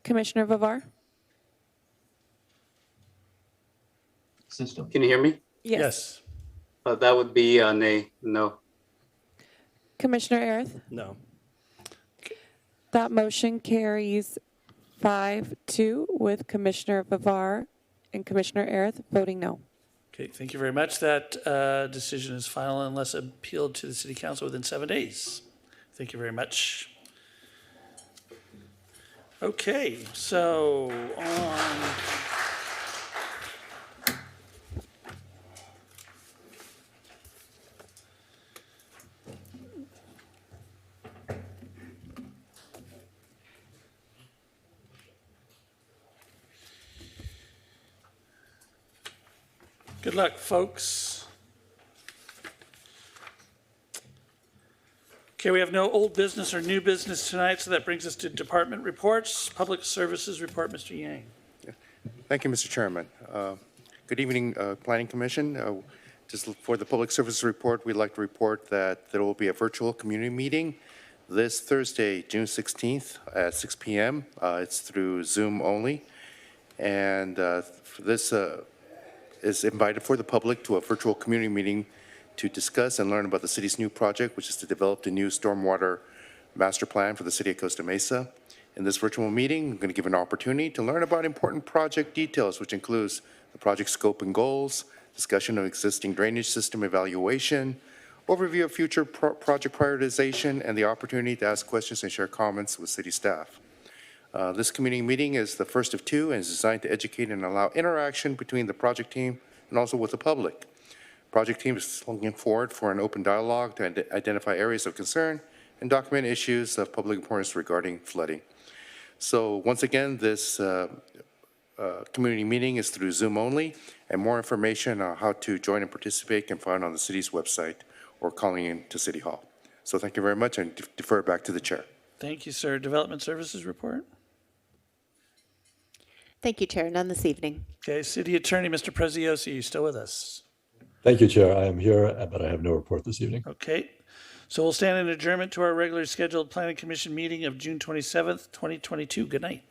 Commissioner Vivar. Can you hear me? Yes. That would be a nay, no. Commissioner Arith. No. That motion carries 5-2 with Commissioner Vivar and Commissioner Arith voting no. Okay, thank you very much. That decision is final unless appealed to the city council within 7 days. Thank you very much. Okay, so on. Good luck, folks. Okay, we have no old business or new business tonight, so that brings us to department reports. Public Services Report, Mr. Yang. Thank you, Mr. Chairman. Good evening, Planning Commission. Just for the Public Services Report, we'd like to report that there will be a virtual community meeting this Thursday, June 16th at 6 p.m. It's through Zoom only. And this is invited for the public to a virtual community meeting to discuss and learn about the city's new project, which is to develop the new stormwater master plan for the city of Costa Mesa. In this virtual meeting, I'm going to give an opportunity to learn about important project details, which includes the project scope and goals, discussion of existing drainage system evaluation, overview of future project prioritization, and the opportunity to ask questions and share comments with city staff. This community meeting is the first of two and is designed to educate and allow interaction between the project team and also with the public. Project team is looking forward for an open dialogue to identify areas of concern and document issues of public importance regarding flooding. So once again, this community meeting is through Zoom only, and more information on how to join and participate can be found on the city's website or calling in to City Hall. So thank you very much, and defer back to the chair. Thank you, sir. Development Services Report. Thank you, Chair. None this evening. Okay, City Attorney, Mr. Preziosi, you still with us? Thank you, Chair. I am here, but I have no report this evening. Okay, so we'll stand in adjournment to our regularly scheduled Planning Commission meeting of June 27th, 2022. Good night.